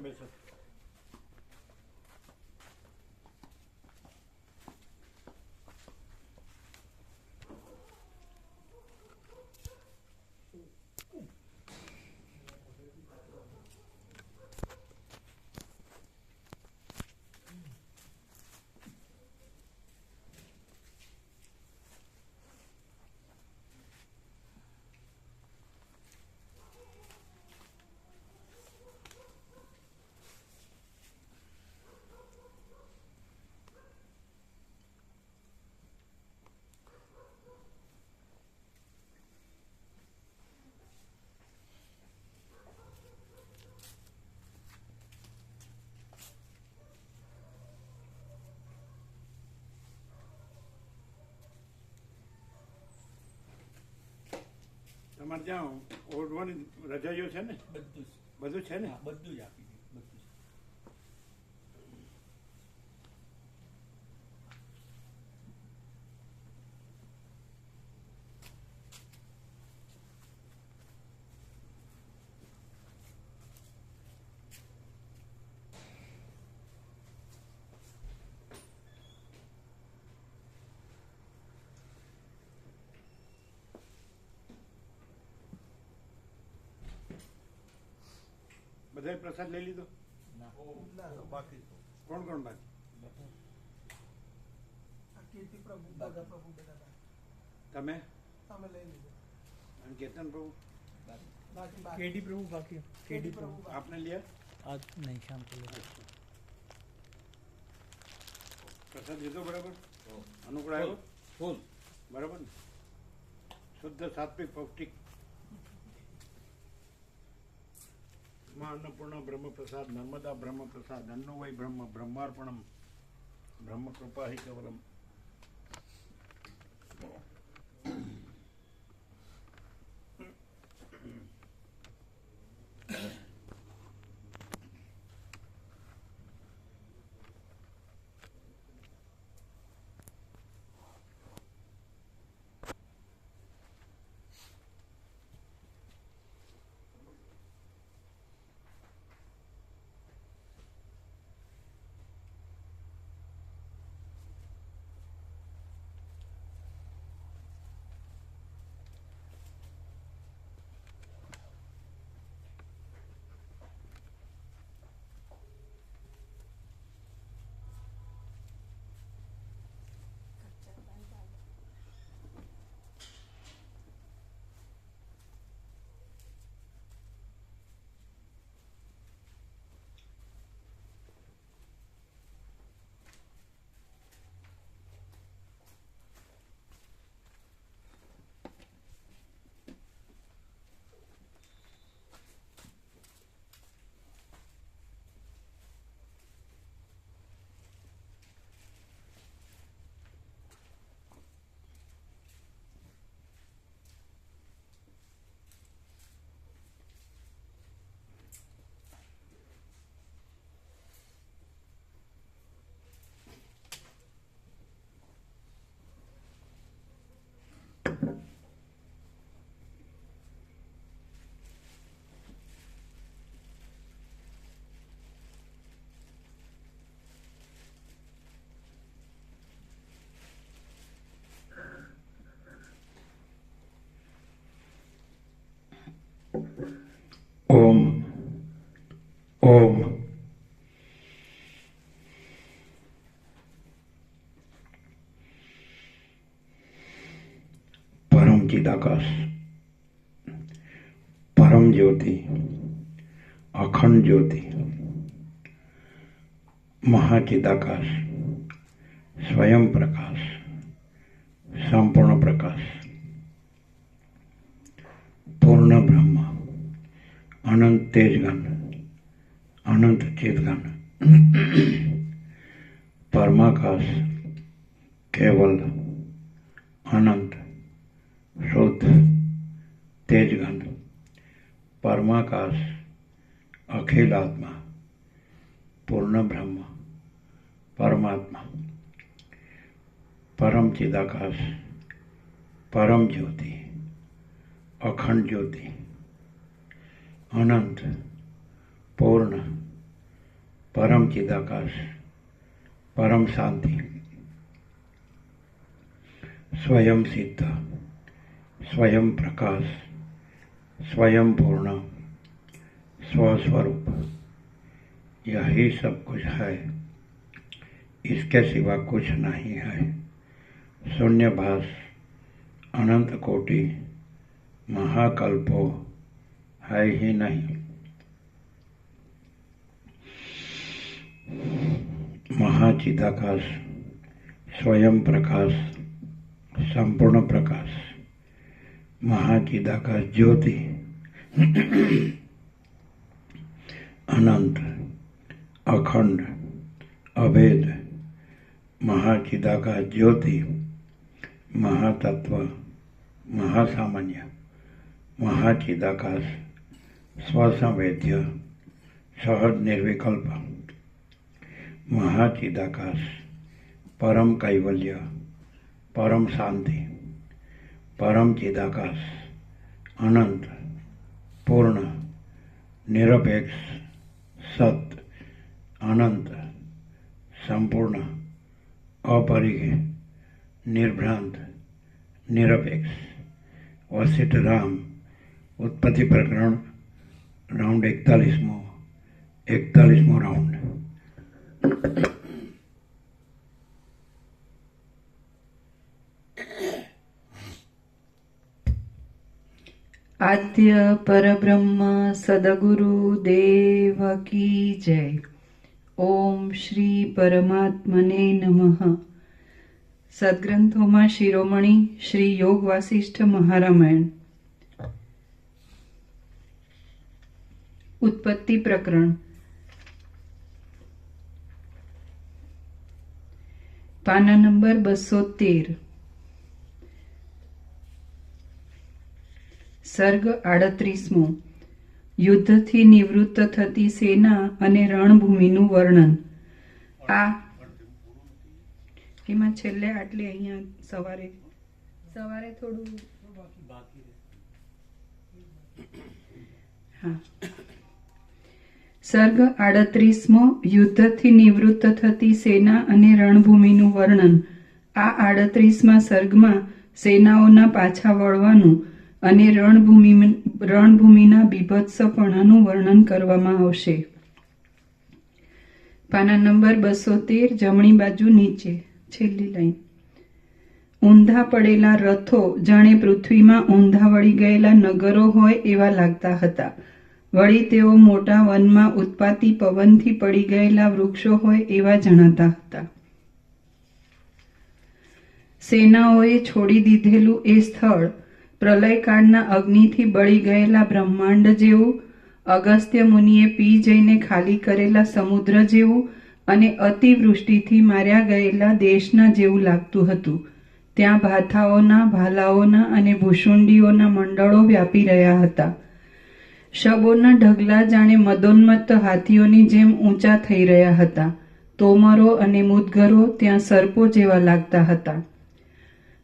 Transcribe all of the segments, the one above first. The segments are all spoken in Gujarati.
બેસો. તમારે ત્યાં ઓઢવાની રજાઈઓ છે ને? બધું છે ને? બધું જ આપી દીધું, બધું જ. બધાએ પ્રસાદ લઈ લીધો? બાકી કોણ કોણ બાકી? તમે અને કેતન પ્રભુ? केडी प्रभु बाकी केडी प्रभु आपने लिया? आज नहीं शाम को लेगा પ્રસાદ લીધો બરાબર? અનુકૂળ આવ્યો? ફૂલ બરાબર ને? શુદ્ધ સાત્વિક પૌષ્ટિક માં અન્નપૂર્ણ બ્રહ્મ પ્રસાદ નર્મદા બ્રહ્મ પ્રસાદ અન્નો વૈ બ્રહ્મ બ્રહ્માર્પણમ બ્રહ્મ કૃપા હિ કેવલમ. ओम ओम परम चिदाकाश परम ज्योति अखंड ज्योति महाचिदाकाश स्वयं प्रकाश संपूर्ण प्रकाश पूर्ण ब्रह्म अनंत तेजगण अनंत चेतगण परमाकाश केवल अनंत शुद्ध तेजगण परमाकाश अखिल आत्मा पूर्ण ब्रह्म परमात्मा परम चिदाकाश परम ज्योति अखंड ज्योति अनंत पूर्ण परम चिदाकाश, परम शांति, स्वयं सिद्ध, स्वयं प्रकाश, स्वयं पूर्ण, स्वस्वरूप, यही सब कुछ है, इसके सिवा कुछ नहीं है। शून्यभास, अनंत कोटि, महाकल्पो है ही नहीं। महाचिदाकाश, स्वयं प्रकाश, संपूर्ण प्रकाश, महाचिदाकाश ज्योति, अनंत, अखंड, अभेद, महाचिदाकाश ज्योति, महातत्व, महासामान्य, महाचिदाकाश, स्वसंवेद्य, सहज निर्विकल्प, महाचिदाकाश, परम कैवल्य, परम शांति, परम चिदाकाश, अनंत, पूर्ण, निरपेक्ष, सत्य, अनंत, संपूर्ण, अपरिग्रह, निर्भ्रांत, निरपेक्ष। वशिष्ठ राम उत्पत्ति प्रकरण राउंड 41मो राउंड। आद्य परब्रह्म सद्गुरु देव की जय। ओम श्री परमात्मने नमः। સદગ્રંથોમાં શિરોમણી શ્રી યોગ વાસિષ્ઠ મહારામાયણ। ઉત્પત્તિ પ્રકરણ પાના નંબર 213। સર્ગ 38મો। યુદ્ધથી નિવૃત્ત થતી સેના અને રણભૂમિનું વર્ણન। આ એમાં છેલ્લે આટલે અહીંયા સવારે થોડું હા। સર્ગ 38મો। યુદ્ધથી નિવૃત્ત થતી સેના અને રણભૂમિનું વર્ણન। આ 38મા સર્ગમાં સેનાઓના પાછા વળવાનું અને રણભૂમિના બીભત્સપણાનું વર્ણન કરવામાં આવશે। પાના નંબર 213 જમણી બાજુ નીચે છેલ્લી લાઈન। ઊંધા પડેલા રથો જાણે પૃથ્વીમાં ઊંધા વળી ગયેલા નગરો હોય એવા લાગતા હતા। વળી તેઓ મોટા વનમાં ઉત્પાતી પવનથી પડી ગયેલા વૃક્ષો હોય એવા જણાતા હતા। સેનાઓએ છોડી દીધેલું એ સ્થળ પ્રલયકાળના અગ્નિથી બળી ગયેલા બ્રહ્માંડ જેવું, અગસ્ત્ય મુનિએ પી જઈને ખાલી કરેલા સમુદ્ર જેવું અને અતિવૃષ્ટિથી માર્યા ગયેલા દેશના જેવું લાગતું હતું। ત્યાં ભાથાઓના, ભાલાઓના અને ભૂષુંડીઓના મંડળો વ્યાપી રહ્યા હતા। શબોના ઢગલા જાણે મદોન્મત્ત હાથીઓની જેમ ઊંચા થઈ રહ્યા હતા। તોમરો અને મુદગરો ત્યાં સર્પો જેવા લાગતા હતા।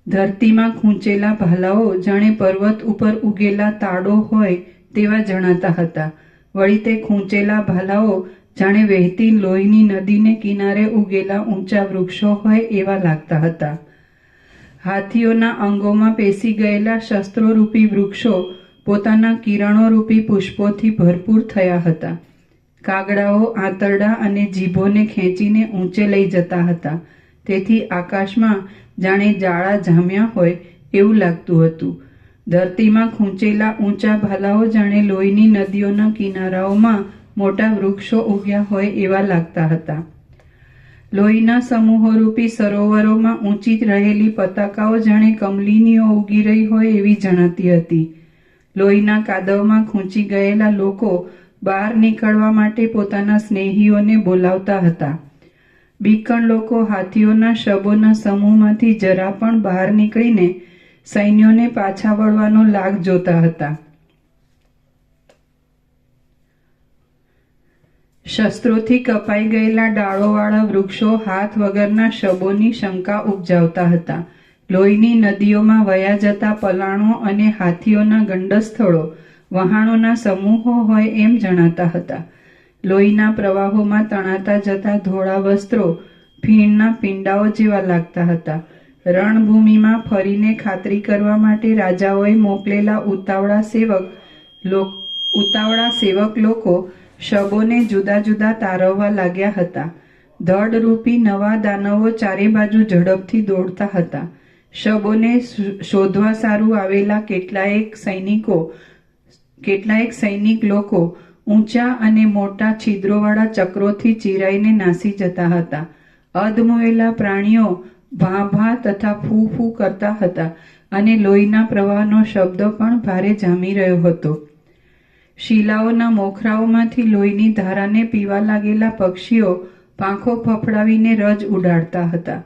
ધરતીમાં ખૂંચેલા ભાલાઓ જાણે પર્વત ઉપર ઉગેલા તાડો હોય તેવા જણાતા હતા। વળી તે ખૂંચેલા ભાલાઓ જાણે વહેતી લોહીની નદીને કિનારે ઉગેલા ઊંચા વૃક્ષો હોય એવા લાગતા હતા। હાથીઓના અંગોમાં પેસી ગયેલા શસ્ત્રોરૂપી વૃક્ષો પોતાના કિરણોરૂપી પુષ્પોથી ભરપૂર થયા હતા। કાગડાઓ આંતરડા અને જીભોને ખેંચીને ઊંચે લઈ જતા હતા। તેથી આકાશમાં જાણે જાળા જામ્યા હોય એવું લાગતું હતું। ધરતીમાં ખૂંચેલા ઊંચા ભાલાઓ જાણે લોહીની નદીઓના કિનારાઓમાં મોટા વૃક્ષો ઉગ્યા હોય એવા લાગતા હતા। લોહીના સમૂહોરૂપી સરોવરોમાં ઊંચી રહેલી પતાકાઓ જાણે કમલિનીઓ ઉગી રહી હોય એવી જણાતી હતી। લોહીના કાદવમાં ખૂંચી ગયેલા લોકો બહાર નીકળવા માટે પોતાના સ્નેહીઓને બોલાવતા હતા। બીકણ લોકો હાથીઓના શબોના સમૂહમાંથી જરા પણ બહાર નીકળીને સૈન્યોને પાછા વળવાનો લાગ જોતા હતા। શસ્ત્રોથી કપાઈ ગયેલા ડાળોવાળા વૃક્ષો હાથ વગરના શબોની શંકા ઉપજાવતા હતા। લોહીની નદીઓમાં વયા જતા પલાણો અને હાથીઓના ગંડસ્થળો વહાણોના સમૂહો હોય એમ જણાતા હતા। લોહીના પ્રવાહોમાં તણાતા જતા ધોળા વસ્ત્રો ભીણના પિંડાઓ જેવા લાગતા હતા. રણભૂમિમાં ફરીને ખાતરી કરવા માટે રાજાઓએ મોકલેલા ઉતાવળા સેવક લોકો શબોને જુદા જુદા તારવવા લાગ્યા હતા. ધડરૂપી નવા દાનવો ચારે બાજુ ઝડપથી દોડતા હતા. શબોને શોધવા સારું આવેલા કેટલાયક સૈનિક લોકો ઊંચા અને મોટા છિદ્રોવાળા ચક્રોથી ચીરાઈને નાસી જતા હતા. અધમોયેલા પ્રાણીઓ ભા ભા તથા ફૂ ફૂ કરતા હતા અને લોહીના પ્રવાહનો શબ્દ પણ ભારે જામી રહ્યો હતો. શિલાઓના મોખરાઓમાંથી લોહીની ધારાને પીવા લાગેલા પક્ષીઓ પાંખો ફફડાવીને રજ ઉડાડતા હતા.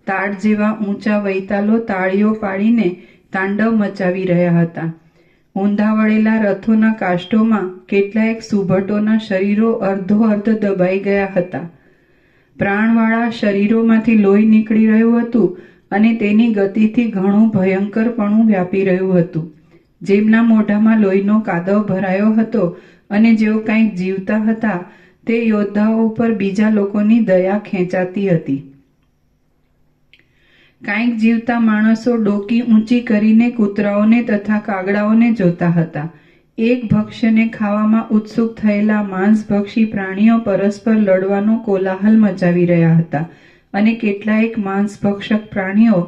તાડ જેવા ઊંચા વૈતાલો તાળીઓ પાડીને તાંડવ મચાવી રહ્યા હતા. ઊંધા વળેલા રથોના કાષ્ઠોમાં કેટલાયક સુભટોના શરીરો અર્ધો દબાઈ ગયા હતા. પ્રાણવાળા શરીરોમાંથી લોહી નીકળી રહ્યું હતું અને તેની ગતિથી ઘણું ભયંકરપણું વ્યાપી રહ્યું હતું. જેમના મોઢામાં લોહીનો કાદવ ભરાયો હતો અને જેઓ કંઈક જીવતા હતા તે યોદ્ધાઓ ઉપર બીજા લોકોની દયા ખેંચાતી હતી. કાંઈક જીવતા માણસો ડોકી ઊંચી કરીને કૂતરાઓને તથા કાગડાઓને જોતા હતા. એક ભક્ષ્યને ખાવામાં ઉત્સુક થયેલા માંસભક્ષી પ્રાણીઓ પરસ્પર લડવાનો કોલાહલ મચાવી રહ્યા હતા અને કેટલાયક માંસભક્ષક પ્રાણીઓ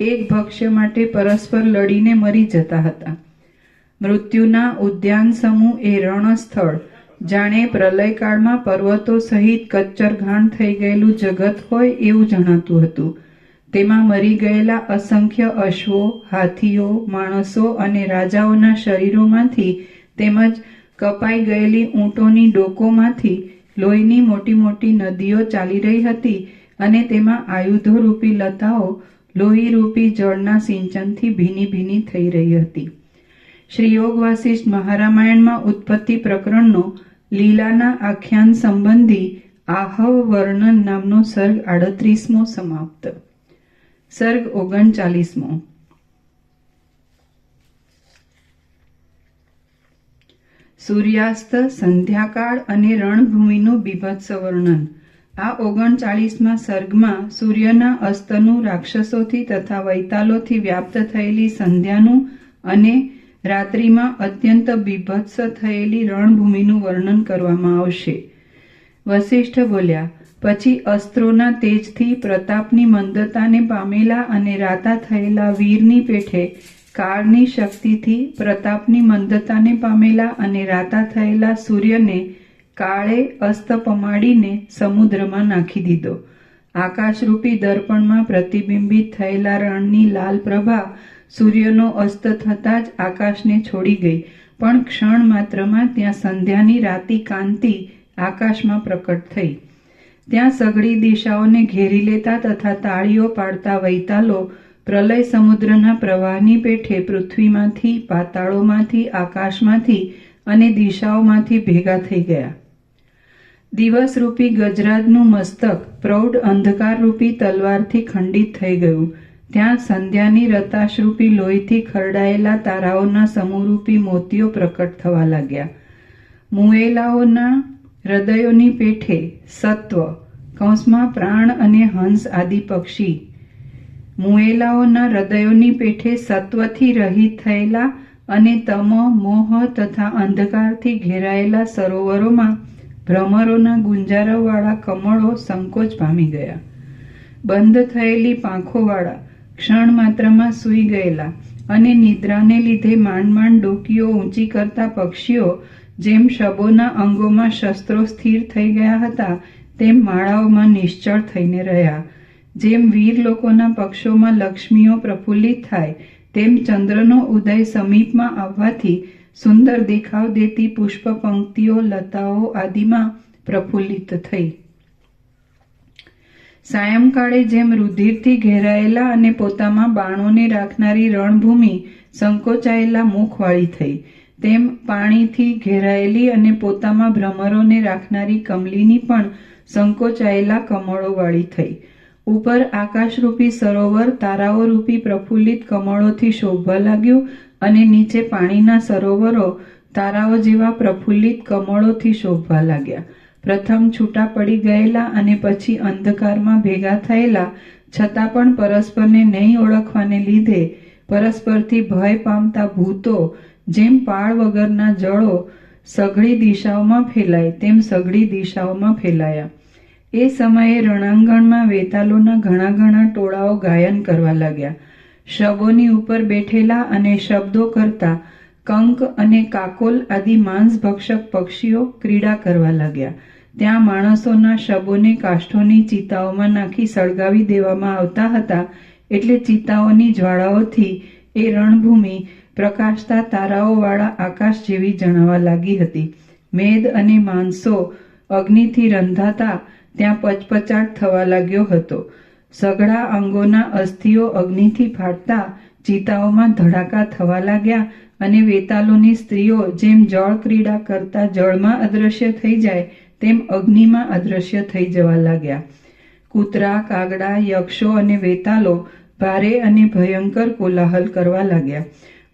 એક ભક્ષ્ય માટે પરસ્પર લડીને મરી જતા હતા. મૃત્યુના ઉદ્યાન સમૂહ એ રણસ્થળ જાણે પ્રલયકાળમાં પર્વતો સહિત કચ્ચરઘાણ થઈ ગયેલું જગત હોય એવું જણાતું હતું. તેમાં મરી ગયેલા અસંખ્ય અશ્વો, હાથીઓ, માણસો અને રાજાઓના શરીરોમાંથી તેમજ કપાઈ ગયેલી ઊંટોની ડોકોમાંથી લોહીની મોટી મોટી નદીઓ ચાલી રહી હતી અને તેમાં આયુધોરૂપી લતાઓ લોહીરૂપી જળના સિંચનથી ભીની ભીની થઈ રહી હતી. શ્રી યોગ વાસિષ્ઠ મહારામાયણમાં ઉત્પત્તિ પ્રકરણનો લીલાના આખ્યાન સંબંધી આહવ વર્ણન નામનો સર્ગ 38મો સમાપ્ત. સર્ગ 39મો. સૂર્યાસ્ત, સંધ્યાકાળ અને રણભૂમિનું બીભત્સ વર્ણન. આ 39મા સર્ગમાં સૂર્યના અસ્તનું રાક્ષસોથી તથા વૈતાલોથી વ્યાપ્ત થયેલી સંધ્યાનું અને રાત્રિમાં અત્યંત બીભત્સ થયેલી રણભૂમિનું વર્ણન કરવામાં આવશે. વસિષ્ઠ બોલ્યા, પછી અસ્ત્રોના તેજથી પ્રતાપની મંદતાને પામેલા અને રાતા થયેલા વીરની પેઠે કાળની શક્તિથી પ્રતાપની મંદતાને પામેલા અને રાતા થયેલા સૂર્યને કાળે અસ્ત પમાડીને સમુદ્રમાં નાખી દીધો. આકાશરૂપી દર્પણમાં પ્રતિબિંબિત થયેલા રણની લાલ પ્રભા સૂર્યનો અસ્ત થતાં જ આકાશને છોડી ગઈ, પણ ક્ષણ માત્રમાં ત્યાં સંધ્યાની રાતી કાંતિ આકાશમાં પ્રકટ થઈ. ત્યાં સઘળી દિશાઓને ઘેરી લેતા તથા તાળીઓ પાડતા વૈતાલો પ્રલય સમુદ્રના પ્રવાહની પેઠે પૃથ્વીમાંથી, પાતાળોમાંથી, આકાશમાંથી અને દિશાઓમાંથી ભેગા થઈ ગયા. દિવસરૂપી ગજરાજનું મસ્તક પ્રૌઢ અંધકારરૂપી તલવારથી ખંડિત થઈ ગયું. ત્યાં સંધ્યાની રતાશરૂપી લોહીથી ખરડાયેલા તારાઓના સમૂહરૂપી મોતીઓ પ્રકટ થવા લાગ્યા. મુએલાઓના હૃદયોની પેઠે સત્વ કૌંસમાં પ્રાણ અને હંસ આદિ પક્ષી. મુએલાઓના હૃદયોની પેઠે સત્વથી રહિત થયેલા અને તમ, મોહ તથા અંધકારથી ઘેરાયેલા સરોવરોમાં ભ્રમરોના ગુંજારવવાળા કમળો સંકોચ પામી ગયા. બંધ થયેલી પાંખોવાળા, ક્ષણ માત્રમાં સૂઈ ગયેલા અને નિદ્રાને લીધે માંડ માંડ ડોકીઓ ઊંચી કરતા પક્ષીઓ જેમ શબોના અંગોમાં શસ્ત્રો સ્થિર થઈ ગયા હતા તેમ માળાઓમાં નિશ્ચળ થઈને રહ્યા. જેમ વીર લોકોના પક્ષોમાં લક્ષ્મીઓ પ્રફુલ્લિત થાય તેમ ચંદ્રનો ઉદય સમીપમાં આવવાથી સુંદર દેખાવ દેતી પુષ્પ પંક્તિઓ, લતાઓ આદિમાં પ્રફુલ્લિત થઈ. સાયંકાળે જેમ રુધિરથી ઘેરાયેલા અને પોતામાં બાણોને રાખનારી રણભૂમિ સંકોચાયેલા મુખવાળી થઈ, તેમ પાણીથી ઘેરાયેલી અને પોતામાં ભ્રમરોને રાખનારી કમલીની પણ સંકોચાયેલા કમળોવાળી થઈ. ઉપર આકાશરૂપી સરોવર તારાઓરૂપી પ્રફુલ્લિત કમળોથી શોભવા લાગ્યું અને નીચે પાણીના સરોવરો તારાઓ જેવા પ્રફુલ્લિત કમળોથી શોભવા લાગ્યા. પ્રથમ છૂટા પડી ગયેલા અને પછી અંધકારમાં ભેગા થયેલા છતાં પણ પરસ્પરને નહીં ઓળખવાને લીધે પરસ્પરથી ભય પામતા ભૂતો જેમ પાળ વગરના જળો સઘળી દિશાઓમાં ફેલાય તેમ સઘળી દિશાઓમાં ફેલાયા. એ સમયે રણાંગણમાં વેતાલોના ઘણા ઘણા ટોળાઓ ગાયન કરવા લાગ્યા. શબોની ઉપર બેઠેલા અને શબ્દો કરતા કંક અને કાકોલ આદિ માંસભક્ષક પક્ષીઓ ક્રીડા કરવા લાગ્યા. ત્યાં માણસોના શબોને કાષ્ઠોની ચિતાઓમાં નાખી સળગાવી દેવામાં આવતા હતા, એટલે ચિતાઓની જ્વાળાઓથી એ રણભૂમિ પ્રકાશતા તારાઓવાળા આકાશ જેવી જણાવા લાગી હતી. મેદ અને માંસો અગ્નિથી રંધાતા ત્યાં પચપચાટ થવા લાગ્યો હતો. સઘળા અંગોના અસ્થિઓ અગ્નિથી ફાટતા ચિતાઓમાં ધડાકા થવા લાગ્યા અને વેતાલોની સ્ત્રીઓ જેમ જળ ક્રીડા કરતા જળમાં અદૃશ્ય થઈ જાય તેમ અગ્નિમાં અદૃશ્ય થઈ જવા લાગ્યા. કૂતરા, કાગડા, યક્ષો અને વેતાલો ભારે અને ભયંકર કોલાહલ કરવા લાગ્યા.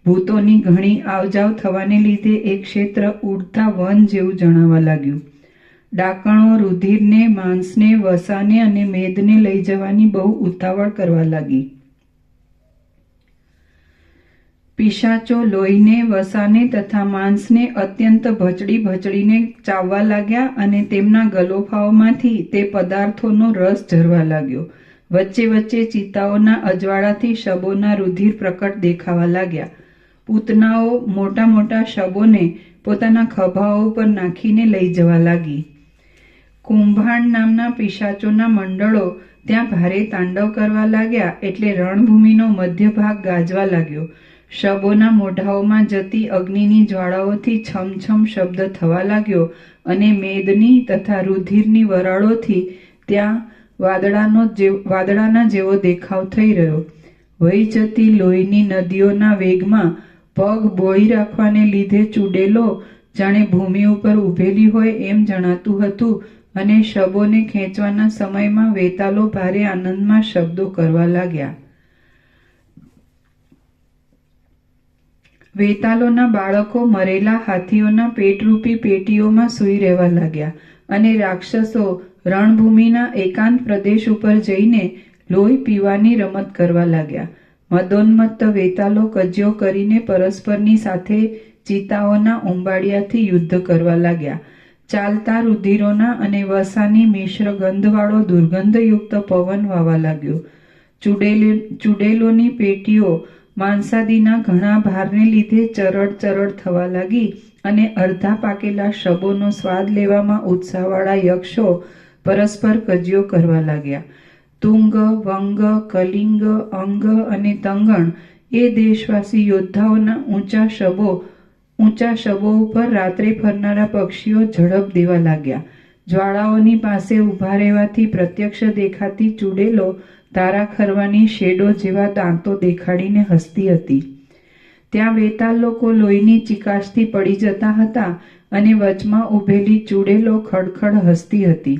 ભૂતોની ઘણી આવજાવ થવાને લીધે એ ક્ષેત્ર ઉડતા વન જેવું જણાવા લાગ્યું. ડાકણો રુધિરને, માંસને, વસાને અને મેદને લઈ જવાની બહુ ઉતાવળ કરવા લાગી. પિશાચો લોહીને, વસાને તથા માંસને અત્યંત ભચડીને ચાવવા લાગ્યા અને તેમના ગલોફાઓમાંથી તે પદાર્થોનો રસ ઝરવા લાગ્યો. વચ્ચે વચ્ચે ચિતાઓના અજવાળાથી શબોના રુધિર પ્રકટ દેખાવા લાગ્યા. પૂતનાઓ મોટા મોટા શબોને પોતાના ખભાઓ પર નાખીને લઈ જવા લાગી. કુંભાણ નામના પિશાચોના મંડળો ત્યાં ભારે તાંડવ કરવા લાગ્યા, એટલે રણભૂમિનો મધ્ય ભાગ ગાજવા લાગ્યો. શબોના મોઢાઓમાં જતી અગ્નિની જ્વાળાઓથી છમછમ શબ્દ થવા લાગ્યો અને મેદની તથા રુધિરની વરાળોથી ત્યાં વાદળાના જેવો દેખાવ થઈ રહ્યો. વહી જતી લોહીની નદીઓના વેગમાં પગ બોળી રાખવાને લીધે ચૂડેલો જાણે ભૂમિ ઉપર ઊભેલી હોય એમ જણાતું હતું અને શબોને ખેંચવાના સમયમાં વેતાલો ભારે આનંદમાં શબ્દો કરવા લાગ્યા. વેતાલોના બાળકો મરેલા હાથીઓના પેટરૂપી પેટીઓમાં સૂઈ રહેવા લાગ્યા અને રાક્ષસો રણભૂમિના એકાંત પ્રદેશ ઉપર જઈને લોહી પીવાની રમત કરવા લાગ્યા. મદોન્મત્ત વેતાલો કજ્યો કરીને પરસ્પરની સાથે ચિતાઓના ઉંબાડિયાથી યુદ્ધ કરવા લાગ્યા. ચાલતા રુધિરોના અને વસાની મિશ્ર ગંધવાળો દુર્ગંધયુક્ત પવન વાવા લાગ્યો. ચૂડેલોની પેટીઓ માંસાદીના ઘણા ભારને લીધે ચરડ થવા લાગી અને અડધા પાકેલા શબોનો સ્વાદ લેવામાં ઉત્સાહવાળા યક્ષો પરસ્પર કજ્યો કરવા લાગ્યા. તુંગ, વંગ, કલિંગ, અંગ અને તંગણ એ દેશવાસી યોદ્ધાઓના ઊંચા શબો ઉપર રાત્રે ફરનારા પક્ષીઓ ઝડપ દેવા લાગ્યા. જ્વાળાઓની પાસે ઊભા રહેવાથી પ્રત્યક્ષ દેખાતી ચૂડેલો તારા ખરવાની શેડો જેવા દાંતો દેખાડીને હસતી હતી. ત્યાં વેતાલ લોકો લોહીની ચિકાશથી પડી જતા હતા અને વચમાં ઊભેલી ચૂડેલો ખડખડ હસતી હતી.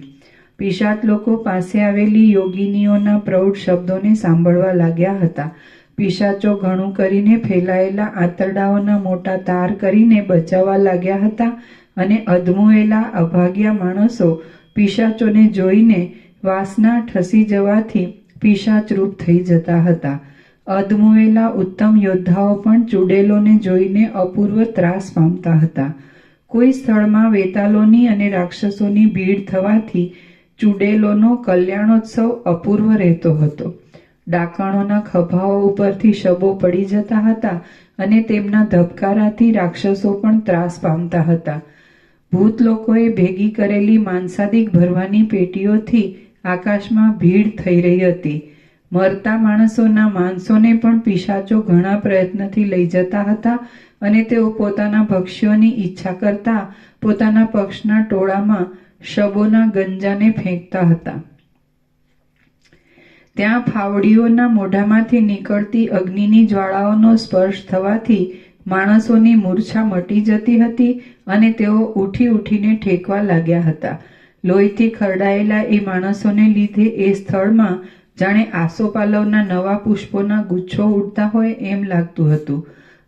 પિશાચ લોકો પાસે આવેલી યોગિનીઓના પ્રૌઢ શબ્દોને સાંભળવા લાગ્યા હતા. પિશાચો ઘણું કરીને ફેલાયેલા આંતરડાઓના મોટા તાર કરીને બચાવવા લાગ્યા હતા અને અધમુએલા અભાગ્યા માણસો પિશાચોને જોઈને વાસના ઠસી જવાથી પિશાચરૂપ થઈ જતા હતા. અધમુએલા ઉત્તમ યોદ્ધાઓ પણ ચૂડેલોને જોઈને અપૂર્વ ત્રાસ પામતા હતા. કોઈ સ્થળમાં વેતાલોની અને રાક્ષસોની ભીડ થવાથી ચૂડેલોનો કલ્યાણોત્સવ અપૂર્વ રહેતો હતો. ડાકણોના ખભાઓ ઉપરથી શબો પડી જતા હતા અને તેમના ધબકારાથી રાક્ષસો પણ ત્રાસ પામતા હતા. ભૂત લોકોએ ભેગી કરેલી માંસાદિક ભરવાની પેટીઓથી આકાશમાં ભીડ થઈ રહી હતી. મરતા માણસોના માંસોને પણ પિશાચો ઘણા પ્રયત્નથી લઈ જતા હતા અને તેઓ પોતાના ભક્ષ્યોની ઈચ્છા કરતા પોતાના પક્ષના ટોળામાં શબોના ગંજાને ફેંકતા હતા. ત્યાં ફાવડીઓના મોઢામાંથી નીકળતી અગ્નિની જ્વાળાઓનો સ્પર્શ થવાથી માણસોની મૂર્છા મટી જતી હતી અને તેઓ ઉઠીને ઠેકવા લાગ્યા હતા. લોહીથી ખરડાયેલા એ માણસોને લીધે એ સ્થળમાં જાણે આસોપાલવના નવા પુષ્પોના ગુચ્છો ઉડતા હોય એમ લાગતું હતું.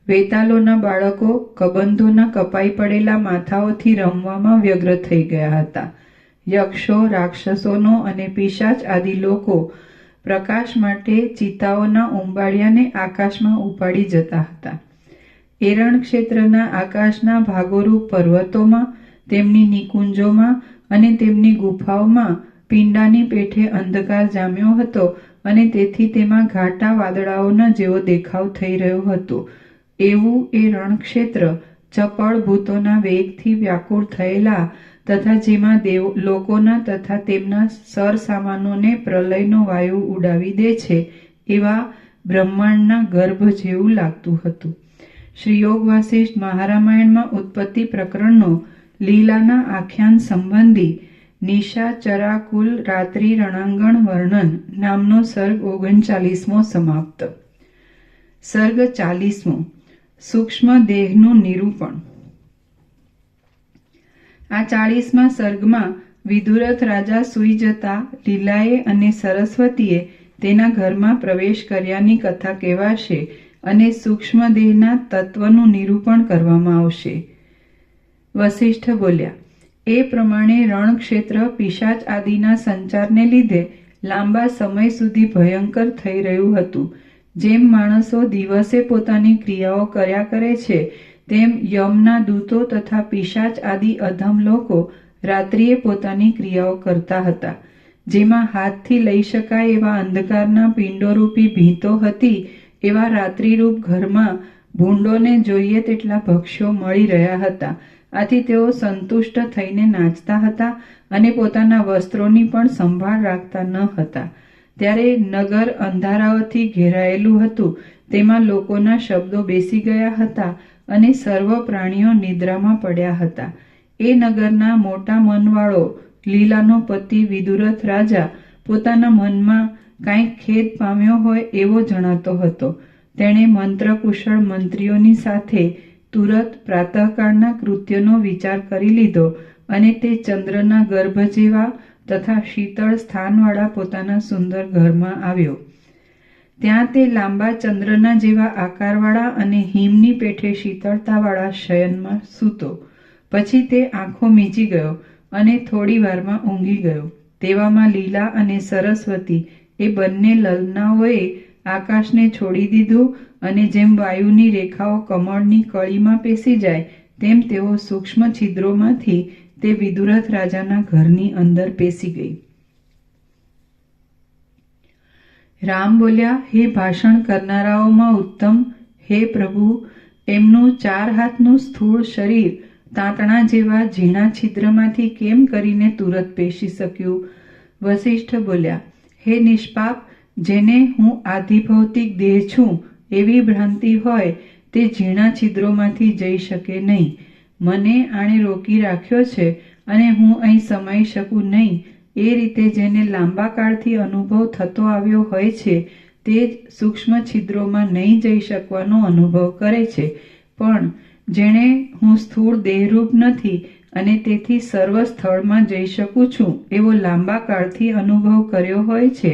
વેતાલોના બાળકો કબંધોના કપાઈ પડેલા માથાઓથી રમવામાં વ્યગ્ર થઈ ગયા હતા. યક્ષો, રાક્ષસોનો અને પિશાચ આદિ લોકો પ્રકાશ માટે ચિતાઓના ઉંબાડિયાને આકાશમાં ઉપાડી જતા હતા. એ રણક્ષેત્રના આકાશના ભાગોરૂપ પર્વતોમાં, તેમની નિકુંજોમાં અને તેમની ગુફાઓમાં પિંડાની પેઠે અંધકાર જામ્યો હતો અને તેથી તેમાં ઘાટા વાદળાઓના જેવો દેખાવ થઈ રહ્યો હતો. એવું એ રણક્ષેત્ર ચપળ ભૂતોના વેગથી વ્યાકુળ થયેલા તથા જેમાં લોકોના તથા તેમના સરસામાનોને પ્રલયનો વાયુ ઉડાવી દે છે એવા બ્રહ્માંડના ગર્ભ જેવું લાગતું હતું. શ્રી યોગ વાસિષ્ઠ મહારામાયણમાં ઉત્પત્તિ પ્રકરણનો લીલાના આખ્યાન સંબંધી નિશાચરાકુલ રાત્રિ રણાંગણ વર્ણન નામનો સર્ગ 39મો સમાપ્ત. સર્ગ 40મો સૂક્ષ્મ દેહનું નિરૂપણ. આ 40મા સર્ગમાં વિદુરથ રાજા સૂઈ જતા લીલાએ અને સરસ્વતીએ તેના ઘરમાં પ્રવેશ કર્યાની કથા કહેવાશે અને સૂક્ષ્મ દેહના તત્વનું નિરૂપણ કરવામાં આવશે. વસિષ્ઠ બોલ્યા, એ પ્રમાણે રણક્ષેત્ર પિશાચ આદિના સંચારને લીધે લાંબા સમય સુધી ભયંકર થઈ રહ્યું હતું. જેમ માણસો દિવસે પોતાની ક્રિયાઓ કર્યા કરે છે તેમ યમના દૂતો તથા પિશાચ આદિ અધમ લોકો રાત્રિએ પોતાની ક્રિયાઓ કરતા હતા. જેમાં હાથથી લઈ શકાય એવા અંધકારના પિંડોરૂપી ભીંતો હતી એવા રાત્રિરૂપ ઘરમાં ભૂંડોને જોઈએ તેટલા ભક્ષ્યો મળી રહ્યા હતા. આથી તેઓ સંતુષ્ટ થઈને નાચતા હતા અને પોતાના વસ્ત્રોની પણ સંભાળ રાખતા ન હતા. ત્યારે નગર અંધારાઓથી ઘેરાયેલું હતું. તેમાં લોકોના શબ્દો બેસી ગયા હતા અને સર્વ પ્રાણીઓ નિદ્રામાં પડ્યા હતા. એ નગરના મોટા મનવાળો લીલાનો પતિ વિદુરથ રાજા પોતાના મનમાં કાંઈક ખેદ પામ્યો હોય એવો જણાતો હતો. તેણે મંત્રકુશળ મંત્રીઓની સાથે તુરત પ્રાતઃકાળના કૃત્યનો વિચાર કરી લીધો અને તે ચંદ્રના ગર્ભ જેવા તથા શીતળ સ્થાનવાળા પોતાના સુંદર ઘરમાં આવ્યો. ત્યાં તે લાંબા ચંદ્રના જેવા આકારવાળા અને હિમની પેઠે શીતળતાવાળા શયનમાં સૂતો. પછી તે આંખો મીચી ગયો અને થોડી વારમાં ઊંઘી ગયો. તેવામાં લીલા અને સરસ્વતી એ બંને લલનાઓએ આકાશને છોડી દીધું અને જેમ વાયુની રેખાઓ કમળની કળીમાં પેસી જાય તેમ તેઓ સૂક્ષ્મ છિદ્રોમાંથી તે વિદુરથ રાજાના ઘરની અંદર પેસી ગઈ. રામ બોલ્યા, હે ભાષણ કરનારાઓમાં ઉત્તમ, હે પ્રભુ, એમનું 4 હાથનું સ્થૂળ શરીર તાંતણા જેવા ઝીણા છિદ્રમાંથી કેમ કરીને તુરત પેશી શક્યું? વસિષ્ઠ બોલ્યા, હે નિષ્પાપ, જેને હું આધિભૌતિક દેહ છું એવી ભ્રાંતિ હોય તે ઝીણા છિદ્રોમાંથી જઈ શકે નહીં. મને આણે રોકી રાખ્યો છે અને હું અહીં સમાઈ શકું નહીં. એ રીતે જેને લાંબા કાળથી અનુભવ થતો આવ્યો હોય છે તે જ સૂક્ષ્મ છિદ્રોમાં નહીં જઈ શકવાનો અનુભવ કરે છે. પણ જેણે હું સ્થૂળ દેહરૂપ નથી અને તેથી સર્વ સ્થળમાં જઈ શકું છું એવો લાંબા કાળથી અનુભવ કર્યો હોય છે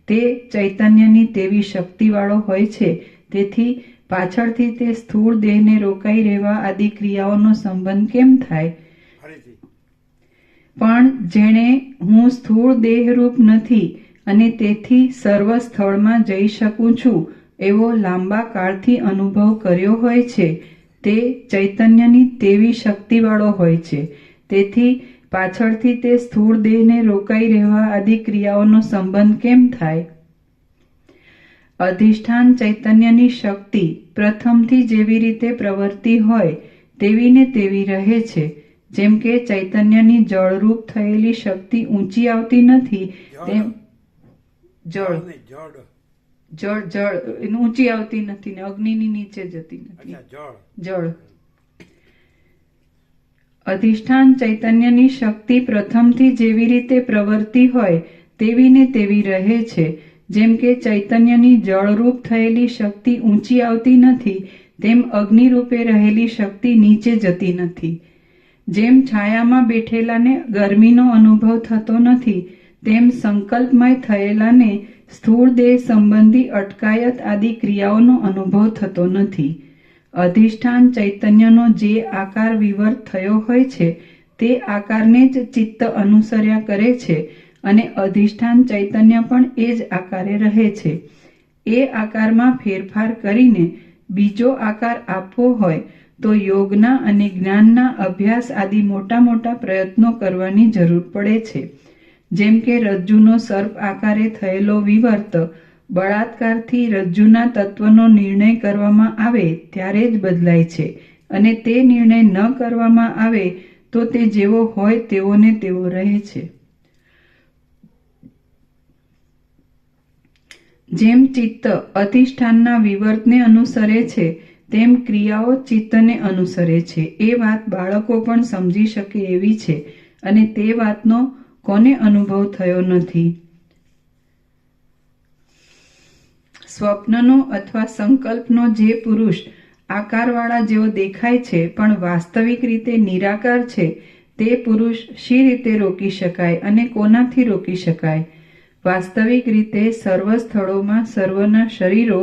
તે ચૈતન્યની તેવી શક્તિવાળો હોય છે. તેથી પાછળથી તે સ્થૂળ દેહને રોકાઈ રહેવા આદિ ક્રિયાઓનો સંબંધ કેમ થાય? પણ જેણે હું સ્થૂળ દેહરૂપ નથી અને તેથી સર્વ સ્થળમાં જઈ શકું છું એવો લાંબા કાળથી અનુભવ કર્યો હોય છે તે ચૈતન્યની તેવી શક્તિવાળો હોય છે. તેથી પાછળથી તે સ્થૂળ દેહને રોકાઈ રહેવા આદિ ક્રિયાઓનો સંબંધ કેમ થાય? અધિષ્ઠાન ચૈતન્યની શક્તિ પ્રથમથી જેવી રીતે પ્રવર્તી હોય તેવી ને તેવી રહે છે. જેમ કે ચૈતન્યની જળરૂપ થયેલી શક્તિ ઊંચી આવતી નથી તેમ જળ ઊંચી આવતી નથી ને અગ્નિની નીચે જતી નથી. જળ અધિષ્ઠાન ચૈતન્યની શક્તિ પ્રથમથી જેવી રીતે પ્રવર્તી હોય તેવી ને તેવી રહે છે. જેમ કે ચૈતન્યની જળરૂપ થયેલી શક્તિ ઊંચી આવતી નથી તેમ અગ્નિરૂપે રહેલી શક્તિ નીચે જતી નથી. જેમ છાયામાં બેઠેલાને ગરમીનો અનુભવ થતો નથી તેમ સંકલ્પમય થયેલાને સ્થૂળ દેહ સંબંધી અટકાયત આદિ ક્રિયાઓનો અનુભવ થતો નથી. અધિષ્ઠાન ચૈતન્યનો જે આકાર વિવર્ત થયો હોય છે તે આકારને જ ચિત્ત અનુસર્યા કરે છે અને અધિષ્ઠાન ચૈતન્ય પણ એ જ આકારે રહે છે. એ આકારમાં ફેરફાર કરીને બીજો આકાર આપવો હોય તો યોગના અને જ્ઞાનના અભ્યાસ આદિ મોટા મોટા પ્રયત્નો કરવાની જરૂર પડે છે. જેમ કે રજ્જુનો સર્પ આકારે થયેલો વિવર્ત બળાત્કારથી રજ્જુના તત્વનો નિર્ણય કરવામાં આવે ત્યારે જ બદલાય છે, અને તે નિર્ણય ન કરવામાં આવે તો તે જેવો હોય તેવો ને તેવો રહે છે. જેમ ચિત્ત અધિષ્ઠાનના વિવર્તને અનુસરે છે તેમ ક્રિયાઓ ચિત્તને અનુસરે છે. એ વાત બાળકો પણ સમજી શકે એવી છે, અને તે વાતનો કોને અનુભવ થયો નથી? સ્વપ્નનો અથવા સંકલ્પનો જે પુરુષ આકારવાળા જેવો દેખાય છે પણ વાસ્તવિક રીતે નિરાકાર છે, તે પુરુષ શી રીતે રોકી શકાય અને કોનાથી રોકી શકાય? વાસ્તવિક રીતે સર્વ સ્થળોમાં સર્વના શરીરો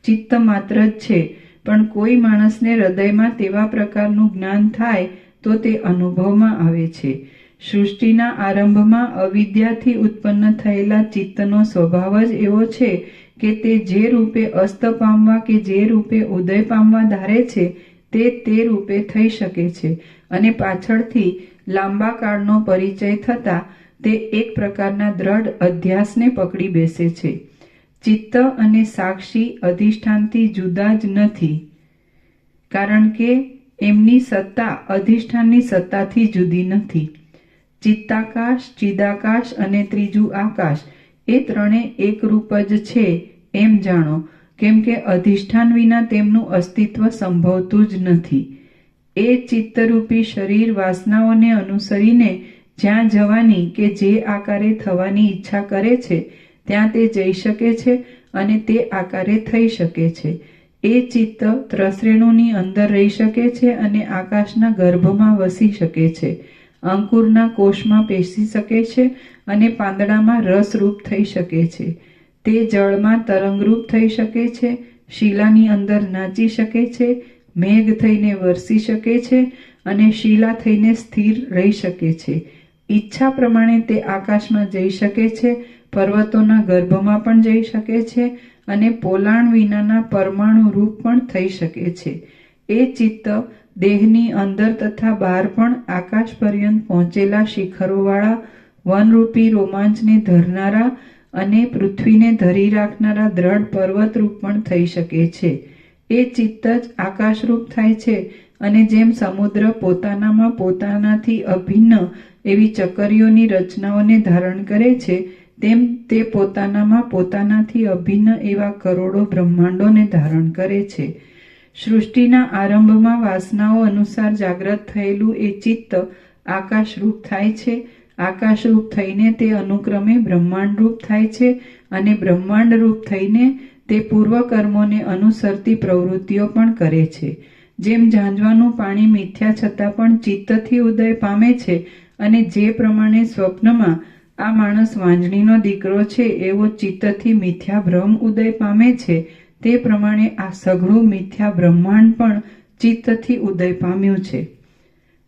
ચિત્ત માત્ર જ છે, પણ કોઈ માણસને હૃદયમાં તેવા પ્રકારનું જ્ઞાન થાય તો તે અનુભવમાં આવે છે. સૃષ્ટિના આરંભમાં અવિદ્યાથી ઉત્પન્ન થયેલા ચિત્તનો સ્વભાવ જ એવો છે કે તે જે રૂપે અસ્ત પામવા કે જે રૂપે ઉદય પામવા ધારે છે તે રૂપે થઈ શકે છે, અને પાછળથી લાંબા કાળનો પરિચય થતાં તે એક પ્રકારના દ્રઢ અધ્યાસને પકડી બેસે છે. ચિત્ત અને સાક્ષી અધિષ્ઠાનથી જુદા જ નથી, કારણ કે એમની સત્તા અધિષ્ઠાનની સત્તાથી જુદી નથી. ચિત્તાકાશ, ચિદાકાશ અને ત્રીજું આકાશ એ ત્રણે એક રૂપ જ છે એમ જાણો, કેમ કે અધિષ્ઠાન વિના તેમનું અસ્તિત્વ સંભવતું જ નથી. એ ચિત્તરૂપી શરીર વાસનાઓને અનુસરીને જ્યાં જવાની કે જે આકારે થવાની ઈચ્છા કરે છે ત્યાં તે જઈ શકે છે અને તે આકારે થઈ શકે છે. એ ચિત્ત ત્રસરેણુની અંદર રહી શકે છે અને આકાશના ગર્ભમાં વસી શકે છે, અંકુરના કોષમાં પેસી શકે છે અને પાંદડામાં રસરૂપ થઈ શકે છે. તે જળમાં તરંગરૂપ થઈ શકે છે, શિલાની અંદર નાચી શકે છે, મેઘ થઈને વરસી શકે છે અને શિલા થઈને સ્થિર રહી શકે છે. ઈચ્છા પ્રમાણે તે આકાશમાં જઈ શકે છે, પર્વતોના ગર્ભમાં પણ જઈ શકે છે અને પોલાણ વિનાના પરમાણુ રૂપ પણ થઈ શકે છે. એ ચિત્ત દેહની અંદર તથા બહાર પણ આકાશ પર્યંત પહોંચેલા શિખરોવાળા વનરૂપી રોમાંચને ધરનારા અને પૃથ્વીને ધરી રાખનારા દ્રઢ પર્વતરૂપ પણ થઈ શકે છે. એ ચિત્ત જ આકાશરૂપ થાય છે, અને જેમ સમુદ્ર પોતાનામાં પોતાનાથી અભિન્ન એવી ચકરીઓની રચનાઓને ધારણ કરે છે, તેમ તે પોતાનામાં પોતાનાથી અભિન્ન એવા કરોડો બ્રહ્માંડોને ધારણ કરે છે. સૃષ્ટિના આરંભમાં વાસનાઓ અનુસાર જાગ્રત થયેલું એ ચિત્ત આકાશરૂપ થાય છે. આકાશરૂપ થઈને તે અનુક્રમે બ્રહ્માંડરૂપ થાય છે, અને બ્રહ્માંડરૂપ થઈને તે પૂર્વકર્મોને અનુસરતી પ્રવૃત્તિઓ પણ કરે છે. જેમ ઝાંઝવાનું પાણી મિથ્યા છતાં પણ ચિત્તથી ઉદય પામે છે, અને જે પ્રમાણે સ્વપ્નમાં આ માણસ વાંજણીનો દીકરો છે એવો ચિત્તથી મિથ્યા ભ્રમ ઉદય પામે છે, તે પ્રમાણે આ સઘળું મિથ્યા બ્રહ્માંડ પણ ચિત્તથી ઉદય પામ્યું છે.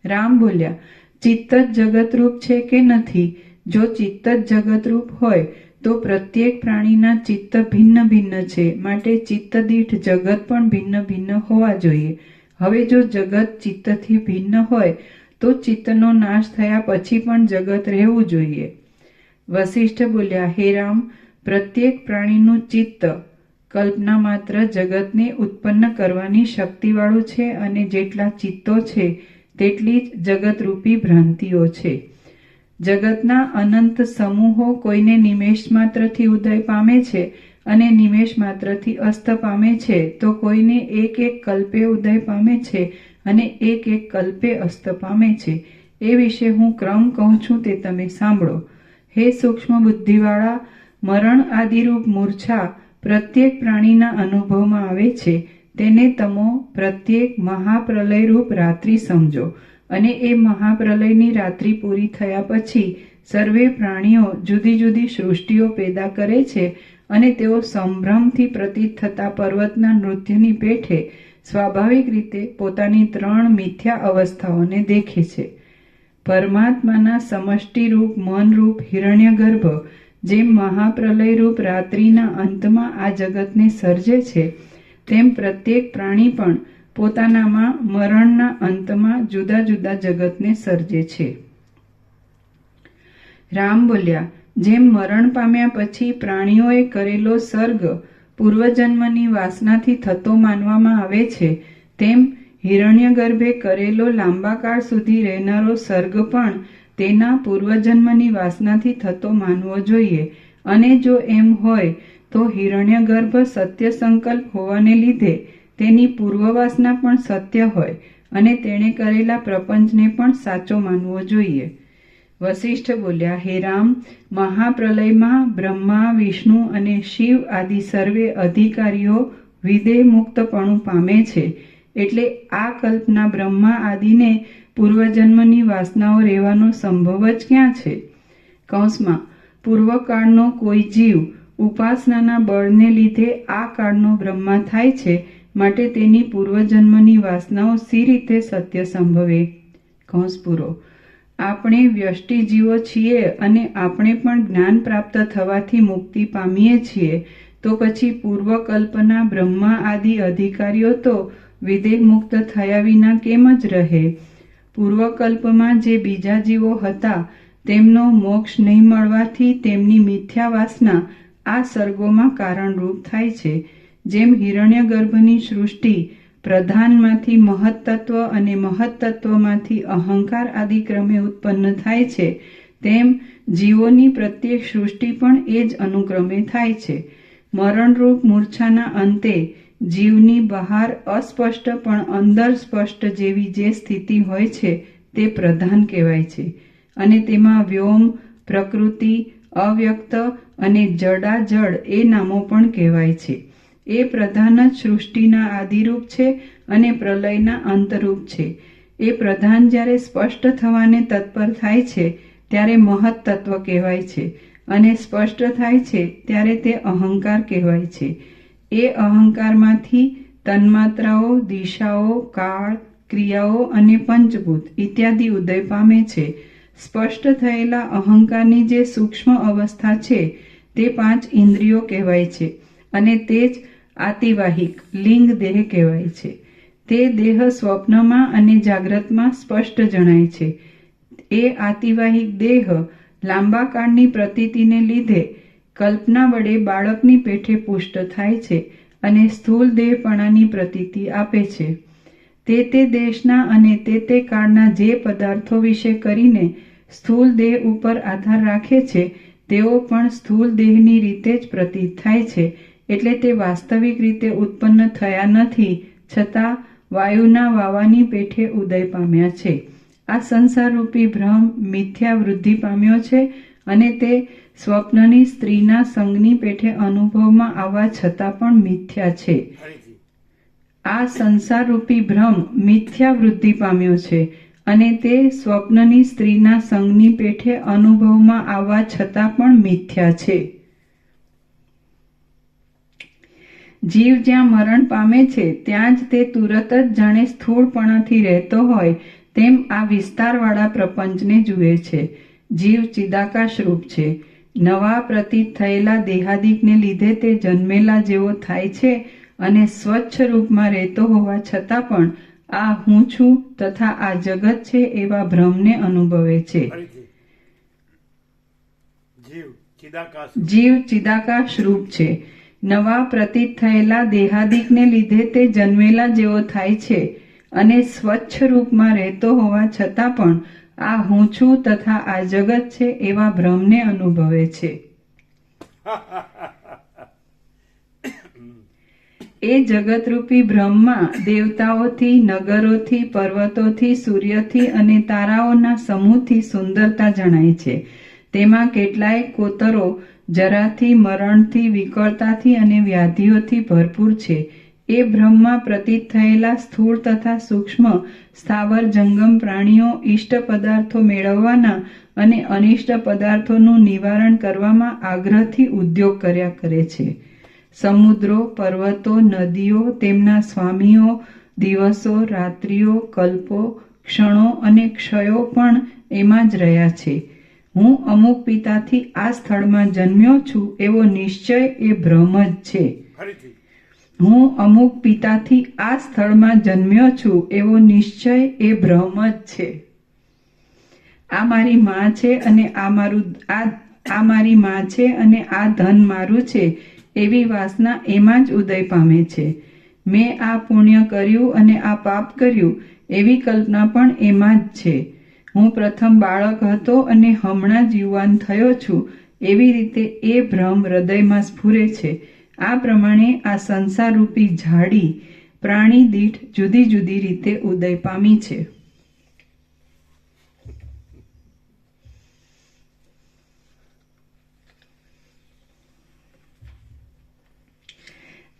રામ બોલ્યા, ચિત્ત જ જગતરૂપ છે કે નથી? જો ચિત્ત જ જગતરૂપ હોય તો પ્રત્યેક પ્રાણીના ચિત્ત ભિન્ન ભિન્ન છે, માટે ચિત્ત દીઠ જગત પણ ભિન્ન ભિન્ન હોવા જોઈએ. હવે જો જગત ચિત્તથી ભિન્ન હોય તો ચિત્તનો નાશ થયા પછી પણ જગત રહેવું જોઈએ. વસિષ્ઠ બોલ્યા, હે રામ, પ્રત્યેક પ્રાણીનું ચિત્ત કલ્પના માત્ર જગતને ઉત્પન્ન કરવાની શક્તિવાળું છે, અને જેટલા ચિત્તો છે તેટલી જ જગતરૂપી ભ્રાંતિઓ છે. જગતના અનંત સમૂહો કોઈને નિમેષ માત્રથી ઉદય પામે છે અને નિમેષ માત્રથી અસ્ત પામે છે, તો કોઈને એક એક કલ્પે ઉદય પામે છે અને એક એક કલ્પે અસ્ત પામે છે. એ વિશે હું ક્રમ કહું છું તે તમે સાંભળો. હે સૂક્ષ્મ બુદ્ધિવાળા, મરણ આદિરૂપ મૂર્છા પ્રત્યેક પ્રાણીના અનુભવમાં આવે છે, તેને તમો પ્રત્યેક મહાપ્રલયરૂપ રાત્રિ સમજો, અને એ મહાપ્રલયની રાત્રિ પૂરી થયા પછી સર્વે પ્રાણીઓ જુદી જુદી સૃષ્ટિઓ પેદા કરે છે, અને તેઓ સંભ્રમથી પ્રતીત થતા પર્વતના નૃત્યની પેઠે સ્વાભાવિક રીતે પોતાની ત્રણ મિથ્યા અવસ્થાઓને દેખે છે. પરમાત્માના સમષ્ટિરૂપ મનરૂપ હિરણ્યગર્ભ જેમ મહાપ્રલયરૂપ રાત્રિના અંતમાં આ જગતને સર્જે છે, તેમ પ્રત્યેક પ્રાણી પણ પોતાનામાં મરણના અંતમાં જુદા જુદા જગતને સર્જે છે. રામ બોલ્યા, જેમ મરણ પામ્યા પછી પ્રાણીઓએ કરેલો સર્ગ પૂર્વજન્મની વાસનાથી થતો માનવામાં આવે છે, તેમ હિરણ્યગર્ભે કરેલો લાંબા કાળ સુધી રહેનારો સર્ગ પણ તેના પૂર્વજન્મની વાસનાથી થતો માનવો જોઈએ. અને જો એમ હોય તો હિરણ્યગર્ભ સત્ય સંકલ્પ હોવાને લીધે તેની પૂર્વવાસના પણ સત્ય હોય અને તેણે કરેલા પ્રપંચને પણ સાચો માનવો જોઈએ. વસિષ્ઠ બોલ્યા, હે રામ, મહાપ્રલયમાં બ્રહ્મા, વિષ્ણુ અને શિવ આદિ સર્વે અધિકારીઓ વિદેહ મુક્તપણું પામે છે, એટલે આ કલ્પના બ્રહ્મા આદિને પૂર્વજન્મની વાસનાઓ રહેવાનો સંભવ જ ક્યાં છે? કૌંસમાં પૂર્વકાળનો કોઈ જીવ ઉપાસનાના બળને લીધે આ કાળનો બ્રહ્મા થાય છે, માટે તેની પૂર્વજન્મની વાસનાઓ સી રીતે સત્ય સંભવે? કૌંસ પૂરો. આપણે વ્યષ્ટિ જીવો છીએ અને આપણે પણ જ્ઞાન પ્રાપ્ત થવાથી મુક્તિ પામીએ છીએ, તો પછી પૂર્વકલ્પના બ્રહ્મા આદિ અધિકારીઓ તો વિદેહ મુક્ત થયા વિના કેમ જ રહે? પૂર્વકલ્પમાં જે બીજા જીવો હતા તેમનો મોક્ષ નહીં મળવાથી તેમની મિથ્યા વાસના આ સર્ગોમાં કારણરૂપ થાય છે. જેમ હિરણ્યગર્ભની સૃષ્ટિ પ્રધાનમાંથી મહત્તત્વ અને મહત્તત્વમાંથી અહંકાર આદિ ક્રમે ઉત્પન્ન થાય છે, તેમ જીવોની પ્રત્યેક સૃષ્ટિ પણ એ જ અનુક્રમે થાય છે. મરણરૂપ મૂર્છાના અંતે જીવની બહાર અસ્પષ્ટ પણ અંદર સ્પષ્ટ જેવી જે સ્થિતિ હોય છે તે પ્રધાન કહેવાય છે, અને તેમાં વ્યોમ, પ્રકૃતિ, અવ્યક્ત અને જડાજડ એ નામો પણ કહેવાય છે. એ પ્રધાન જ સૃષ્ટિના આદિરૂપ છે અને પ્રલયના અંતરૂપ છે. એ પ્રધાન જ્યારે સ્પષ્ટ થવાને તત્પર થાય છે ત્યારે મહત્તત્વ કહેવાય છે, અને સ્પષ્ટ થાય છે ત્યારે તે અહંકાર કહેવાય છે. એ અહંકારમાંથી તન્માત્રાઓ, દિશાઓ, કાળ, ક્રિયાઓ અને પંચભૂત ઇત્યાદિ ઉદય પામે છે. સ્પષ્ટ થયેલા અહંકારની જે સૂક્ષ્મ અવસ્થા છે તે 5 ઇન્દ્રિયો કહેવાય છે, અને તે જ આતિવાહિક લિંગ દેહ કહેવાય છે. તે દેહ સ્વપ્નમાં અને જાગ્રતમાં સ્પષ્ટ જણાય છે. એ આતિવાહિક દેહ લાંબા કાળની પ્રતીતિને લીધે કલ્પના વડે બાળકની પેઠે પુષ્ટ થાય છે અને સ્થૂળ દેહપણાની પ્રતીતિ આપે છે. તે દેશના અને તે કાળના જે પદાર્થો વિશે કરીને સ્થૂળ દેહ ઉપર આધાર રાખે છે તેઓ પણ સ્થૂળ દેહની રીતે જ પ્રતીત થાય છે, એટલે તે વાસ્તવિક રીતે ઉત્પન્ન થયા નથી, છતાં વાયુના વાવાની પેઠે ઉદય પામ્યા છે. આ સંસારરૂપી ભ્રમ મિથ્યા વૃદ્ધિ પામ્યો છે, અને તે સ્વપ્નની સ્ત્રીના સંગની પેઠે અનુભવમાં આવવા છતાં પણ મિથ્યા છે. આ સંસારરૂપી ભ્રમ મિથ્યા વૃદ્ધિ પામ્યો છે, અને તે સ્વપ્નની સ્ત્રીના સંગની પેઠે અનુભવમાં આવવા છતાં પણ મિથ્યા છે. જીવ જ્યાં મરણ પામે છે ત્યાં જ તે તુરત જ જાણે સ્થૂળપણાથી રહેતો હોય તેમ આ વિસ્તારવાળા પ્રપંચને જુએ છે. જીવ ચિદાકાશ રૂપ છે. નવા પ્રતીત થયેલા દેહાદિકને લીધે તે જન્મેલા જેવો થાય છે, અને સ્વચ્છ રૂપમાં રહેતો હોવા છતાં પણ આ હું છું તથા આ જગત છે એવા ભ્રમને અનુભવે છે. જીવ ચિદાકાશ રૂપ છે. નવા પ્રતીત થયેલા દેહાદિકને લીધે તે જન્મેલા જેવો થાય છે, અને સ્વચ્છ રૂપમાં રહેતો હોવા છતાં પણ આ હું છું તથા આ જગત છે એવા ભ્રમને અનુભવે છે. એ જગતરૂપી ભ્રમમાં દેવતાઓથી, નગરોથી, પર્વતોથી, સૂર્યથી અને તારાઓના સમૂહથી સુંદરતા જણાય છે. તેમાં કેટલાય કોતરો જરાથી, મરણથી, વિકળતાથી અને વ્યાધિઓથી ભરપૂર છે. એ ભ્રમમાં પ્રતીત થયેલા સ્થૂળ તથા સૂક્ષ્મ સ્થાવર જંગમ પ્રાણીઓ ઇષ્ટ પદાર્થો મેળવવાના અને અનિષ્ટ પદાર્થોનું નિવારણ કરવામાં આગ્રહથી ઉદ્યોગ કર્યા કરે છે. સમુદ્રો, પર્વતો, નદીઓ, તેમના સ્વામીઓ, દિવસો, રાત્રિઓ, કલ્પો, ક્ષણો અને ક્ષયો પણ એમાં જ રહ્યા છે. હું અમુક પિતાથી આ સ્થળમાં જન્મ્યો છું એવો નિશ્ચય એ ભ્રમ જ છે. ફરીથી હું અમુક પિતાથી આ સ્થળમાં જન્મ્યો છું એવો નિશ્ચય એ ભ્રમ જ છે. આ મારી માં છે અને આ મારી માં છે અને આ ધન મારું છે એવી વાસના એમાં જ ઉદય પામે છે. મેં આ પુણ્ય કર્યું અને આ પાપ કર્યું એવી કલ્પના પણ એમાં જ છે. હું પ્રથમ બાળક હતો અને હમણાં જ યુવાન થયો છું એવી રીતે એ ભ્રમ હૃદયમાં સ્ફુરે છે. આ પ્રમાણે આ સંસારરૂપી ઝાડી પ્રાણી દીઠ જુદી જુદી રીતે ઉદય પામી છે.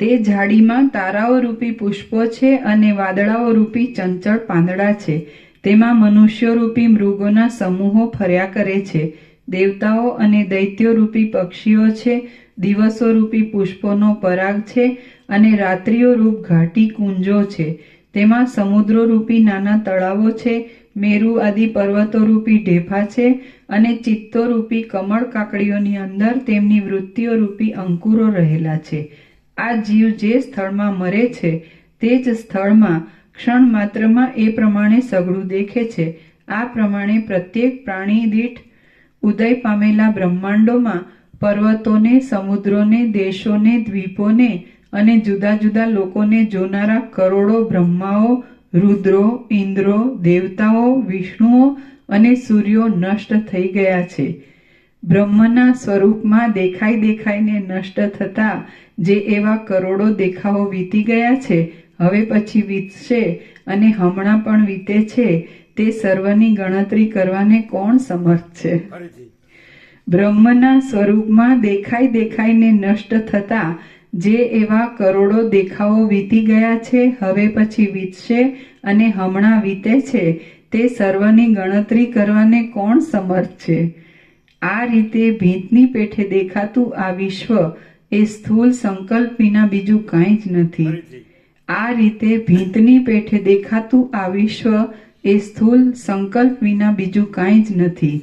તે ઝાડીમાં તારાઓ રૂપી પુષ્પો છે અને વાદળાઓ રૂપી ચંચળ પાંદડા છે. તેમાં મનુષ્યો રૂપી મૃગોના સમૂહો ફર્યા કરે છે. દેવતાઓ અને દૈત્યો રૂપી પક્ષીઓ છે. દિવસો રૂપી પુષ્પોનો પરાગ છે અને રાત્રિઓ રૂપ ઘાટી કુંજો છે. તેમાં સમુદ્રો રૂપી નાના તળાવો છે. મેરુ આદિ પર્વતો રૂપી ઢેફા છે અને ચિત્તો રૂપી કમળ કાકડીઓની અંદર તેમની વૃત્તિઓ રૂપી અંકુરો રહેલા છે. આ જીવ જે સ્થળમાં મરે છે તે જ સ્થળમાં ક્ષણ માત્રમાં એ પ્રમાણે સઘળું દેખે છે. આ પ્રમાણે પ્રત્યેક પ્રાણી દીઠ ઉદય પામેલા બ્રહ્માંડોમાં પર્વતોને, સમુદ્રોને, દેશોને, દ્વીપોને અને જુદા જુદા લોકોને જોનારા કરોડો બ્રહ્માઓ, રુદ્રો, ઇન્દ્રો, દેવતાઓ, વિષ્ણુઓ અને સૂર્યો નષ્ટ થઈ ગયા છે. બ્રહ્મના સ્વરૂપમાં દેખાઈને નષ્ટ થતા જે એવા કરોડો દેખાવો વીતી ગયા છે, હવે પછી વીતશે અને હમણાં પણ વીતે છે, તે સર્વની ગણતરી કરવાને કોણ સમર્થ છે? ફરીથી બ્રહ્મના સ્વરૂપમાં દેખાઈને નષ્ટ થતા જે એવા કરોડો દેખાવો વીતી ગયા છે, હવે પછી વીતશે અને હમણાં વીતે છે, તે સર્વની ગણતરી કરવાને કોણ સમર્થ છે? આ રીતે ભીંતની પેઠે દેખાતું આ વિશ્વ એ સ્થૂળ સંકલ્પ વિના બીજું કાંઈ જ નથી. ફરીથી આ રીતે ભીંતની પેઠે દેખાતું આ વિશ્વ એ સ્થૂળ સંકલ્પ વિના બીજું કાંઈ જ નથી.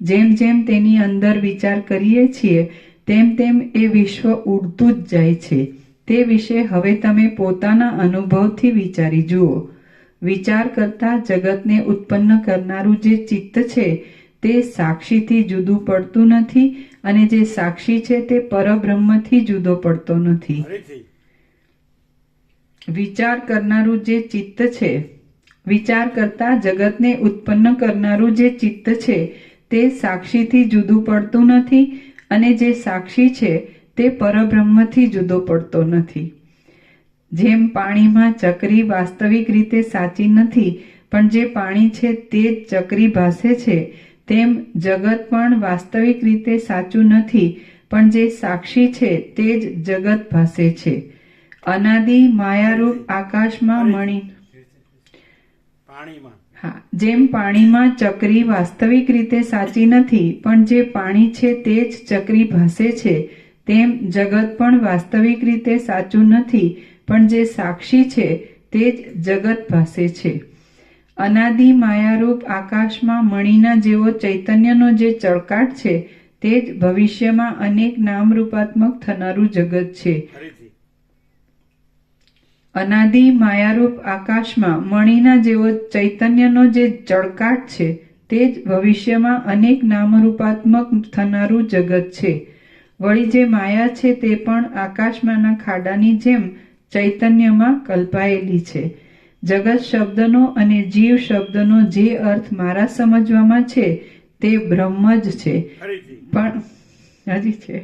જેમ જેમ તેની અંદર વિચાર કરીએ છીએ તેમ તેમ એ વિશ્વ ઉડતું જ જાય છે. તે વિશે હવે તમે પોતાના અનુભવથી વિચારી જુઓ. વિચાર કરતા જગતને ઉત્પન્ન કરનારું જે ચિત્ત છે તે સાક્ષીથી જુદું પડતું નથી અને જે સાક્ષી છે તે પરબ્રહ્મથી જુદો પડતો નથી. ફરીથી વિચાર કરનારું જે ચિત્ત છે, વિચાર કરતા જગતને ઉત્પન્ન કરનારું જે ચિત્ત છે તે સાક્ષીથી જુદું પડતું નથી અને જે સાક્ષી છે તે પરબ્રહ્મથી જુદો પડતો નથી. જેમ પાણીમાં ચકરી વાસ્તવિક રીતે સાચી નથી પણ જે પાણી છે તે જ ચકરી ભાસે છે, તેમ જગત પણ વાસ્તવિક રીતે સાચું નથી પણ જે સાક્ષી છે તે જ જગત ભાસે છે. અનાદિ માયારૂપ આકાશમાં મણી પાણીમાં જેમ પાણીમાં ચકરી વાસ્તવિક રીતે સાચી નથી પણ જે પાણી છે તે જ ચકરી ભાસે છે, તેમ જગત પણ વાસ્તવિક રીતે સાચું નથી પણ જે સાક્ષી છે તે જ જગત ભાસે છે. અનાદિ માયારૂપ આકાશમાં મણીના જેવો ચૈતન્યનો જે ચળકાટ છે તે જ ભવિષ્યમાં અનેક નામરૂપાત્મક થનારું જગત છે. ફરીથી અનાદિ માયારૂપ આકાશમાં મણીના જેવો ચૈતન્યનો જે ચળકાટ છે તે જ ભવિષ્યમાં અનેક નામરૂપાત્મક થનારું જગત છે. વળી જે માયા છે તે પણ આકાશમાંના ખાડાની જેમ ચૈતન્યમાં કલ્પાયેલી છે. જગત શબ્દનો અને જીવ શબ્દનો જે અર્થ મારા સમજવામાં છે તે બ્રહ્મ જ છે. ફરીથી પણ હજી છે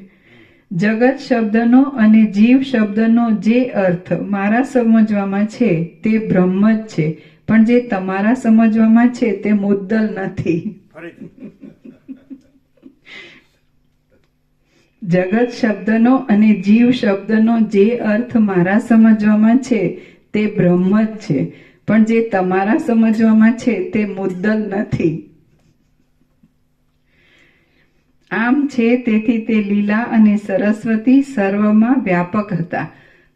જગત શબ્દનો અને જીવ શબ્દનો જે અર્થ મારા સમજવામાં છે તે બ્રહ્મ જ છે પણ જે તમારા સમજવામાં છે તે મુદ્દલ નથી. ફરીથી જગત શબ્દનો અને જીવ શબ્દનો જે અર્થ મારા સમજવામાં છે તે બ્રહ્મ જ છે પણ જે તમારા સમજવામાં છે તે મુદ્દલ નથી. આમ છે તેથી તે લીલા અને સરસ્વતી સર્વમાં વ્યાપક હતા.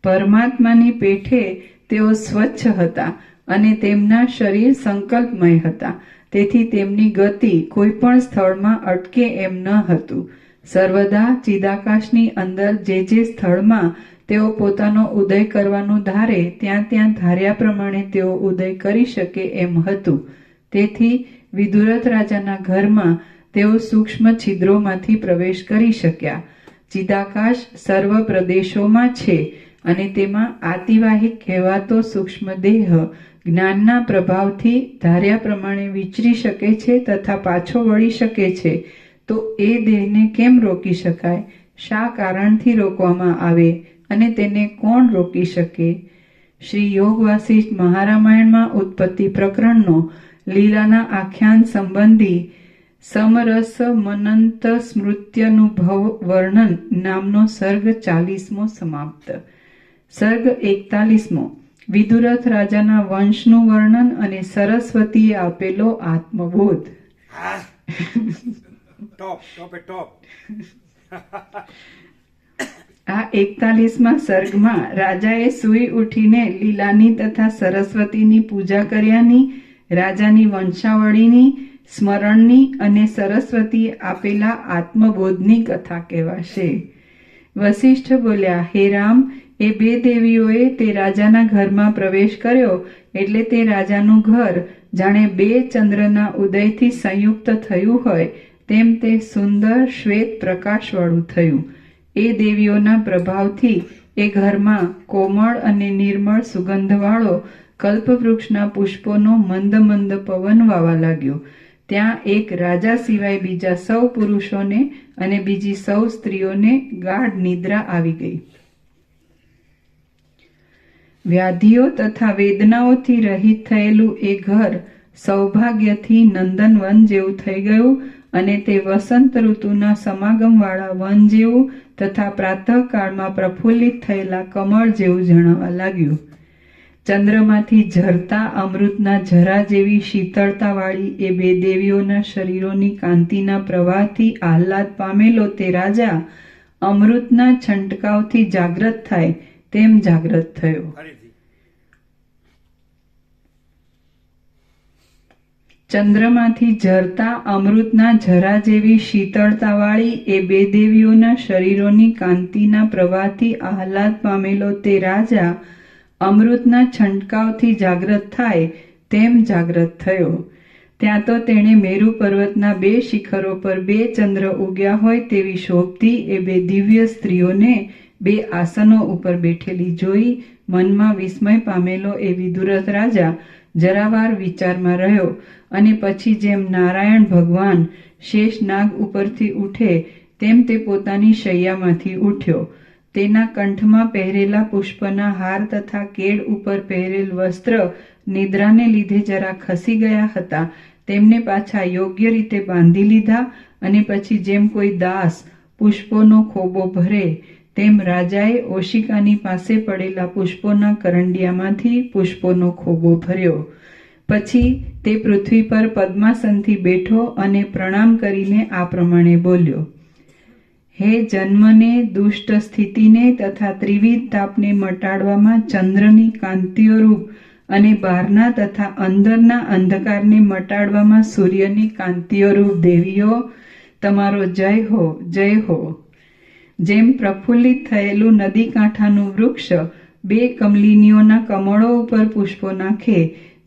પરમાત્માની પેઠે તેઓ સ્વચ્છ હતા અને તેમના શરીર સંકલ્પમય હતા. તેથી તેમની ગતિ કોઈ પણ સ્થળમાં અટકે એમ ન હતું. સર્વદા ચિદાકાશની અંદર જે સ્થળમાં તેઓ પોતાનો ઉદય કરવાનું ધારે ત્યાં ધાર્યા પ્રમાણે તેઓ ઉદય કરી શકે એમ હતું. તેથી વિદુરથ રાજાના ઘરમાં તેઓ સૂક્ષ્મ છિદ્રોમાંથી પ્રવેશ કરી શક્યા. ચિદાકાશ સર્વ પ્રદેશોમાં છે અને તેમાં આતિવાહિક કહેવાતો સૂક્ષ્મ દેહ જ્ઞાનના પ્રભાવથી ધાર્યા પ્રમાણે વિચરી શકે છે તથા પાછો વળી શકે છે. તો એ દેહને કેમ રોકી શકાય? શા કારણથી રોકવામાં આવે અને તેને કોણ રોકી શકે? શ્રી યોગ વાસિષ્ઠ મહારામાયણમાં ઉત્પત્તિ પ્રકરણનો લીલાના આખ્યાન સંબંધી સમરસ મનંત સ્મૃત્યનુભવ વર્ણન નામનો સર્ગ 40મો સમાપ્ત. સર્ગ 41મો વિદુરથ રાજાના વંશનું વર્ણન અને સરસ્વતીએ આપેલો આત્મબોધ. ટોપ આ 41મા સર્ગમાં રાજાએ સૂઈ ઉઠીને લીલાની તથા સરસ્વતીની પૂજા કર્યાની, રાજાની વંશાવળીની, સ્મરણની અને સરસ્વતીએ આપેલા આત્મબોધની કથા કહેવાશે. વસિષ્ઠ બોલ્યા, હે રામ, એ બે દેવીઓએ તે રાજાના ઘરમાં પ્રવેશ કર્યો એટલે તે રાજાનું ઘર જાણે બે ચંદ્રના ઉદયથી સંયુક્ત થયું હોય તેમ તે સુંદર શ્વેત પ્રકાશવાળું થયું. એ દેવીઓના પ્રભાવથી એ ઘરમાં કોમળ અને નિર્મળ સુગંધવાળો કલ્પવૃક્ષના પુષ્પોનો મંદ મંદ પવન વાવા લાગ્યો. ત્યાં એક રાજા સિવાય બીજા સૌ પુરુષોને અને બીજી સૌ સ્ત્રીઓને ગાઢ નિદ્રા આવી ગઈ. વ્યાધિઓ તથા વેદનાઓથી રહિત થયેલું એ ઘર સૌભાગ્યથી નંદનવન જેવું થઈ ગયું અને તે વસંત ઋતુના સમાગમવાળા વન જેવું તથા પ્રાતઃકાળમાં પ્રફુલ્લિત થયેલા કમળ જેવું જણાવા લાગ્યું. ચંદ્રમાંથી ઝરતા અમૃતના ઝરા જેવી શીતળતાવાળી એ બે દેવીઓના શરીરોની કાંતિના પ્રવાહથી આહલાદ પામેલો તે રાજા અમૃતના છંટકાવથી જાગ્રત થાય તેમ જાગ્રત થયો. ચંદ્રમાંથી ઝરતા અમૃતના ઝરા જેવી શીતળતાવાળી એ બે દેવીઓના શરીરોની કાંતિના પ્રવાહથી આહલાદ પામેલો તે રાજા અમૃતના છંટકાવથી જાગ્રત થાય તેમ જાગ્રત થયો. ત્યાં તો તેણે મેરુ પર્વતના બે શિખરો પર બે ચંદ્ર ઉગ્યા હોય તેવી શોભતી એ બે દિવ્ય સ્ત્રીઓને બે આસનો ઉપર બેઠેલી જોઈ મનમાં વિસ્મય પામેલો એ વિદુરથ રાજા જરાવાર વિચારમાં રહ્યો અને પછી જેમ નારાયણ ભગવાન શેષ નાગ ઉપરથી ઉઠે તેમ તે પોતાની શૈયામાંથી ઉઠ્યો. તેના કંઠમાં પહેરેલા પુષ્પના હાર તથા કેડ ઉપર પહેરેલ વસ્ત્ર નિદ્રાને લીધે જરા ખસી ગયા હતા તેમને પાછા યોગ્ય રીતે બાંધી લીધા અને પછી જેમ કોઈ દાસ પુષ્પોનો ખોબો ભરે તેમ રાજાએ ઓશિકાની પાસે પડેલા પુષ્પોના કરંડિયામાંથી પુષ્પોનો ખોબો ભર્યો. પછી તે પૃથ્વી પર પદ્માસનથી બેઠો અને પ્રણામ કરીને આ પ્રમાણે બોલ્યો, હે જન્મને, દુષ્ટ સ્થિતિને તથા ત્રિવિધ તાપને મટાડવામાં ચંદ્રની કાંતિઓરૂપ અને બહારના તથા અંદરના અંધકારને મટાડવામાં સૂર્યની કાંતિઓરૂપ દેવીઓ, તમારો જય હો, જય હો. જેમ પ્રફુલ્લિત થયેલું નદી કાંઠાનું વૃક્ષ બે કમલિનીઓના કમળો ઉપર પુષ્પો નાખે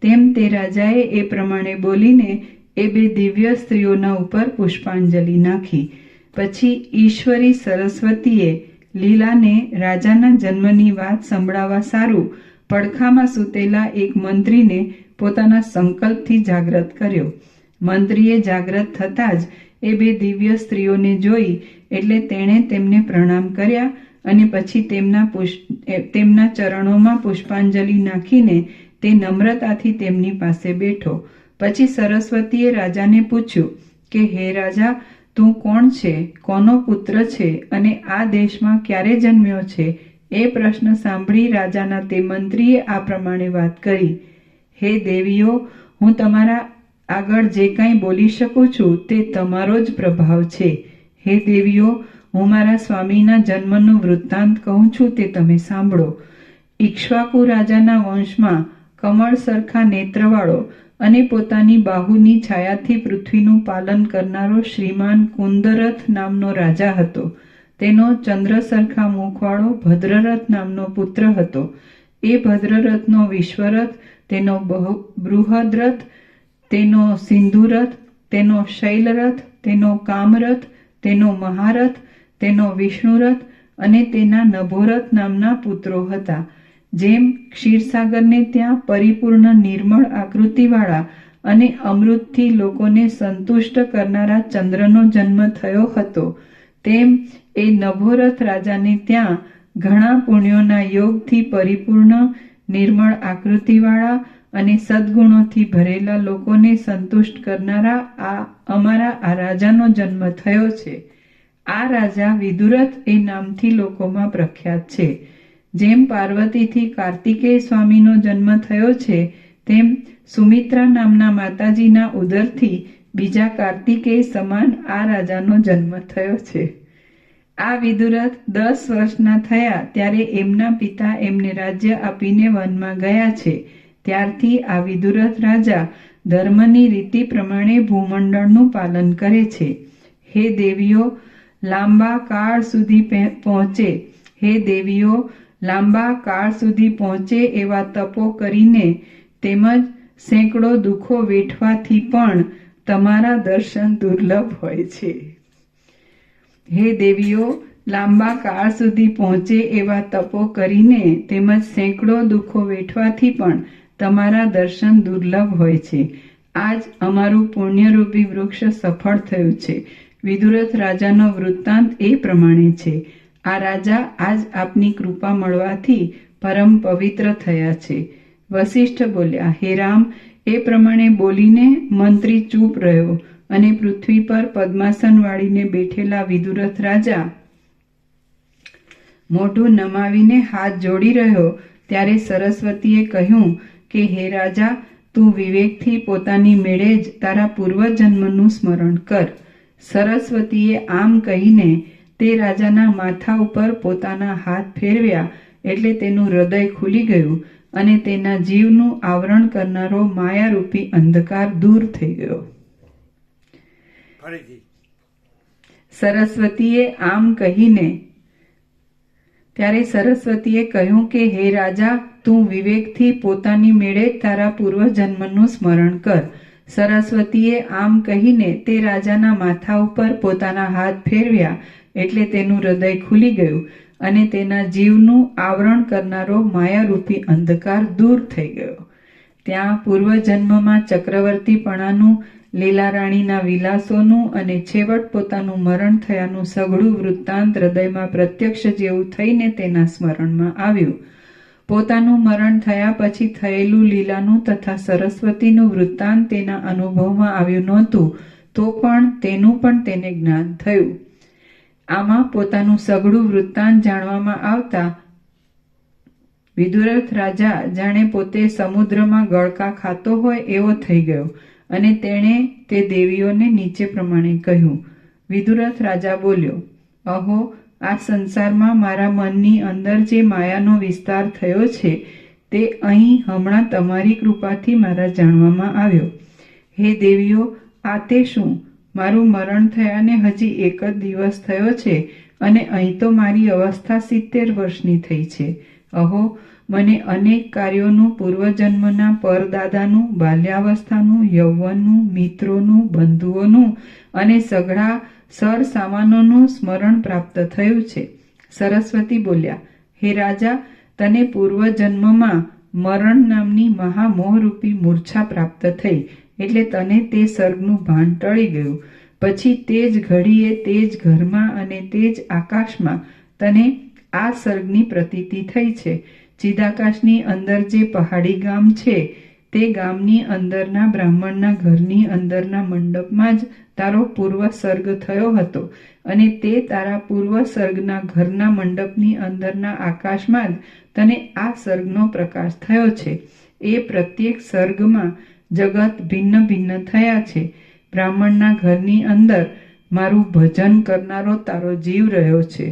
તેમ તે રાજાએ એ પ્રમાણે બોલીને એ બે દિવ્ય સ્ત્રીઓના ઉપર પુષ્પાંજલિ નાખી. પછી ઈશ્વરી સરસ્વતીએ લીલાને રાજાના જન્મની વાત સંભળાવવા સારું પડખામાં સૂતેલા એક મંત્રીને પોતાના સંકલ્પથી જાગ્રત કર્યો. મંત્રીએ જાગ્રત થતાં જ એ બે દિવ્ય સ્ત્રીઓને જોઈ એટલે તેણે તેમને પ્રણામ કર્યા અને પછી તેમના ચરણોમાં પુષ્પાંજલિ નાખીને તે નમ્રતાથી તેમની પાસે બેઠો. પછી સરસ્વતીએ રાજાને પૂછ્યું કે હે રાજા, તું કોણ છે, કોનો પુત્ર છે અને આ દેશમાં ક્યારે જન્મ્યો છે? એ પ્રશ્ન સાંભળી રાજાના તે મંત્રીએ આ પ્રમાણે વાત કરી, હે દેવીઓ, હું તમારા આગળ જે કાંઈ બોલી શકું છું તે તમારો જ પ્રભાવ છે. હે દેવીઓ, હું મારા સ્વામીના જન્મનું વૃત્તાંત કહું છું તે તમે સાંભળો. ઇક્ષ્વાકુ રાજાના વંશમાં કમળ સરખા નેત્રવાળો અને પોતાની બાહુની છાયાથી પૃથ્વીનું પાલન કરનારો શ્રીમાન કુંદરથ નામનો રાજા હતો. તેનો ચંદ્ર સરખા મુખવાળો ભદ્રરથ નામનો પુત્ર હતો. એ ભદ્રરથનો વિશ્વરથ, તેનો બૃહદ્રથ, તેનો સિંધુરથ, તેનો શૈલરથ, તેનો કામરથ, તેનો મહારથ, તેનો વિષ્ણુરથ અને તેના નભોરથ નામના પુત્રો હતા. જેમ ક્ષીરસાગરને ત્યાં પરિપૂર્ણ નિર્મળ આકૃતિવાળા અને અમૃતથી લોકોને સંતુષ્ટ કરનારા ચંદ્રનો જન્મ થયો હતો, તેમ એ નભોરથ રાજાને ત્યાં ઘણા પુણ્યોના યોગથી પરિપૂર્ણ નિર્મળ આકૃતિવાળા અને સદ્ગુણોથી ભરેલા લોકોને સંતુષ્ટ કરનારા અમારા આ રાજાનો જન્મ થયો છે. આ રાજા વિદુરથ એ નામથી લોકોમાં પ્રખ્યાત છે. જેમ પાર્વતીથી કાર્તિકેય સ્વામીનો જન્મ થયો છે, તેમ સુમિત્રા નામના માતાજીના ઉદરથી બીજા કાર્તિકેય સમાન આ રાજાનો જન્મ થયો છે. આ વિદુરથ 10 વર્ષના થયા ત્યારે એમના પિતા એમને રાજ્ય આપીને વનમાં ગયા છે. ત્યારથી આ વિદુરથ રાજા ધર્મની રીતિ પ્રમાણે ભૂમંડળનું પાલન કરે છે. હે દેવીઓ, લાંબા કાળ સુધી પહોંચે હે દેવીઓ લાંબા કાળ સુધી પહોંચે એવા તપો કરીને તેમજ સેંકડો દુઃખો વેઠવાથી પણ તમારા દર્શન દુર્લભ હોય છે. હે દેવીઓ, લાંબા કાળ સુધી પહોંચે એવા તપો કરીને તેમજ સેંકડો દુઃખો વેઠવાથી પણ તમારા દર્શન દુર્લભ હોય છે. આજ અમારું પુણ્યરૂપી વૃક્ષ સફળ થયું છે. વિદુરથ રાજાનો વૃત્તાંત એ પ્રમાણે છે. આ રાજા આજ આપની કૃપા મળવાથી પરમ પવિત્ર થયા છે. વશિષ્ઠ બોલ્યા, હે રામ, એ પ્રમાણે બોલીને મંત્રી ચૂપ રહ્યો અને પૃથ્વી પર પદ્માસન વાળીને બેઠેલા વિદુરથ રાજા મોઢું નમાવીને હાથ જોડી રહ્યો. ત્યારે સરસ્વતીએ કહ્યું કે હે રાજા, તું વિવેકથી પોતાની મેળે જ તારા પૂર્વજન્મનું સ્મરણ કર. સરસ્વતીએ આમ કહીને તે રાજાના માથા ઉપર પોતાના હાથ ફેરવ્યા એટલે તેનું હૃદય ખુલી ગયું અને તેના જીવનું આવરણ કરનારો માયારૂપી અંધકાર દૂર થઈ ગયો. ફરીથી સરસ્વતીએ આમ કહીને ત્યારે સરસ્વતીએ કહ્યું કે હે રાજા, તું વિવેકથી પોતાની મેળે તારા પૂર્વજન્મનું સ્મરણ કર. સરસ્વતીએ આમ કહીને તે રાજાના માથા ઉપર પોતાના હાથ ફેરવ્યા એટલે તેનું હૃદય ખુલી ગયું અને તેના જીવનું આવરણ કરનારો માયારૂપી અંધકાર દૂર થઈ ગયો. ત્યાં પૂર્વજન્મમાં ચક્રવર્તીપણાનું, લીલારાણીના વિલાસોનું અને છેવટ પોતાનું મરણ થયાનું સઘળું વૃત્તાંત હૃદયમાં પ્રત્યક્ષ જેવું થઈને તેના સ્મરણમાં આવ્યું. પોતાનું મરણ થયા પછી થયેલું લીલાનું તથા સરસ્વતીનું વૃત્તાંત તેના અનુભવમાં આવ્યું નહોતું, તો પણ તેનું પણ તેને જ્ઞાન થયું. આમાં પોતાનું સઘળું વૃત્તાંત જાણવામાં આવતા વિદુરથ રાજા જાણે પોતે સમુદ્રમાં ગળકા ખાતો હોય એવો થઈ ગયો અને તેણે તે દેવીઓને નીચે પ્રમાણે કહ્યું. વિદુરથ રાજા બોલ્યો, અહો, આ સંસારમાં મારા મનની અંદર જે માયાનો વિસ્તાર થયો છે તે અહીં હમણાં તમારી કૃપાથી મારા જાણવામાં આવ્યો. હે દેવીઓ, આ તે શું? મારું મરણ થયાને હજી 1 જ દિવસ થયો છે અને અહીં તો મારી અવસ્થા 70 વર્ષની થઈ છે. અહો, મને અનેક કાર્યોનું, પૂર્વજન્મના પરદાદાનું, બાલ્યાવસ્થાનું, યૌવનનું, મિત્રોનું, બંધુઓનું અને સઘળા સરસામાનોનું સ્મરણ પ્રાપ્ત થયું છે. સરસ્વતી બોલ્યા, હે રાજા, તને પૂર્વજન્મમાં મરણ નામની મહામોહરૂપી મૂર્છા પ્રાપ્ત થઈ એટલે તને તે સર્ગનું ભાન ટળી ગયું. પછી તે જ ઘડીએ, તે જ ઘરમાં અને તે જ આકાશમાં તને આ સર્ગની પ્રતીતિ થઈ છે. ચિદાકાશની અંદર જે પહાડી ગામ છે તે ગામની અંદરના બ્રાહ્મણના ઘરની અંદરના મંડપમાં જ તારો પૂર્વ સર્ગ થયો હતો અને તે તારા પૂર્વ સર્ગના ઘરના મંડપની અંદરના આકાશમાં જ તને આ સર્ગનો પ્રકાશ થયો છે. એ પ્રત્યેક સર્ગમાં જગત ભિન્ન ભિન્ન થયા છે. બ્રાહ્મણના ઘરની અંદર મારું ભજન કરનારો તારો જીવ રહ્યો છે.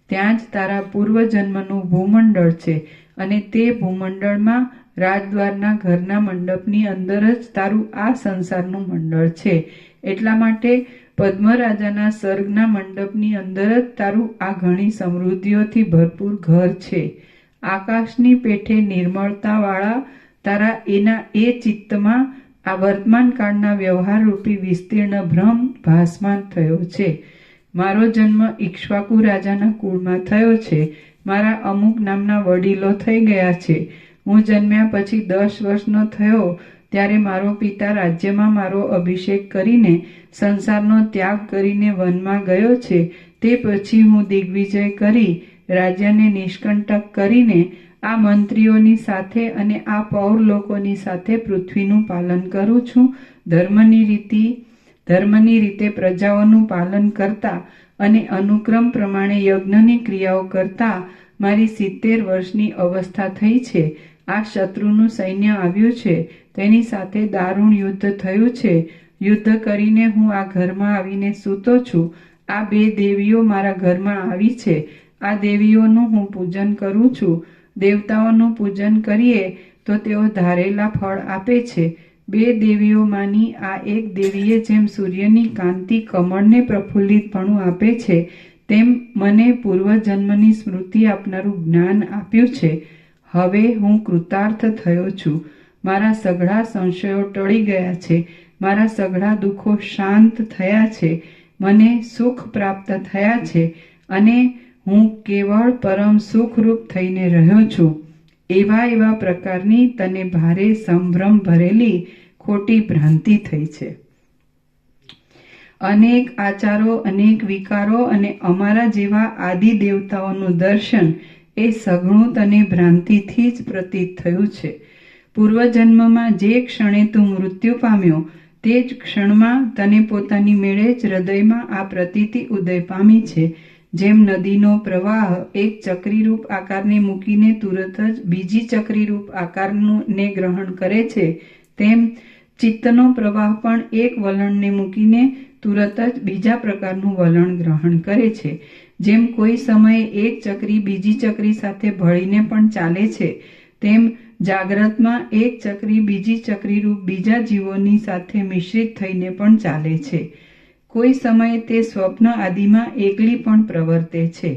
ત્યાં જ તારા પૂર્વજન્મનું ભૂમંડળ છે અને તે ભૂમંડળમાં રાજદ્વારના ઘરના મંડપની અંદર જ તારું આ સંસારનું મંડળ છે. એટલા માટે પદ્મરાજાના સર્ગના મંડપની અંદર જ તારું આ ઘણી સમૃદ્ધિઓથી ભરપૂર ઘર છે. આકાશની પેઠે નિર્મળતાવાળા તારા એના એ ચિત્તમાં આ વર્તમાન કાળના વ્યવહાર રૂપી વિસ્તીર્ણ ભ્રમ ભાસમાન થયો છે. મારો જન્મ ઇક્ષ્વાકુ રાજાના કુળમાં થયો છે. મારા અમુક નામના વડીલો થઈ ગયા છે. હું જન્મ્યા પછી 10 વર્ષનો થયો ત્યારે મારો પિતા રાજ્યમાં મારો અભિષેક કરીને સંસારનો ત્યાગ કરીને વનમાં ગયો છે. તે પછી હું દિગ્વિજય કરી રાજ્યને નિષ્કંટક કરીને આ મંત્રીઓની સાથે અને આ પૌર લોકોની સાથે પૃથ્વીનું પાલન કરું છું. ધર્મની રીતે પ્રજાઓનું પાલન કરતા અને અનુક્રમ પ્રમાણે યજ્ઞની ક્રિયાઓ કરતા મારી 70 વર્ષની અવસ્થા થઈ છે. આ શત્રુનું સૈન્ય આવ્યું છે, તેની સાથે દારૂણ યુદ્ધ થયું છે. યુદ્ધ કરીને હું આ ઘરમાં આવીને સૂતો છું. આ 2 દેવીઓ મારા ઘરમાં આવી છે. આ દેવીઓનું હું પૂજન કરું છું. દેવતાઓનું પૂજન કરીએ તો તેઓ ધારેલા ફળ આપે છે. 2 દેવીઓમાંની આ એક દેવીએ જેમ સૂર્યની કાંતિ કમળને પ્રફુલ્લિતપણું આપે છે, તેમ મને પૂર્વજન્મની સ્મૃતિ આપનારું જ્ઞાન આપ્યું છે. હવે હું કૃતાર્થ થયો છું. મારા સઘળા સંશયો ટળી ગયા છે. મારા સઘળા દુઃખો શાંત થયા છે. મને સુખ પ્રાપ્ત થયા છે અને હું કેવળ પરમ સુખરૂપ થઈને રહ્યો છું. એવા પ્રકારની તને ભારે સંભ્રમ ભરેલી ખોટી ભ્રાંતિ થઈ છે. અનેક આચારો, અનેક વિકારો અને અમારા જેવા આદિ દેવતાઓનું દર્શન એ સઘળું તને ભ્રાંતિથી જ પ્રતીત થયું છે. પૂર્વજન્મમાં જે ક્ષણે તું મૃત્યુ પામ્યો તે જ ક્ષણમાં તને પોતાની મેળે જ હૃદયમાં આ પ્રતીતિ ઉદય પામી છે. જેમ નદીનો પ્રવાહ એક ચક્રીરૂપ આકારને મૂકીને તુરત જ બીજી ચક્રીરૂપ આકારને ગ્રહણ કરે છે, તેમ ચિત્તનો પ્રવાહ પણ એક વલણને મૂકીને તુરત જ બીજા પ્રકારનું વલણ ગ્રહણ કરે છે. જેમ કોઈ સમયે એક ચક્રી બીજી ચક્રી સાથે ભળીને પણ ચાલે છે, તેમ જાગ્રતમાં એક ચક્રી બીજી ચક્રીરૂપ બીજા જીવોની સાથે મિશ્રિત થઈને પણ ચાલે છે. કોઈ સમયે તે સ્વપ્ન આદિમાં એકલી પણ પ્રવર્તે છે.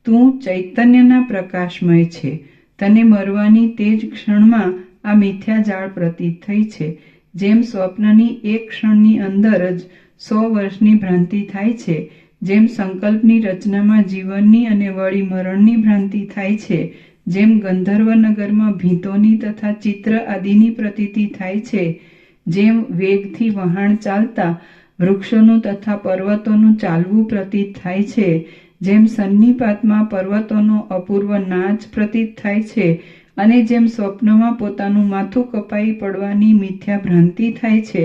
તું ચૈતન્યના પ્રકાશમય છે. તને મરવાની તે જ ક્ષણમાં આ મિથ્યા જાળ પ્રતીત થઈ છે. જેમ સ્વપ્નની એક ક્ષણની અંદર જ 100 વર્ષની ભ્રાંતિ થાય છે, જેમ સંકલ્પની રચનામાં જીવનની અને વળી મરણની ભ્રાંતિ થાય છે, જેમ ગંધર્વનગરમાં ભીતોની તથા ચિત્ર આદિની પ્રતીતિ થાય છે, જેમ વેગથી વહાણ ચાલતા વૃક્ષોનું તથા પર્વતોનું ચાલવું પ્રતીત થાય છે, જેમ સન્નિપાતમાં પર્વતોનો અપૂર્વ નાચ પ્રતીત થાય છે અને જેમ સ્વપ્નમાં પોતાનું માથું કપાઈ પડવાની મિથ્યા ભ્રાંતિ થાય છે,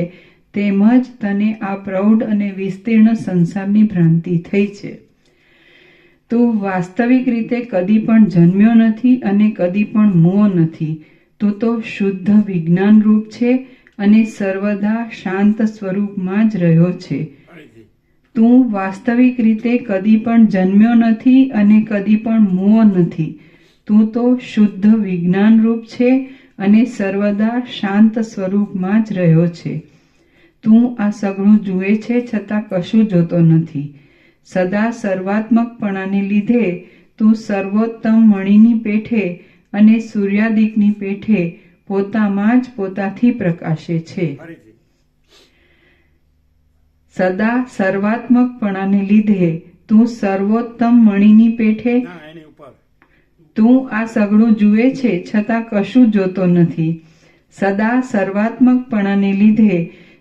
તેમજ તને આ પ્રૌઢ અને વિસ્તીર્ણ સંસારની ભ્રાંતિ થઈ છે. તું વાસ્તવિક રીતે કદી પણ જન્મ્યો નથી અને કદી પણ મૂવો નથી. તું તો શુદ્ધ વિજ્ઞાન રૂપ છે અને સર્વદા શાંત સ્વરૂપમાં જ રહ્યો છે. તું વાસ્તવિક રીતે કદી પણ જન્મ્યો નથી અને કદી પણ મૂવો નથી. તું તો શુદ્ધ વિજ્ઞાન રૂપ છે અને સર્વદા શાંત સ્વરૂપમાં જ રહ્યો છે. તું આ સઘળું જુએ છે છતાં કશું જોતો નથી. સદા સર્વાત્મકપણાને લીધે તું સર્વોત્તમ મણિની પેઠે અને સૂર્યાદિકની પેઠે પોતામાં જ પોતાથી પ્રકાશે છે. સદા સર્વાત્મકપણાને લીધે તું સર્વોત્તમ મણિની પેઠે તું આ સઘળું જુએ છે છતાં કશું જોતો નથી. સદા સર્વાત્મકપણાને લીધે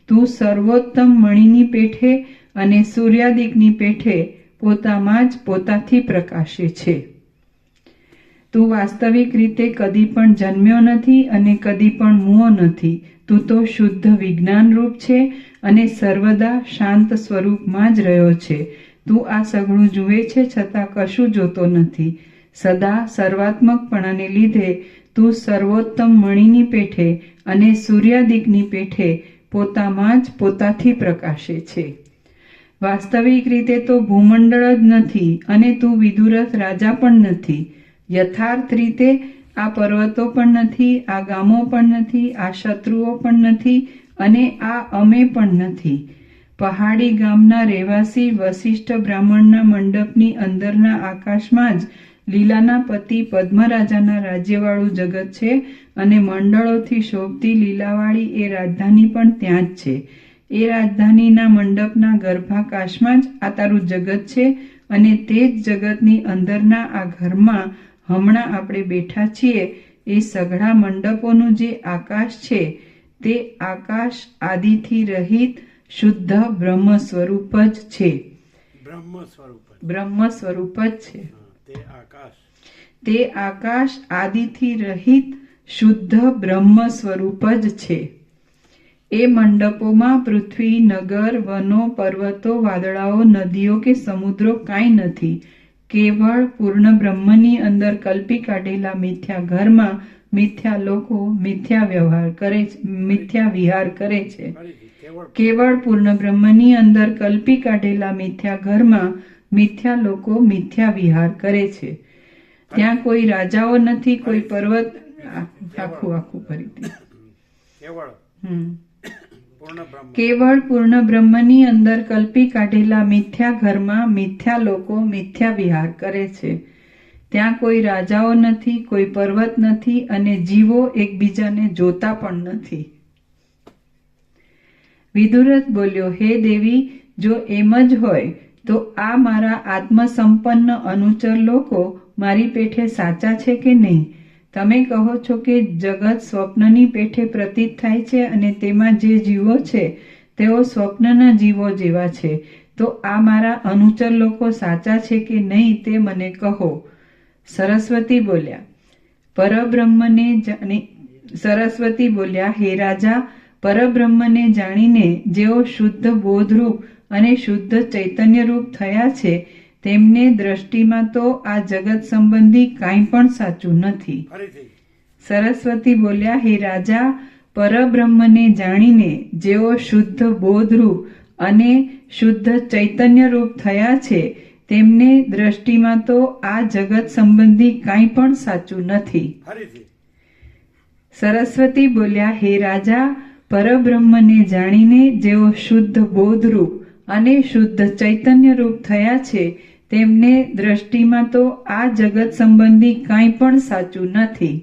તું સર્વોત્તમ મણિની પેઠે અને સૂર્યાદિકની પેઠે પોતામાં જ પોતાથી પ્રકાશે છે. તું વાસ્તવિક રીતે કદી પણ જન્મ્યો નથી અને કદી પણ મૂવો નથી. તું તો શુદ્ધ વિજ્ઞાન રૂપ છે અને સર્વદા શાંત સ્વરૂપમાં જ રહ્યો છે. તું આ સઘળું જુએ છે છતાં કશું જોતો નથી. સદા સર્વાત્મકપણાને લીધે તું સર્વોત્તમ મણિની પેઠે અને સૂર્યાદિકની પેઠે પોતામાં જ પોતાથી પ્રકાશે છે. વાસ્તવિક રીતે તો ભૂમંડળ જ નથી અને તું વિદુરથ રાજા પણ નથી. યથાર્થ રીતે આ પર્વતો પણ નથી, આ ગામો પણ નથી, આ શત્રુઓ પણ નથી, અને આ અમે પણ નથી. પહાડી ગામના રહેવાસી વશિષ્ઠ બ્રાહ્મણના મંડપની અંદરના આકાશમાં જ લીલાના પતિ પદ્મરાજાના રાજ્યવાળું જગત છે, અને મંડળોથી શોભતી લીલાવાળી એ રાજધાની પણ ત્યાં જ છે. એ રાજધાનીના મંડપના ગર્ભાકાશમાં જ આ તારું જગત છે, અને તે જ જગતની અંદરના આ ઘરમાં હમણાં આપણે બેઠા છીએ. એ સઘળા મંડપોનું જે આકાશ છે તે આકાશ આદિથી રહિત શુદ્ધ બ્રહ્મ સ્વરૂપ જ છે. બ્રહ્મ સ્વરૂપ જ છે. તે આકાશ આદિથી રહિત શુદ્ધ બ્રહ્મ સ્વરૂપ જ છે. એ મંડપોમાં પૃથ્વી, નગર, વનો, પર્વતો, વાદળાઓ, નદીઓ કે સમુદ્રો કાંઈ નથી. કેવળ પૂર્ણ બ્રહ્મની અંદર કલ્પી કાઢેલા મિથ્યા ઘરમાં મિથ્યા લોકો મિથ્યા વિહાર કરે છે. કેવળ પૂર્ણ બ્રહ્મની અંદર કલ્પી કાઢેલા મિથ્યા ઘરમાં મિથ્યા લોકો મિથ્યા વિહાર કરે છે. ત્યાં કોઈ રાજાઓ નથી, કોઈ પર્વત. આખું ફરીથી. કેવળ પૂર્ણ બ્રહ્મની અંદર કલ્પી કાઢેલા મિથ્યા ઘરમાં મિથ્યા લોકો મિથ્યા વિહાર કરે છે. ત્યાં કોઈ રાજાઓ નથી, કોઈ પર્વત નથી, અને જીવો એકબીજાને જોતા પણ નથી. વિદુરથ બોલ્યો, હે દેવી, જો એમ જ હોય તો આ મારા આત્મસંપન્ન અનુચર લોકો મારી પેઠે સાચા છે કે નહીં? તમે કહો છો કે જગત સ્વપ્નની પેઠે પ્રતીત થાય છે, અને તેમાં જે જીવો છે તેઓ સ્વપ્નના જીવો જેવા છે. તો આ મારા અનુચર લોકો સાચા છે કે નહીં તે મને કહો. સરસ્વતી બોલ્યા, હે રાજા, પરબ્રહ્મને જાણીને જેઓ શુદ્ધ બોધરૂપ અને શુદ્ધ ચૈતન્યરૂપ થયા છે તેમને દ્રષ્ટિમાં તો આ જગત સંબંધી કાંઈ પણ સાચું નથી. સરસ્વતી બોલ્યા, હે રાજા, પરબ્રહ્મને જાણીને જેઓ શુદ્ધ બોધરૂપ અને શુદ્ધ ચૈતન્યરૂપ થયા છે તેમને દ્રષ્ટિમાં તો આ જગત સંબંધી કાંઈ પણ સાચું નથી. સરસ્વતી બોલ્યા, હે રાજા, પરબ્રહ્મને જાણીને જેઓ શુદ્ધ બોધરૂપ અને શુદ્ધ ચૈતન્યરૂપ થયા છે તેમને દ્રષ્ટિમાં તો આ જગત સંબંધી કાંઈ પણ સાચું નથી.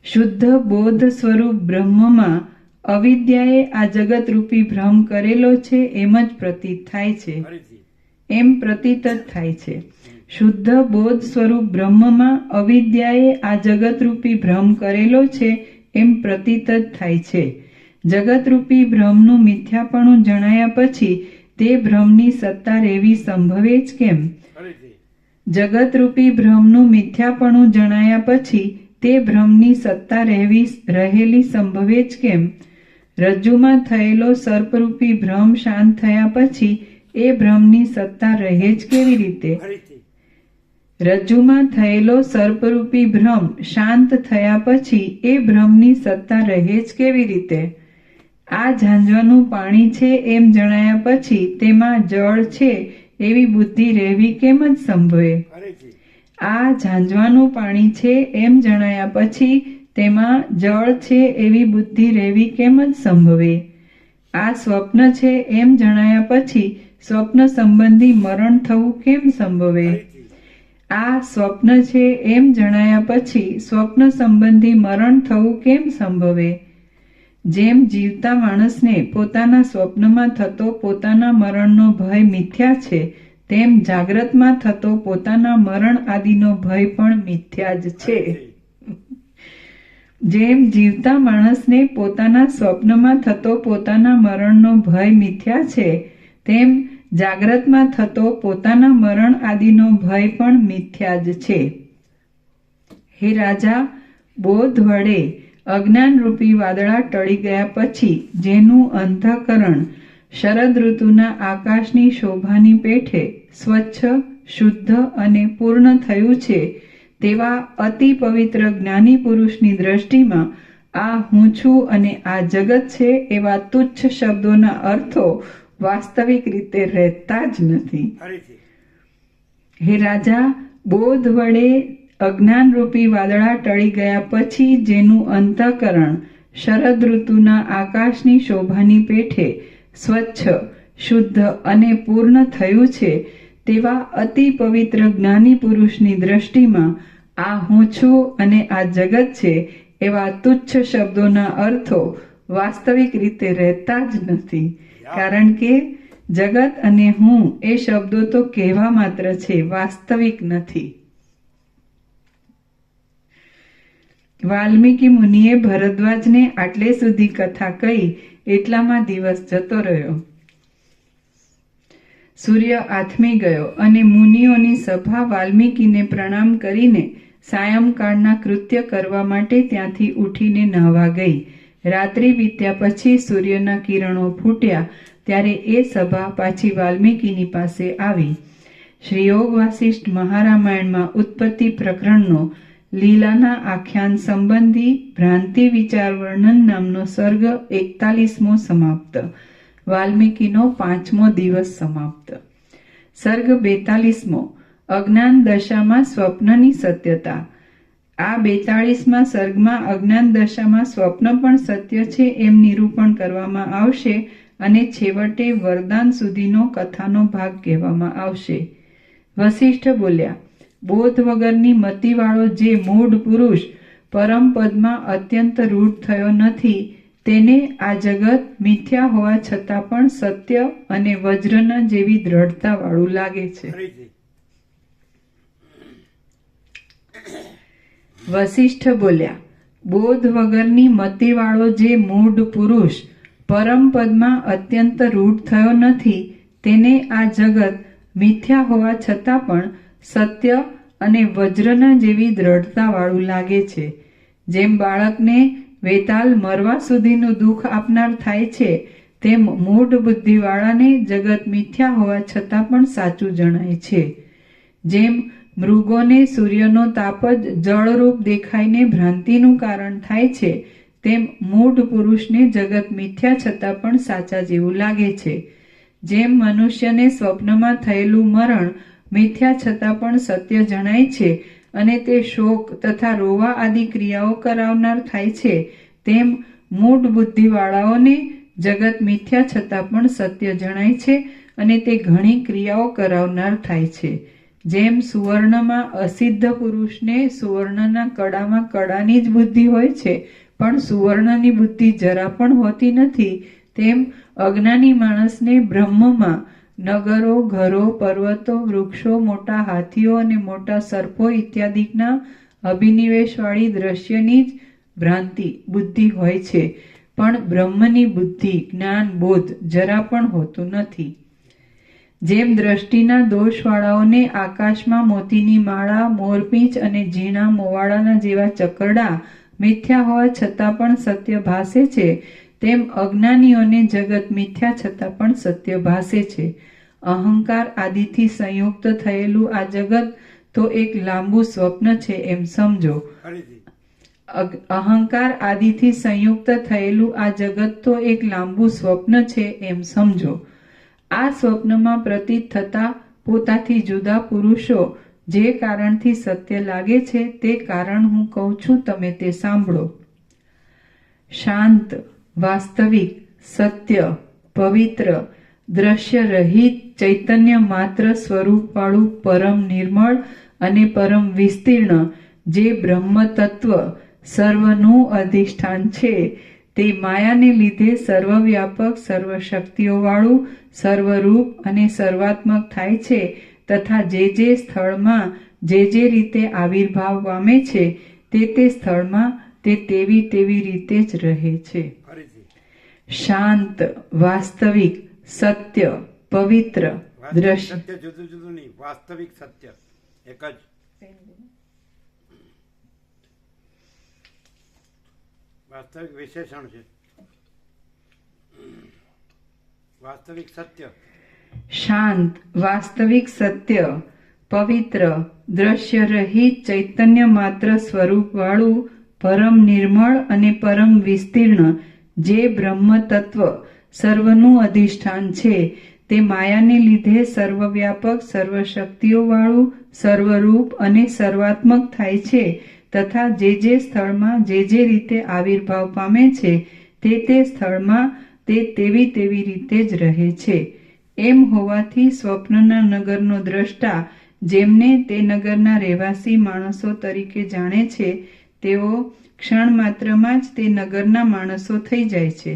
શુદ્ધ બોધ સ્વરૂપ બ્રહ્મમાં અવિદ્યાએ આ જગતરૂપી ભ્રમ કરેલો છે એમ જ પ્રતીત થાય છે. એમ પ્રતીત જ થાય છે. શુદ્ધ બોધ સ્વરૂપ બ્રહ્મમાં અવિદ્યાએ આ જગતરૂપી ભ્રમ કરેલો છે એમ પ્રતીત જ થાય છે. જગતરૂપી ભ્રમનું મિથ્યાપણું જણાયા પછી તે ભ્રમની સત્તા રહેવી સંભવે જ કેમ? જગતરૂપી ભ્રમનું મિથ્યાપણું જણાયા પછી તે ભ્રમની સત્તા રહેલી સંભવે જ કેમ? રજ્જુમાં થયેલો સર્પરૂપી ભ્રમ શાંત થયા પછી એ ભ્રમની સત્તા રહે જ કેવી રીતે? રજ્જુમાં થયેલો સર્પરૂપી ભ્રમ શાંત થયા પછી એ ભ્રમની સત્તા રહે જ કેવી રીતે? આ ઝાંઝવાનું પાણી છે એમ જણાયા પછી તેમાં જળ છે એવી બુદ્ધિ રહેવી કેમ જ સંભવે? આ ઝાંઝવાનું પાણી છે એમ જણાયા પછી તેમાં જળ છે એવી બુદ્ધિ રહેવી કેમ જ સંભવે? આ સ્વપ્ન છે એમ જણાયા પછી સ્વપ્ન સંબંધી મરણ થવું કેમ સંભવે? આ સ્વપ્ન છે એમ જણાયા પછી સ્વપ્ન સંબંધી મરણ થવું કેમ સંભવે? જેમ જીવતા માણસને પોતાના સ્વપ્નમાં થતો પોતાના મરણનો ભય મિથ્યા છે તેમ જાગ્રતમાં થતો પોતાના મરણ આદિનો ભય પણ મિથ્યા જ છે. જેમ જીવતા માણસને પોતાના સ્વપ્નમાં થતો પોતાના મરણનો ભય મિથ્યા છે તેમ જાગ્રતમાં થતો પોતાના મરણ આદિનો ભય પણ મિથ્યા જ છે. હે રાજા, બોધ વડે અજ્ઞાનરૂપી વાદળા ટળી ગયા પછી જેનું અંતઃકરણ શરદ ઋતુના આકાશની શોભાની પેઠે સ્વચ્છ, શુદ્ધ અને પૂર્ણ થયું છે તેવા અતિ પવિત્ર જ્ઞાની પુરુષની દ્રષ્ટિમાં આ હું છું અને આ જગત છે એવા તુચ્છ શબ્દોના અર્થો વાસ્તવિક રીતે રહેતા જ નથી. હે રાજા, બોધ વડે અજ્ઞાનરૂપી વાદળા ટળી ગયા પછી જેનું અંતઃકરણ શરદ ઋતુના આકાશની શોભાની પેઠે સ્વચ્છ, શુદ્ધ અને પૂર્ણ થયું છે, તેવા અતિ પવિત્ર જ્ઞાની પુરુષની દ્રષ્ટિમાં આ હું છું અને આ જગત છે એવા તુચ્છ શબ્દોના અર્થો વાસ્તવિક રીતે રહેતા જ નથી. કારણ કે જગત અને હું એ શબ્દો તો કહેવા માત્ર છે, વાસ્તવિક નથી. વાલ્મીકી મુનિએ ભરદ્વાજને આટલે સુધી કથા કહી એટલામાં દિવસ જતો રહ્યો. સૂર્ય આથમી ગયો અને મુનિઓની સભા વાલ્મીકીને પ્રણામ કરીને સાયંકાળના કૃત્ય કરવા માટે ત્યાંથી ઉઠીને નહાવા ગઈ. રાત્રિ વીત્યા પછી સૂર્યના કિરણો ફૂટ્યા ત્યારે એ સભા પાછી વાલ્મીકીની પાસે આવી. શ્રી યોગ વાસિષ્ઠ મહારામાયણમાં ઉત્પત્તિ પ્રકરણનો લીલાના આખ્યાન સંબંધી ભ્રાંતિ વિચાર વર્ણન નામનો સર્ગ 41મો સમાપ્ત. વાલ્મીકીનો 5મો દિવસ સમાપ્ત. સર્ગ 42મો અજ્ઞાન દશામાં સ્વપ્નની સત્યતા. આ 42મા સર્ગમાં અજ્ઞાન દશામાં સ્વપ્ન પણ સત્ય છે એમ નિરૂપણ કરવામાં આવશે અને છેવટે વરદાન સુધીનો કથાનો ભાગ કહેવામાં આવશે. વસિષ્ઠ બોલ્યા, બોધ વગરની મતિવાળો જે મૂઢ પુરુષ પરમ પદમાં અત્યંત રૂઢ થયો નથી તેને આ જગત મિથ્યા હોવા છતાં પણ સત્ય અને વજ્રના જેવી દ્રઢતા વાળું લાગે છે. વસિષ્ઠ બોલ્યા, બોધ વગરની મતિવાળો જે મૂઢ પુરુષ પરમ પદમાં અત્યંત રૂઢ થયો નથી તેને આ જગત મિથ્યા હોવા છતાં પણ સત્ય અને વજ્રના જેવી દ્રઢતા વાળું લાગે છે. જેમ બાળકને વેતાલ મરવા સુધીનું દુઃખ આપનાર થાય છે તેમ મૂઢ બુદ્ધિવાળાને જગત મિથ્યા હોવા છતાં પણ સાચું જણાય છે. જેમ મૃગોને સૂર્યનો તાપ જ જળરૂપ દેખાઈને ભ્રાંતિનું કારણ થાય છે તેમ મૂઢ પુરુષને જગત મિથ્યા છતાં પણ સાચા જેવું લાગે છે. જેમ મનુષ્યને સ્વપ્નમાં થયેલું મરણ મિથ્યા છતાં પણ સત્ય જણાય છે અને તે શોક તથા રોવા આદિ ક્રિયાઓ કરાવનાર થાય છે તેમ મૂઢ બુદ્ધિવાળાઓને જગત મિથ્યા છતાં પણ સત્ય જણાય છે અને તે ઘણી ક્રિયાઓ કરાવનાર થાય છે. જેમ સુવર્ણમાં અસિદ્ધ પુરુષને સુવર્ણના કડામાં કડાની જ બુદ્ધિ હોય છે પણ સુવર્ણની બુદ્ધિ જરા પણ હોતી નથી, તેમ અજ્ઞાની માણસને બ્રહ્મમાં નગરો, ઘરો, પર્વતો, વૃક્ષો, મોટા હાથીઓ અને મોટા સર્પો ઇત્યાદિના અભિનિવેશવાળી દ્રશ્યની જ ભ્રાંતિ બુદ્ધિ હોય છે પણ બ્રહ્મની બુદ્ધિ, જ્ઞાન, બોધ જરા પણ હોતું નથી. જેમ દ્રષ્ટિના દોષવાળાઓને આકાશમાં મોતીની માળા, મોરપીંછ અને ઝીણા મોવાડાના જેવા ચકરડા મિથ્યા હોવા છતાં પણ સત્ય ભાસે છે તેમ અજ્ઞાનીઓને જગત મિથ્યા છતાં પણ સત્ય ભાસે છે. અહંકાર આદિથી સંયુક્ત થયેલું આ જગત તો એક લાંબુ સ્વપ્ન છે એમ સમજો. અહંકાર આદિથી સંયુક્ત થયેલું આ જગત તો એક લાંબુ સ્વપ્ન છે એમ સમજો. આ સ્વપ્નમાં પ્રતીત થતા પોતાથી જુદા પુરુષો જે કારણથી સત્ય લાગે છે તે કારણ હું કહું છું, તમે તે સાંભળો. શાંત, વાસ્તવિક, સત્ય, પવિત્ર, દ્રશ્ય રહિત, ચૈતન્ય માત્ર સ્વરૂપવાળું પરમ નિર્મળ અને પરમ વિસ્તીર્ણ જે બ્રહ્મ તત્વ સર્વનું અધિષ્ઠાન છે તે માયાને લીધે સર્વવ્યાપક, સર્વશક્તિઓવાળું, સર્વરૂપ અને સર્વાત્મક થાય છે તથા જે સ્થળમાં જે રીતે આવિર્ભાવ પામે છે તે સ્થળમાં તે તેવી રીતે જ રહે છે. શાંત, વાસ્તવિક, સત્ય, પવિત્ર, દ્રશ્ય સત્ય જુદું જુદું નહીં, વાસ્તવિક સત્ય એક જ. વાસ્તવિક વિશેષણ છે. વાસ્તવિક સત્ય. શાંત, વાસ્તવિક, સત્ય, પવિત્ર, દ્રશ્ય રહિત, ચૈતન્ય માત્ર સ્વરૂપવાળું પરમ નિર્મળ અને પરમ વિસ્તીર્ણ જે બ્રહ્મ તત્વ સર્વનું અધિષ્ઠાન છે તે માયાને લીધે સર્વવ્યાપક, સર્વશક્તિઓવાળું, સર્વરૂપ અને સર્વાત્મક થાય છે તથા જે સ્થળમાં જે રીતે આવિર્ભાવ પામે છે તે સ્થળમાં તે તેવી રીતે જ રહે છે. એમ હોવાથી સ્વપ્નના નગરનો દ્રષ્ટા જેમને તે નગરના રહેવાસી માણસો તરીકે જાણે છે તેઓ ક્ષણ માત્રમાં જ તે નગરના માણસો થઈ જાય છે.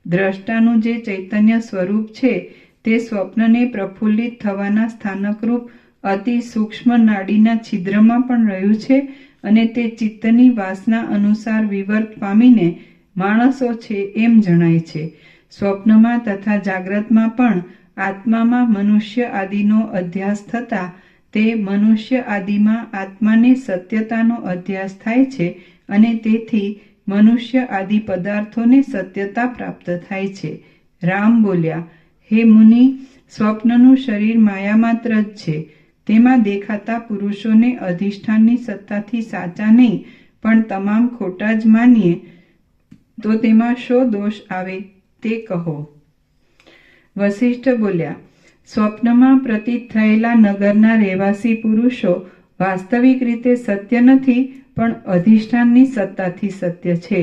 દ્રષ્ટાનું જે ચૈતન્ય સ્વરૂપ છે તે સ્વપ્નને પ્રફુલ્લિત થવાના સ્થાનકરૂપ અતિ સૂક્ષ્મ નાડીના છિદ્રમાં પણ રહ્યું છે અને તે ચિત્તની વાસના અનુસાર વિવર્ત પામીને માણસો છે એમ જણાય છે. સ્વપ્નમાં તથા જાગ્રતમાં પણ આત્મામાં મનુષ્ય આદિનો અધ્યાસ થતા તે મનુષ્ય આદિમાં આત્માને સત્યતાનો અધ્યાસ થાય છે અને તેથી મનુષ્ય આદિ પદાર્થોને સત્યતા પ્રાપ્ત થાય છે. રામ બોલ્યા, હે મુનિ, સ્વપ્નનું શરીર માયામાત્ર જ છે. તેમાં દેખાતા પુરુષોને અધિષ્ઠાનની સત્તાથી સાચા નહીં પણ તમામ ખોટા જ માનીએ તો તેમાં શો દોષ આવે તે કહો. વસિષ્ઠ બોલ્યા, સ્વપ્નમાં પ્રતીત થયેલા નગરના રહેવાસી પુરુષો વાસ્તવિક રીતે સત્ય નથી પણ અધિષ્ઠાનની સત્તાથી સત્ય છે,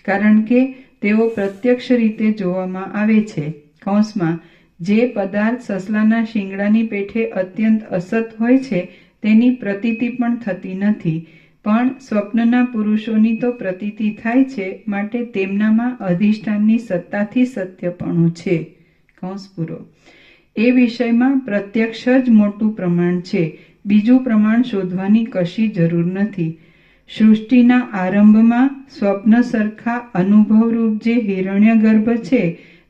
કારણ કે તેઓ પ્રત્યક્ષ રીતે જોવામાં આવે છે. કૌંસમાં જે પદાર્થ સસલાના શિંગડાની પેઠે અત્યંત અસત હોય છે તેની પ્રતીતિ પણ થતી નથી, પણ સ્વપ્નના પુરુષોની તો પ્રતીતિ થાય છે, માટે તેમનામાં અધિષ્ઠાનની સત્તાથી સત્યપણું છે. કૌંસ પૂરો. એ વિષયમાં પ્રત્યક્ષ જ મોટું પ્રમાણ છે, બીજું પ્રમાણ શોધવાની કશી જરૂર નથી. સૃષ્ટિના આરંભમાં સ્વપ્ન સરખા અનુભવરૂપ જે હિરણ્યગર્ભ છે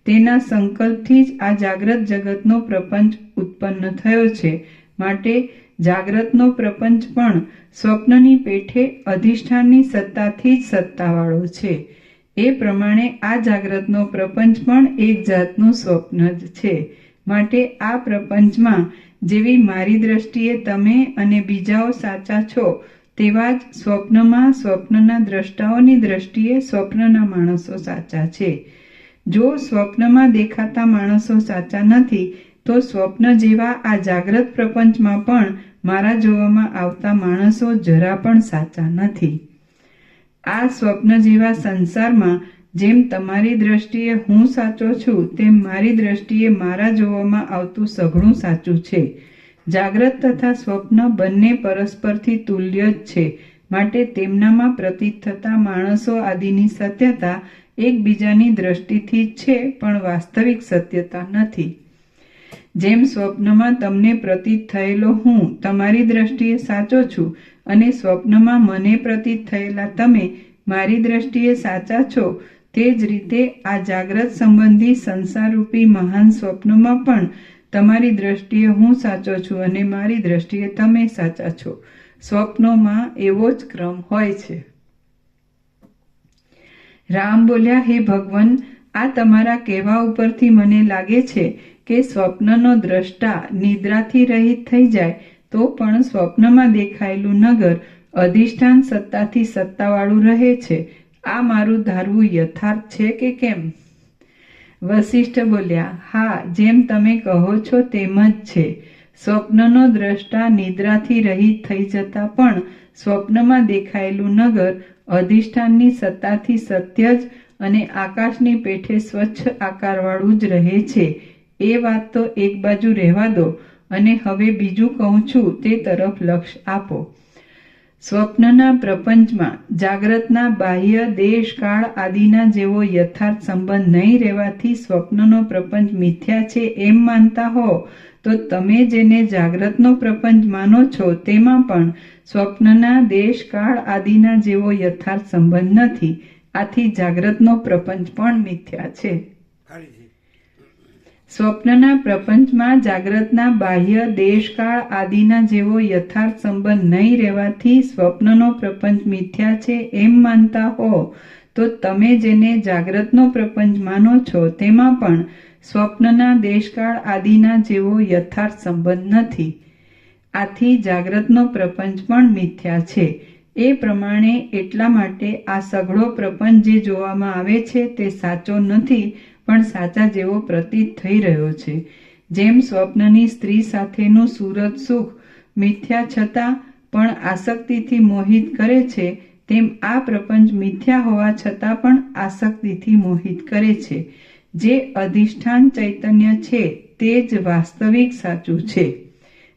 તેના સંકલ્પથી જ આ જાગ્રત જગતનો પ્રપંચ ઉત્પન્ન થયો છે, માટે જાગ્રતનો પ્રપંચ પણ સ્વપ્નની પેઠે અધિષ્ઠાનની સત્તાથી જ સત્તાવાળો છે. એ પ્રમાણે આ જાગ્રતનો પ્રપંચ પણ એક જાતનું સ્વપ્ન જ છે. માટે આ પ્રપંચમાં જેવી મારી દ્રષ્ટિએ તમે અને બીજાઓ સાચા છો તેવા જ સ્વપ્નમાં સ્વપ્નના દ્રષ્ટાઓની દ્રષ્ટિએ સ્વપ્નના માણસો સાચા છે. જો સ્વપ્નમાં દેખાતા માણસો સાચા નથી તો સ્વપ્ન જેવા આ જાગ્રત પ્રપંચમાં પણ મારા જોવામાં આવતા માણસો જરા પણ સાચા નથી. આ સ્વપ્ન જેવા સંસારમાં જેમ તમારી દ્રષ્ટિએ હું સાચો છું તેમ મારી દ્રષ્ટિએ મારા જોવામાં આવતું સઘળું સાચું છે. જાગ્રત તથા સ્વપ્ન બંને પરસ્પરથી તુલ્ય જ છે, માટે તેમનામાં પ્રતીત થતા માણસો આદિની સત્યતા એકબીજાની દ્રષ્ટિથી જ છે પણ વાસ્તવિક સત્યતા નથી. જેમ સ્વપ્નમાં તમને પ્રતીત થયેલો હું તમારી દ્રષ્ટિએ સાચો છું અને સ્વપ્નમાં મને પ્રતીત થયેલા તમે મારી દ્રષ્ટિએ સાચા છો, તે જ રીતે આ જાગ્રત સંબંધી સંસારરૂપી મહાન સ્વપ્નમાં પણ તમારી દ્રષ્ટિએ હું સાચો છું અને મારી દ્રષ્ટિએ તમે સાચા છો. સ્વપ્નોમાં એવો જ ક્રમ હોય છે. રામ બોલ્યા, હે ભગવાન, આ તમારા કહેવા ઉપરથી મને લાગે છે કે સ્વપ્નનો દ્રષ્ટા નિદ્રાથી રહિત થઈ જાય તો પણ સ્વપ્નમાં દેખાયેલું નગર અધિષ્ઠાન સત્તાથી સત્તાવાળું રહે છે. આ મારું ધારવું યથાર્થ છે કે કેમ? વસિષ્ઠ બોલ્યા, હા, જેમ તમે કહો છો તેમ જ છે. સ્વપ્નનો દ્રષ્ટા નિદ્રાથી રહિત થઈ જતા પણ સ્વપ્નમાં દેખાયેલું નગર અધિષ્ઠાનની સત્તાથી સત્ય જ અને આકાશની પેઠે સ્વચ્છ આકારવાળું જ રહે છે. એ વાત તો એક બાજુ રહેવા દો અને હવે બીજું કહું છું તે તરફ લક્ષ આપો. સ્વપ્નના પ્રપંચમાં જાગ્રતના બાહ્ય દેશ કાળ આદિના જેવો યથાર્થ સંબંધ નહીં રહેવાથી સ્વપ્નનો પ્રપંચ મિથ્યા છે એમ માનતા હો તો તમે જેને જાગ્રતનો પ્રપંચ માનો છો તેમાં પણ સ્વપ્નના દેશ કાળ આદિના જેવો યથાર્થ સંબંધ નથી. આથી જાગ્રતનો પ્રપંચ પણ મિથ્યા છે. સ્વપ્નના પ્રપંચમાં જાગ્રતના બાહ્ય દેશકાળ આદિના જેવો યથાર્થ સંબંધ નહીં રહેવાથી સ્વપ્નનો પ્રપંચ મિથ્યા છે એમ માનતા હો તો તમે જેને જાગ્રતનો પ્રપંચ માનો છો તેમાં પણ સ્વપ્નના દેશકાળ આદિના જેવો યથાર્થ સંબંધ નથી. આથી જાગ્રતનો પ્રપંચ પણ મિથ્યા છે. એ પ્રમાણે એટલા માટે આ સઘળો પ્રપંચ જે જોવામાં આવે છે તે સાચો નથી પણ સાચા જેવો પ્રતીત થઈ રહ્યો છે. જેમ સ્વપ્નની સ્ત્રી સાથેનું સુરત સુખ મિથ્યા છતાં પણ આસક્તિથી મોહિત કરે છે, તેમ આ પ્રપંચ મિથ્યા હોવા છતાં પણ આસક્તિથી મોહિત કરે છે. જે અધિષ્ઠાન ચૈતન્ય છે તે જ વાસ્તવિક સાચું છે,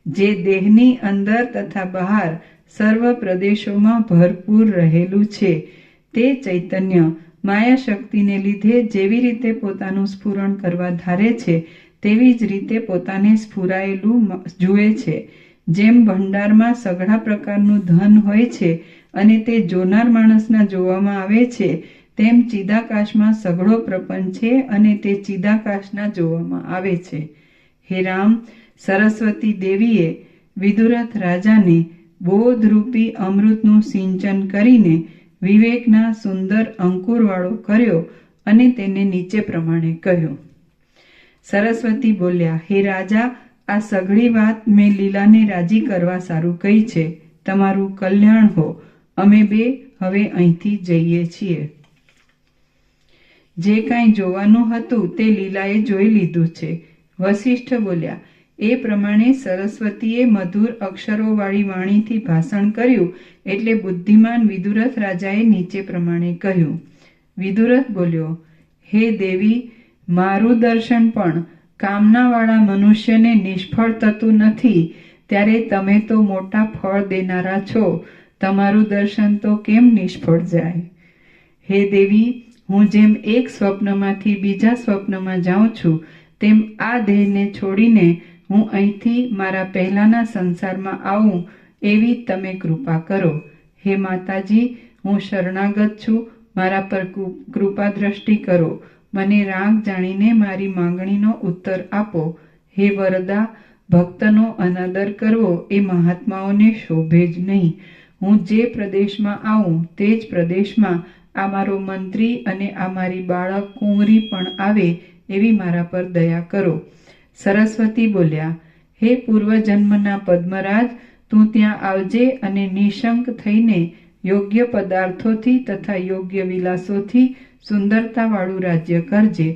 જે દેહની અંદર તથા બહાર સર્વ પ્રદેશોમાં ભરપૂર રહેલું છે. તે ચૈતન્ય માયા શક્તિને લીધે જેવી રીતે પોતાનું સ્ફુરણ કરવા ધારે છે તેવી જ રીતે પોતાને સ્ફુરાયેલું જુએ છે. જેમ ભંડારમાં સઘળા પ્રકારનું ધન હોય છે અને તે જોનાર માણસના જોવામાં આવે છે, તેમ ચિદાકાશમાં સઘળો પ્રપંચ છે અને તે ચિદાકાશના જોવામાં આવે છે. હે રામ, સરસ્વતી દેવીએ વિદુરથ રાજાને બોધરૂપી અમૃતનું સિંચન કરીને વિવેકના સુંદર અંકુરવાળો કર્યો અને તેને નીચે પ્રમાણે કહ્યું. સરસ્વતી બોલ્યા, હે રાજા, આ સઘળી વાત મેં લીલાને રાજી કરવા સારું કહી છે. તમારું કલ્યાણ હો. અમે બે હવે અહીંથી જઈએ છીએ. જે કાંઈ જોવાનું હતું તે લીલાએ જોઈ લીધું છે. વસિષ્ઠ બોલ્યા, એ પ્રમાણે સરસ્વતીએ મધુર અક્ષરોવાળી વાણીથી ભાષણ કર્યું એટલે બુદ્ધિમાન વિદુરથ રાજાએ નીચે પ્રમાણે કહ્યું. વિદુરથ બોલ્યો, હે દેવી, મારું દર્શન પણ કામનાવાળા મનુષ્યને નિષ્ફળ થતું નથી, ત્યારે તમે તો મોટા ફળ દેનારા છો, તમારું દર્શન તો કેમ નિષ્ફળ જાય? હે દેવી, હું જેમ એક સ્વપ્નમાંથી બીજા સ્વપ્નમાં જાઉં છું, તેમ આ દેહને છોડીને હું અહીંથી મારા પહેલાના સંસારમાં આવું એવી તમે કૃપા કરો. હે માતાજી, હું શરણાગત છું, મારા પર કૃપા દ્રષ્ટિ કરો. મને રાગ જાણીને મારી માંગણીનો ઉત્તર આપો. હે વરદા, ભક્તનો અનાદર કરવો એ મહાત્માઓને શોભે જ નહીં. હું જે પ્રદેશમાં આવું તે જ પ્રદેશમાં આ મારો મંત્રી અને આ મારી બાળક કુંવરી પણ આવે એવી મારા પર દયા કરો. સરસ્વતી બોલ્યા, હે પૂર્વજન્મના પદ્મરાજ, તું ત્યાં આવજે અને નિશંક થઈને યોગ્ય પદાર્થોથી તથા યોગ્ય વિલાસોથી સુંદરતાવાળું રાજ્ય કરજે.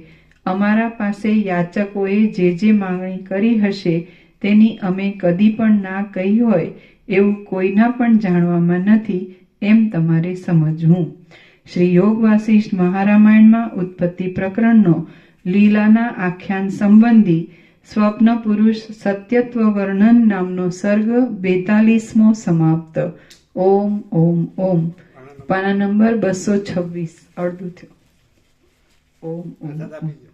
અમારા પાસે યાચકોએ જે જે માંગણી કરી હશે તેની અમે કદી પણ ના કહી હોય એવું કોઈના પણ જાણવામાં નથી, એમ તમારે સમજવું. શ્રી યોગ વાસિષ્ઠ મહારામાયણમાં ઉત્પત્તિ પ્રકરણનો લીલાના આખ્યાન સંબંધી સ્વપ્ન પુરુષ સત્યત્વ વર્ણન નામનો સર્ગ 42મો સમાપ્ત. ઓમ ઓમ ઓમ. પાના નંબર 226. અડધું થયું. ઓમ ઓમ પ્રસાદ ઓમ. આપી દો.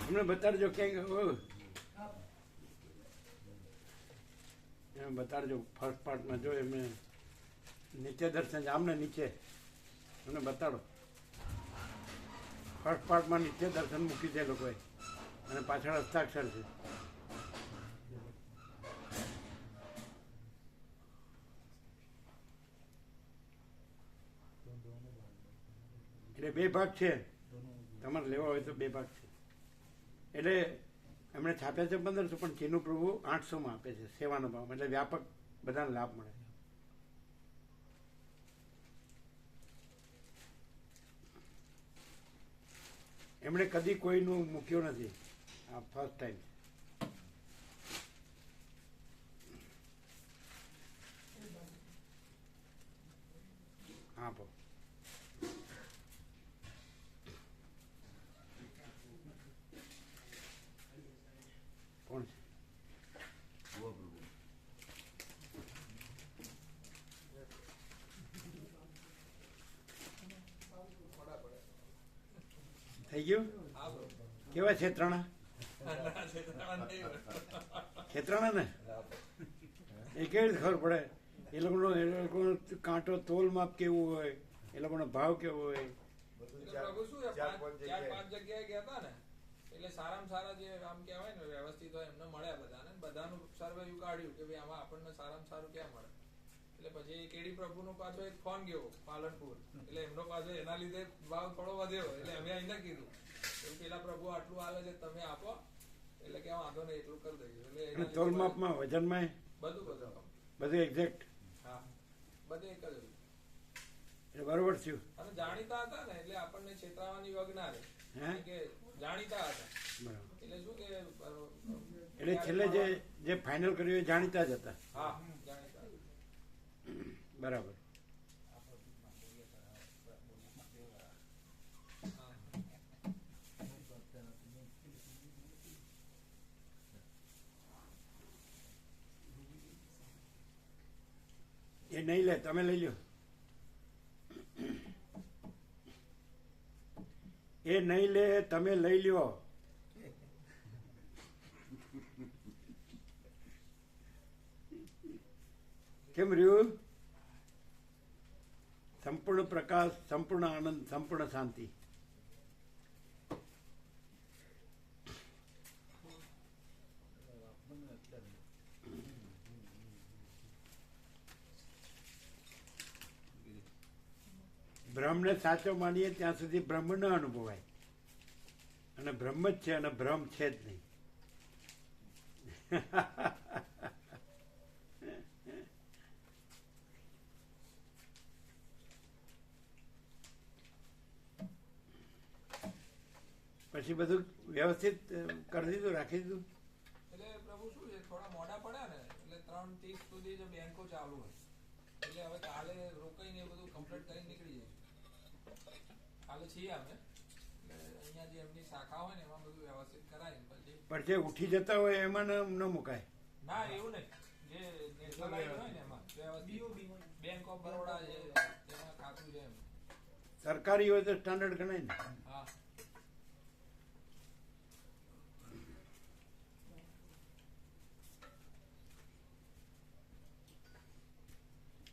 અમને બતાડજો ક્યાંક એમ બતાડજો. ફર્સ્ટ પાર્ટમાં જો એમને નીચે દર્શન આમને નીચે અમને બતાડો. ફર્સ્ટ પાર્ટમાં નીચે દર્શન મૂકી છે લોકોએ અને પાછળ હસ્તાક્ષર છે. એટલે બે ભાગ છે, તમારે લેવા હોય તો બે ભાગ છે. એટલે એમણે છાપ્યા છે 1500, પણ ચીનુ પ્રભુ 800માં આપે છે સેવાનો ભાવ, એટલે વ્યાપક બધાને લાભ મળે. એમણે કદી કોઈનું મૂક્યો નથી, આ ફર્સ્ટ ટાઈમ. હા ભાવ કોણ છે? થઈ ગયું? કેવા છેતરાણા? છેતરાણા ને એ કેવી રીતે ખબર પડે? એ લોકોનો કાંટો તોલ માપ કેવું હોય, એ લોકોનો ભાવ કેવો હોય. પ્રભુ શું છે, ચાર પાંચ જગ્યાએ ગયા હતા ને, એટલે સારામાં સારા જે આમ કહેવાય ને વ્યવસ્થિત હોય એમને મળ્યા બધાને, બધાનું સર્વે કાઢ્યું કે ભાઈ આમાં આપણને સારામાં સારું ક્યાં મળે. એટલે પછી કેડી પ્રભુનો પાછો એક ફોન ગયો પાલનપુર, એટલે એમનો પાછો એના લીધે ભાવ થોડો વધ્યો, એટલે અમે અહીંયા કીધું પેલા પ્રભુ આટલું આવે છે તમે આપો, એટલે કે વાંધો નહીં એટલું કરી દઈએ એટલે અને એના તોલ લીધે માપમાં વજનમાં બધું બધું એક્ઝેક્ટ હા બધે એક જ હતું. એટલે બરોબર થયું. અને જાણીતા હતા ને એટલે આપણને છેતરાવાની વગ ના રહે હે? કે જાણીતા હતા બરાબર. એટલે શું કે એટલે છેલ્લે જે ફાઇનલ કર્યું એ જાણીતા જ હતા. હા જાણીતા બરાબર. એ નહીં લે, તમે લઈ લ્યો. એ નહીં લે, તમે લઈ લ્યો. કેમ રહ્યું? સંપૂર્ણ પ્રકાશ, સંપૂર્ણ આનંદ, સંપૂર્ણ શાંતિ. બ્રહ્મને સાચો માનીએ ત્યાં સુધી બ્રહ્મ ન અનુભવાય, અને બ્રહ્મ જ છે અને ભ્રમ છે જ નહીં. પછી બધું વ્યવસ્થિત કરી દીધું, રાખી દીધું. એટલે પ્રભુ શું છે થોડા મોડા પડ્યા ને એટલે 3:30 સુધી જ બેંકો ચાલુ હોય એટલે હવે કાલે રોકાઈને એ બધું કમ્પ્લીટ કરીને નીકળી જઈશું. કાલે છીએ અમે એટલે અહીંયા જે એમની શાખા હોય ને એમાં બધું વ્યવસ્થિત કરાય પછી. પણ જે ઉઠી જતા હોય એમાં ન મુકાય. ના એવું નહીં, જે નેશનલાઇઝ હોય ને એમાં વ્યવસ્થિત બેંક ઓફ બરોડા છે તેમાં ખાતું છે એમ. સરકારી હોય તો સ્ટાન્ડર્ડ ગણાય ને. હા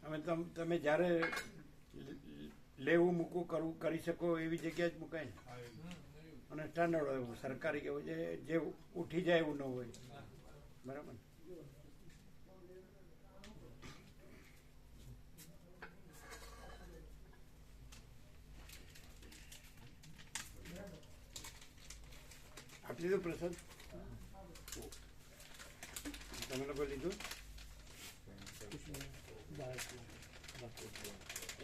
હવે તમે જ્યારે લેવું મૂકવું કરવું કરી શકો એવી જગ્યાએ જ મુકાય ને. અને સ્ટાન્ડર્ડ હોય સરકારી કેવું છે જે ઉઠી જાય એવું ન હોય. બરાબર ને? આપી દીધું પ્રસાદ? તમે લોકો લીધું?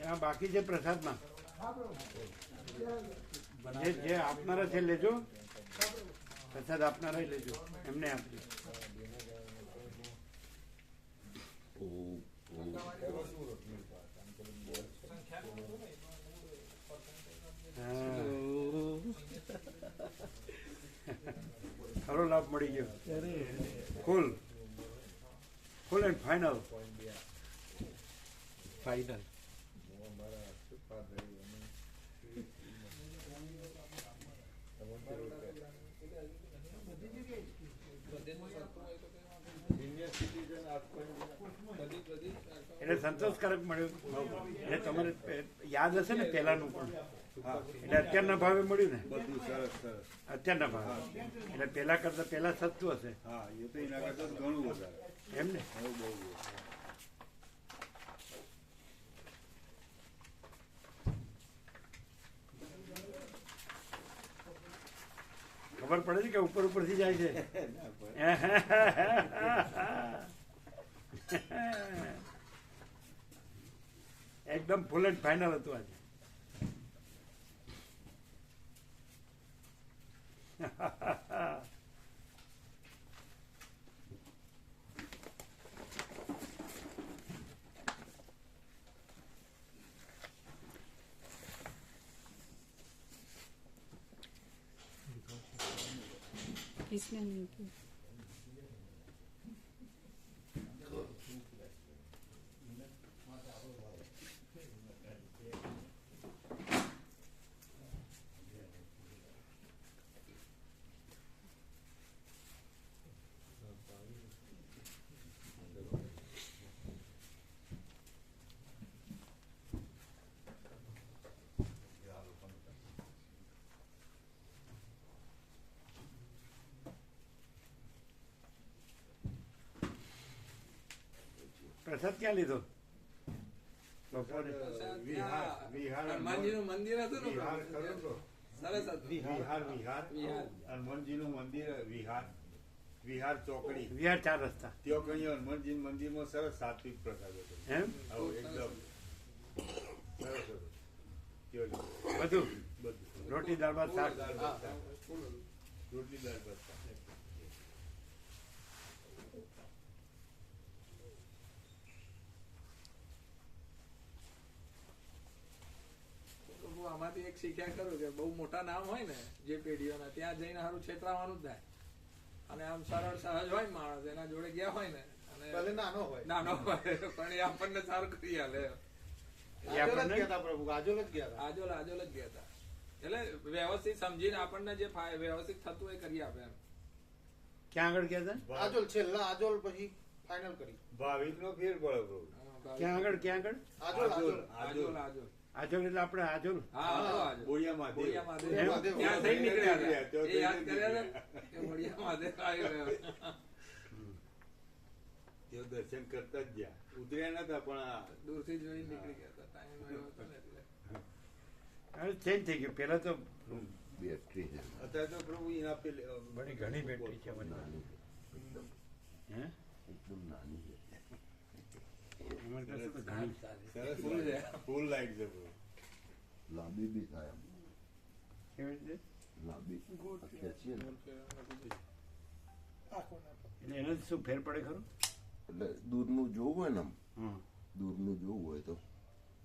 હા બાકી છે પ્રસાદમાં જે આપનારા છે લેજો, પ્રસાદ આપનારા લેજો, એમને આપજો. ખરો લાભ મળી ગયો. Full and final. ફાઇનલ. એટલે સંતોષકારક મળ્યું. એટલે તમારે યાદ હશે ને પહેલાનું પણ. એટલે અત્યારના ભાવે મળ્યું ને. બધું સરસ સરસ. અત્યારના ભાવે એટલે પહેલા કરતા પહેલા સસ્તું હશે. હા એ તો એના કરતા ઘણું વધારે. એમ ને? બહુ બહુ. ખબર પડે છે કે ઉપર ઉપરથી જાય છે. એકદમ ફૂલ એન્ડ ફાઇનલ હતું આજે. इसलिए नहीं की. પ્રસાદ ક્યાં લીધો? બપોરે હનુમાનજીનું મંદિર હતું ને વિહાર ખરું તો. સરસ હતું. વિહાર હનુમાનજીનું મંદિર વિહાર. વિહાર ચોકડી વિહાર 4 રસ્તા ત્યાં કઈ હનુમાનજી મંદિરમાં સરસ સાત્વિક પ્રસાદો છે. એમ આવો એકદમ સરસ હતું. ત્યાં બધું બધું રોટી દાળ ભાત શાક દાળ ભાત શાક. રોટલી દાળ ભાત શાક. તો હું આમાંથી એક શીખ્યા કરું કે બહુ મોટા નામ હોય ને જે પેઢીઓના ત્યાં જઈને સારું છેતરાવાનું જ થાય અને આમ સરળ સહજ હોય માણસ એના જોડે ગયા હોય ને અને નાનો હોય પણ એ આપણને સારું કરી આલે આજોલ જ ગયા હતા એટલે વ્યવસ્થિત સમજીને આપણને જે વ્યવસ્થિત થતું એ કરી આપે એમ ક્યાં આગળ ગયા હતા આજોલ છેલ્લા આજોલ પછી ફાઇનલ કરી ભાવિકનો ફેર પડે પ્રભુ. ક્યાં આગળ આજોલ આજોલ આજોલ આજોલ આજોલ એટલે આપણે આજોલ હા આજોલ બોળિયા મહાદેવ. બોળિયા મહાદેવ. મહાદેવ. ત્યાં થઈ નીકળ્યા હતા. ત્યાં એ યાદ થઈ કર્યા હતા કે બોળિયા મહાદેવ આવી ગયો. ત્યાં દર્શન કરતા જ ગયા. ઉતર્યા નતા પણ આ દૂરથી જોઈ નીકળી ગયા હતા. ટાઈમ એવો હતો ને એટલે. હવે ચેન્જ થઈ ગયું પેલા તો બેટરી છે અત્યારે તો પ્રભુ એના પેલે બડી ઘણી બેટરી છે બધી. હે એકદમ નાની છે અમારી પાસે તો ઘણી સારી સરસ ફૂલ છે. ફૂલ લાઈટ છે પ્રભુ. લાંબી બી થાય આમ કેવી રીતે લાંબી ખેંચીએ ને એટલે એને શું ફેર પડે ખરું એટલે દૂરનું જોવું હોય ને આમ હા દૂરનું જોવું હોય તો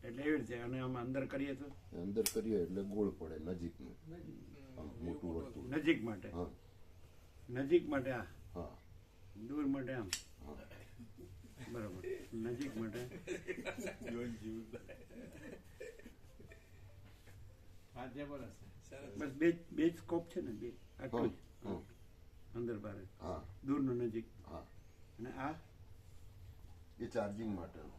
એટલે એવી રીતે અને આમ અંદર કરીએ તો અંદર કરીએ એટલે ગોળ પડે નજીકનું આમ મોટું વર્તુળ નજીક માટે હા નજીક માટે આ હા દૂર માટે આમ હા બરાબર નજીક માટે જીવન જીવન બસ બે જ સ્કોપ છે ને બે આટલું જ હા અંદર બહાર હા દૂરનું નજીક હા અને આ એ ચાર્જિંગ માટેનું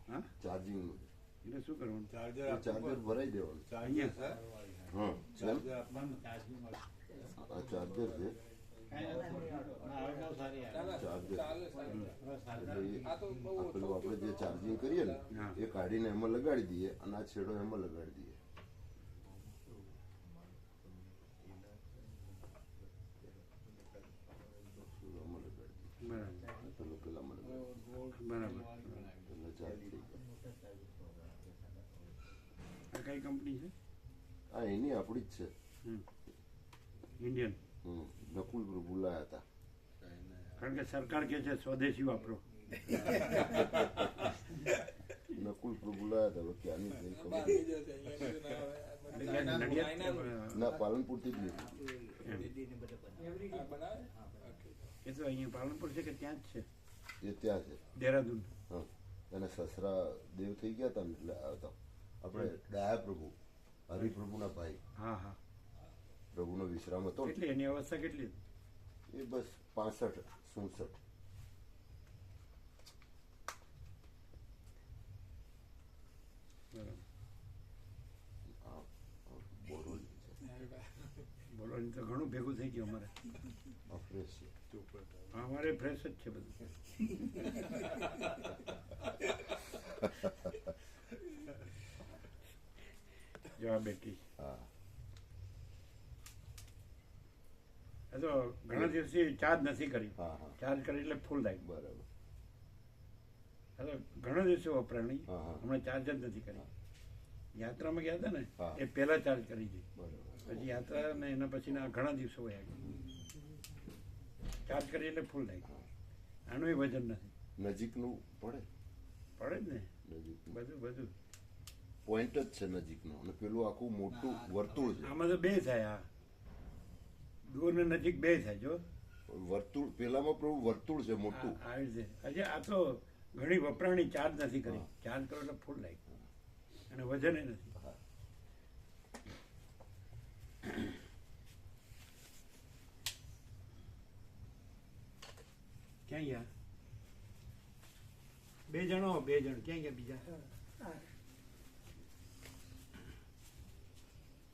હા ચાર્જિંગનું એટલે શું કરવાનું ચાર્જર એ ચાર્જર ભરાઈ દેવાનું ચાર્જર સર હા ચાર્જર આપવાનું. આ ચાર્જર છે ચાલે, ચાર્જર ચાલે, ચાલે. એટલે એ આ તો બહુ આ પેલું આપણે જે ચાર્જિંગ કરીએ ને હા. એ કાઢીને એમાં લગાડી દઈએ અને આ છેડો એમાં લગાડી દઈએ એમાં લગાડી દઈએ બરાબર પેલું પેલામાં લગાડી બરાબર એટલે ચાર્જ થઈ જાય આ કઈ કંપની છે આ એની આપણી જ છે ઇન્ડિયન નકુલ પ્રભુ લાયા હતા કારણ કે સરકાર કે છે સ્વદેશી વાપરો નકુલ પ્રભુ લાયા હતા હવે ક્યાંની કઈ ખબર બાકી જશે, અહીંયા બધું ના આવે. એટલે ચાઇનાનું. નડિયાદ ના પાલનપુરથી જ લીધી આ બનાવે? ઓકે. એ તો અહીંયા પાલનપુર છે કે ત્યાં જ છે એ ત્યાં છે દેહરાદૂન હા અને સસરા દેવ થઈ ગયા હતા ને એટલે આવતા આપણે ડાયા પ્રભુ હરિપ્રભુના ભાઈ હા હા પ્રભુનો વિશ્રામ હતો ને કેટલી એની અવસ્થા કેટલી એ બસ 65 67 બરાબર હા બોરોલ બોલો એમ તો ઘણું ભેગું થઈ ગયું અમારે આ ફ્રેશ છે હા, અમારે ફ્રેશ જ છે બધું જો આ બેટી હા એ તો ઘણા દિવસથી ચાર્જ નથી કરી હા હા ચાર્જ કરી એટલે ફૂલ લાઈટ બરાબર આ તો ઘણા દિવસે વપરાણી હા, હા. હમણાં ચાર્જ જ નથી કરી યાત્રામાં ગયા હતા ને હા. એ પહેલા ચાર્જ કરી હતી બરાબર પછી યાત્રા ને એના પછીના ઘણા દિવસો વયા ગયા ચાર્જ કરી એટલે ફૂલ લાઈટ આનું વજન નથી નજીકનું પડે પડે જ ને નજીકનું બધું બધું પોઈન્ટ જ છે નજીકનો અને પેલું આખું મોટું વર્તુળ છે આમાં તો બે થાય આ દૂર ને નજીક બે થાય જો વર્તુળ પેલામાં પ્રભુ વર્તુળ છે મોટું આ રીતે હજી આ તો ઘણી વપરાણી ચાર્જ નથી કરી હા. ચાર્જ કરો એટલે ફૂલ લાઈટ અને વજન નથી હા. ક્યાં ગયા બે જણો બે જણ ક્યાં ગયા બીજા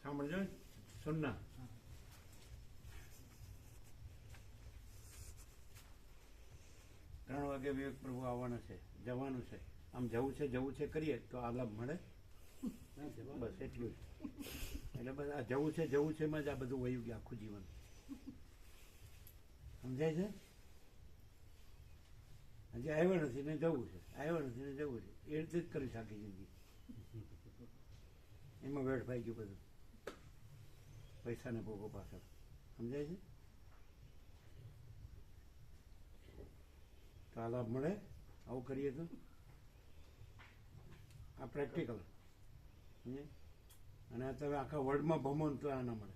સાંભળજો સુનના ત્રણ વાગે વિવેક પ્રભુ આવવાના છે જવાનું છે આમ જવું છે કરીએ તો આ લાભ મળે બસ એટલું જ એટલે બસ આ જવું છે માં જ આ બધું વયું ગયું આખું જીવન સમજાય છે? હજી આવ્યો નથી ને જવું છે, આવ્યો નથી ને જવું છે, એ રીતે જ કરી આખી જિંદગી. એમાં વેડફાઈ ગયું બધું પૈસાને ભોગો પાછળ. સમજાય છે? તો આ લાભ મળે આવું કરીએ તો. આ પ્રેક્ટિકલ સમજે. અને આ તમે આખા વર્લ્ડમાં ભમો ને તો આ ના મળે.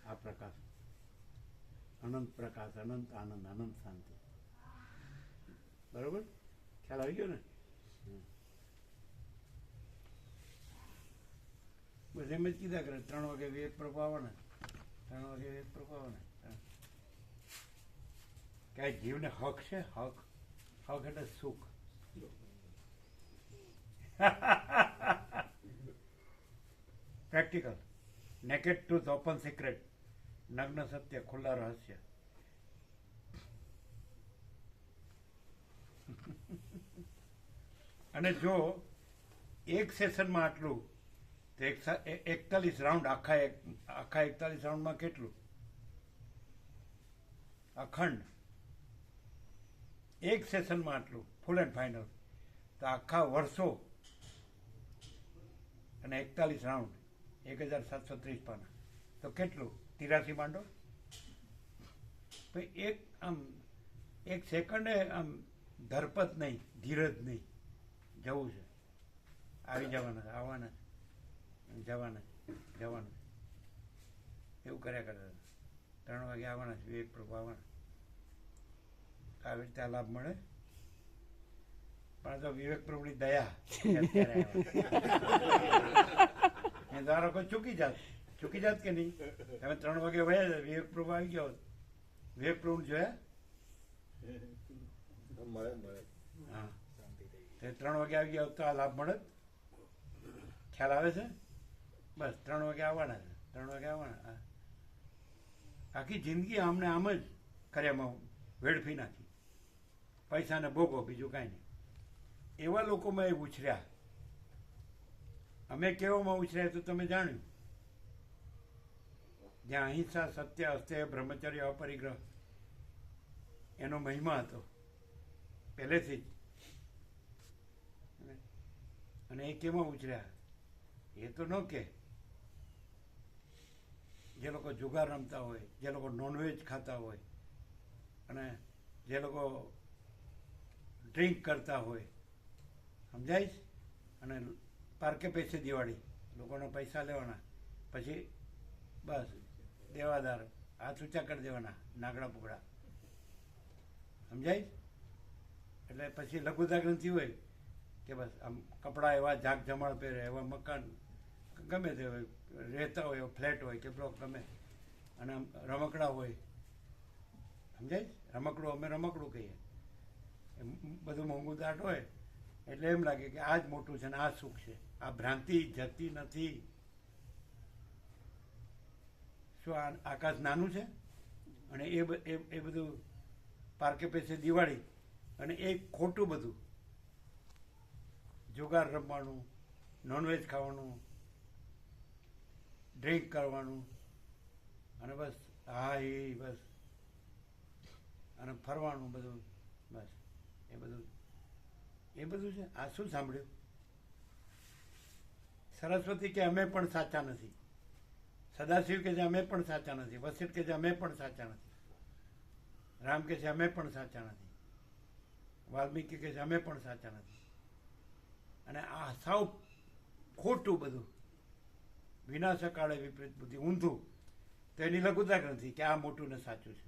આ પ્રકાશ, અનંત પ્રકાશ, અનંત આનંદ, અનંત શાંતિ. બરોબર? ખ્યાલ આવી ગયો ને? બસ એમ જ કીધા કરે 3 વાગે વિવેક પ્રભુ આવવાના, 3 વાગે વિવેક પ્રભુ આવવાના. ક્યાંય જીવને હક છે? હક, હક એટલે સુખ. Practical, naked truth, open secret, નગ્ન સત્ય, ખુલ્લા રહસ્ય. અને જો એક સેશનમાં આટલું તો 41 રાઉન્ડ, આખા 41 રાઉન્ડમાં કેટલું? અખંડ એક સેશનમાં આટલું ફૂલ એન્ડ ફાઇનલ, તો આખા વર્ષો અને 41 રાઉન્ડ 1730 પાના, તો કેટલું? 83 માંડો. એક આમ એક સેકન્ડે આમ ધરપત નહીં, ધીરજ નહીં, જવું છે, આવી જવાના, આવવાના, જવાના, જવાના, એવું કર્યા કરતા. 3 વાગે આવવાના છે, વિવેક પ્રભુ આવવાના. આવી રીતે આ લાભ મળે. પણ તો વિવેક પ્રભુની દયા એ ધારો કોઈ ચૂકી જાત કે નહીં. તમે 3 વાગે વયા, વિવેક પ્રભુ આવી ગયો, વિવેક પ્રભુ જોયા? મળે મળે. હા, 3 વાગે આવી ગયા તો આ લાભ મળે. ખ્યાલ આવે છે? બસ 3 વાગે આવવાના છે, 3 વાગે આવવાના. આખી જિંદગી આમને આમ જ કર્યામાં વેડફી નાખી, પૈસાને ભોગો, બીજું કાંઈ નહીં. એવા લોકોમાં એ ઉછર્યા. અમે કેવામાં ઉછર્યા તો તમે જાણ્યું. જ્યાં અહિંસા, સત્ય, અસ્તેય, બ્રહ્મચર્ય, અપરિગ્રહ એનો મહિમા હતો પહેલેથી જ. અને એ કેમાં ઉછર્યા? એ તો ન કે જે લોકો જુગાર રમતા હોય, જે લોકો નોનવેજ ખાતા હોય, અને જે લોકો ડ્રિંક કરતા હોય, સમજાય? અને પાર્કે પૈસે દિવાળી, લોકોના પૈસા લેવાના, પછી બસ દેવાદાર હાથ ઊંચા કરી દેવાના, નાગડા પુગડા, સમજાય? એટલે પછી લઘુતા ગ્રંથિ હોય કે બસ આમ કપડાં એવા જાગ જમાડ પહેરે, એવા મકાન ગમે તે હોય, રહેતા હોય, એવો ફ્લેટ હોય કે બ્લોક ગમે, અને આમ રમકડા હોય, સમજાય? રમકડું, અમે રમકડું કહીએ. બધું મોંઘું દાટ હોય એટલે એમ લાગે કે આ જ મોટું છે ને આ સુખ છે. આ ભ્રાંતિ જતી નથી. શું આ આકાશ નાનું છે? અને એ બધું પાર્કે પૈસે દિવાળી, અને એ ખોટું બધું, જુગાર રમવાનું, નોનવેજ ખાવાનું, ડ્રિંક કરવાનું, અને બસ હા એ બસ, અને ફરવાનું બધું, બસ એ બધું છે. આ શું સાંભળ્યું? સરસ્વતી કે અમે પણ સાચા નથી, સદાશિવ કે છે અમે પણ સાચા નથી, વસિષ્ઠ કે છે અમે પણ સાચા નથી, રામ કે છે અમે પણ સાચા નથી, વાલ્મીકી કે છે અમે પણ સાચા નથી. અને આ સાવ ખોટું બધું, વિનાશકાળે વિપરીત બુદ્ધિ, ઊંધું. તો એની લઘુતા નથી કે આ મોટું ને સાચું છે,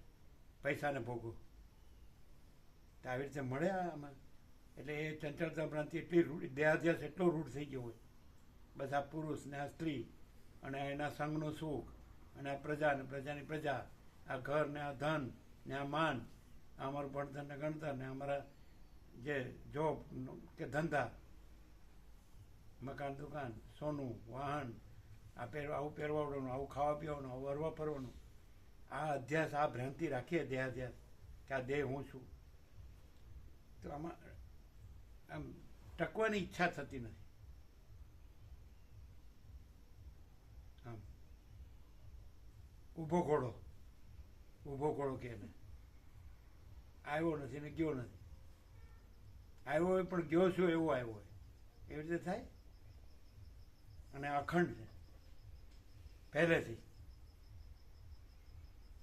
પૈસાને ભોગવું. તો આવી રીતે મળે આમાં. એટલે એ ચંચળતા ભ્રાંતિ એટલી રૂઢ, દેહાધ્યાસ એટલો રૂઢ થઈ ગયો હોય. બસ આ પુરુષ ને આ સ્ત્રી, અને એના સંઘનું સુખ, અને આ પ્રજા ને પ્રજાની પ્રજા, આ ઘર ને આ ધન ને આ માન, આ અમારું ભણતર ને ગણતર ને અમારા જે જોબ કે ધંધા, મકાન, દુકાન, સોનું, વાહન, આ આવું પહેરવાડવાનું, આવું ખાવા પીવાનું, આવું હરવા ફરવાનું. આ અધ્યાસ, આ ભ્રાંતિ રાખીએ દેહાધ્યાસ કે આ દેહ હું છું, તો આમાં આમ ટકવાની ઈચ્છા થતી નથી. આમ ઊભો ઘોડો કે એને આવ્યો નથી ને ગયો નથી. આવ્યો હોય પણ ગયો છું એવો આવ્યો હોય, એવી રીતે થાય. અને અખંડ છે પહેલેથી,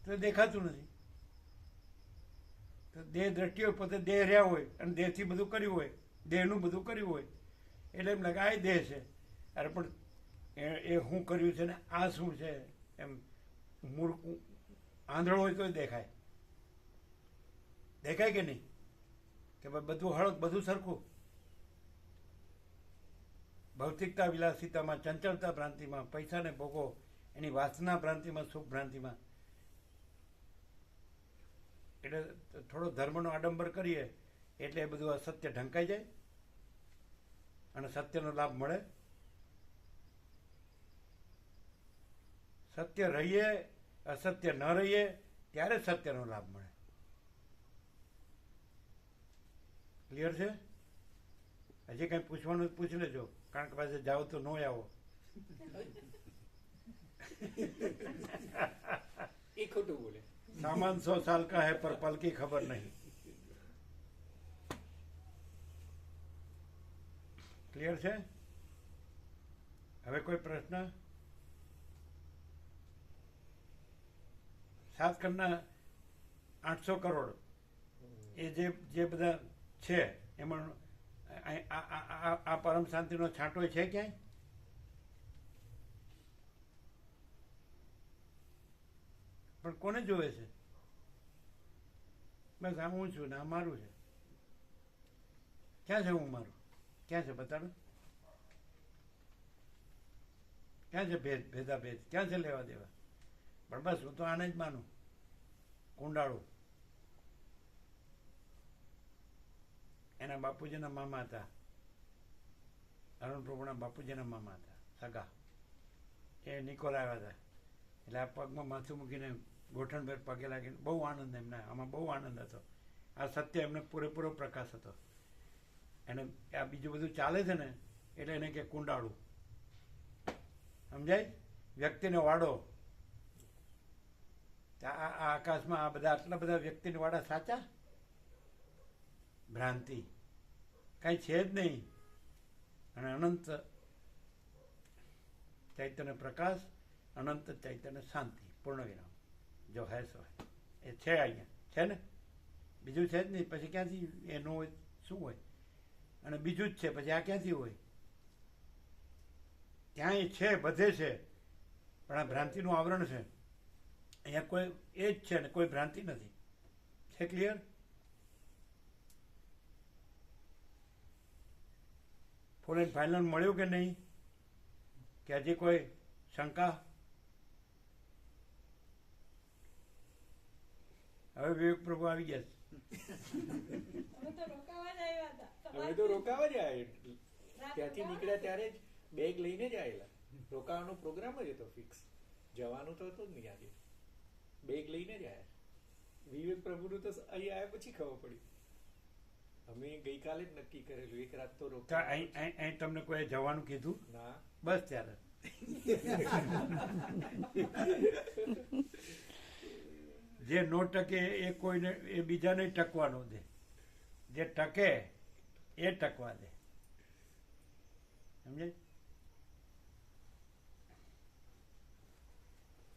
તો દેખાતું નથી. તો દેહ દ્રષ્ટિ પોતે દેહ રહ્યા હોય અને દેહથી બધું કર્યું હોય, દેહનું બધું કર્યું હોય, એટલે એમ લાગે આ દેહ છે. અરે પણ એ શું કર્યું છે ને આ શું છે એમ મૂળ આંધળો હોય તો દેખાય. દેખાય કે નહીં? કે ભાઈ બધું હળક, બધું સરખું. ભૌતિકતા વિલાસિતામાં, ચંચળતા ભ્રાંતિમાં, પૈસાને ભોગો એની વાસના ભ્રાંતિમાં, સુખ ભ્રાંતિમાં. એટલે થોડો ધર્મનો આડંબર કરીએ એટલે એ બધું અસત્ય ઢંકાઈ જાય અને સત્યનો લાભ મળે. સત્ય રહીએ, અસત્ય ન રહીએ ત્યારે સત્યનો લાભ મળે. ક્લિયર છે? હજી કંઈ પૂછવાનું પૂછી લેજો, કારણ કે પાસે જાઓ તો ન આવો. એ ખોટું બોલે. सामान 100 साल का है पर पल की खबर नहीं. क्लियर છે? હવે કોઈ પ્રશ્ન? 7 કરોડના 800 કરોડ એ જે બધા છે એમાં આ પરમ શાંતિનો છાંટો છે ક્યાંય? પણ કોને જોવે છે? બસ આ હું છું ને આ મારું છે. ક્યાં છે હું મારું? ક્યાં છે બતાડો? ક્યાં છે ભેદાભેદ? ક્યાં છે લેવા દેવા? પણ બસ હું તો આને જ માનું, કુંડાળું. એના બાપુજીના મામા હતા, અરુણ પ્રભુના બાપુજીના મામા હતા, સગા. એ નિકોલ આવ્યા હતા એટલે આ પગમાં માથું મૂકીને ગોઠણભેર પગે લાગીને બહુ આનંદ એમને, આમાં બહુ આનંદ હતો. આ સત્ય એમને પૂરેપૂરો પ્રકાશ હતો. એને આ બીજું બધું ચાલે છે ને એટલે એને કે કુંડાળું. સમજાય? વ્યક્તિનો વાડો. આ આકાશમાં આ બધા આટલા બધા વ્યક્તિના વાડા સાચા? ભ્રાંતિ. કાંઈ છે જ નહીં. અને અનંત ચૈતન્ય પ્રકાશ, અનંત ચૈતન્ય શાંતિ, પૂર્ણ વિરામ. જો હે સો એ છે અહીંયા, છે ને? બીજું છે જ નહીં. પછી ક્યાંથી એનું હોય? શું હોય? અને બીજું જ છે પછી આ ક્યાંથી હોય? ત્યાં એ છે, બધે છે, પણ આ ભ્રાંતિનું આવરણ છે. અહીંયા કોઈ એ જ છે ને કોઈ ભ્રાંતિ નથી. છે ક્લિયર? ફૂલ એન્ડ ફાઇનલ મળ્યું કે નહીં? કે હજી કોઈ શંકા? હવે વિવેક પ્રભુ આવી ગયા છે. અમે તો રોકાવા જ આવ્યા. ત્યાંથી નીકળ્યા ત્યારે જ બેગ લઈને જ આવેલા. રોકાવાનો પ્રોગ્રામ જ હતો ફિક્સ. જવાનું તો હતું જ નહીં આજે. બેગ લઈને જ આવ્યા. વિવેક પ્રભુનું તો અહીં આવ્યા પછી ખબર પડી. અમે ગઈકાલે જ નક્કી કરેલું એક રાત તો રોકા. અહીં તમને કોઈ જવાનું કીધું? ના, બસ ત્યારે જે નો ટકે એ કોઈને, એ બીજાને ટકવાનો દે. જે ટકે એ ટકવા દે. સમજે?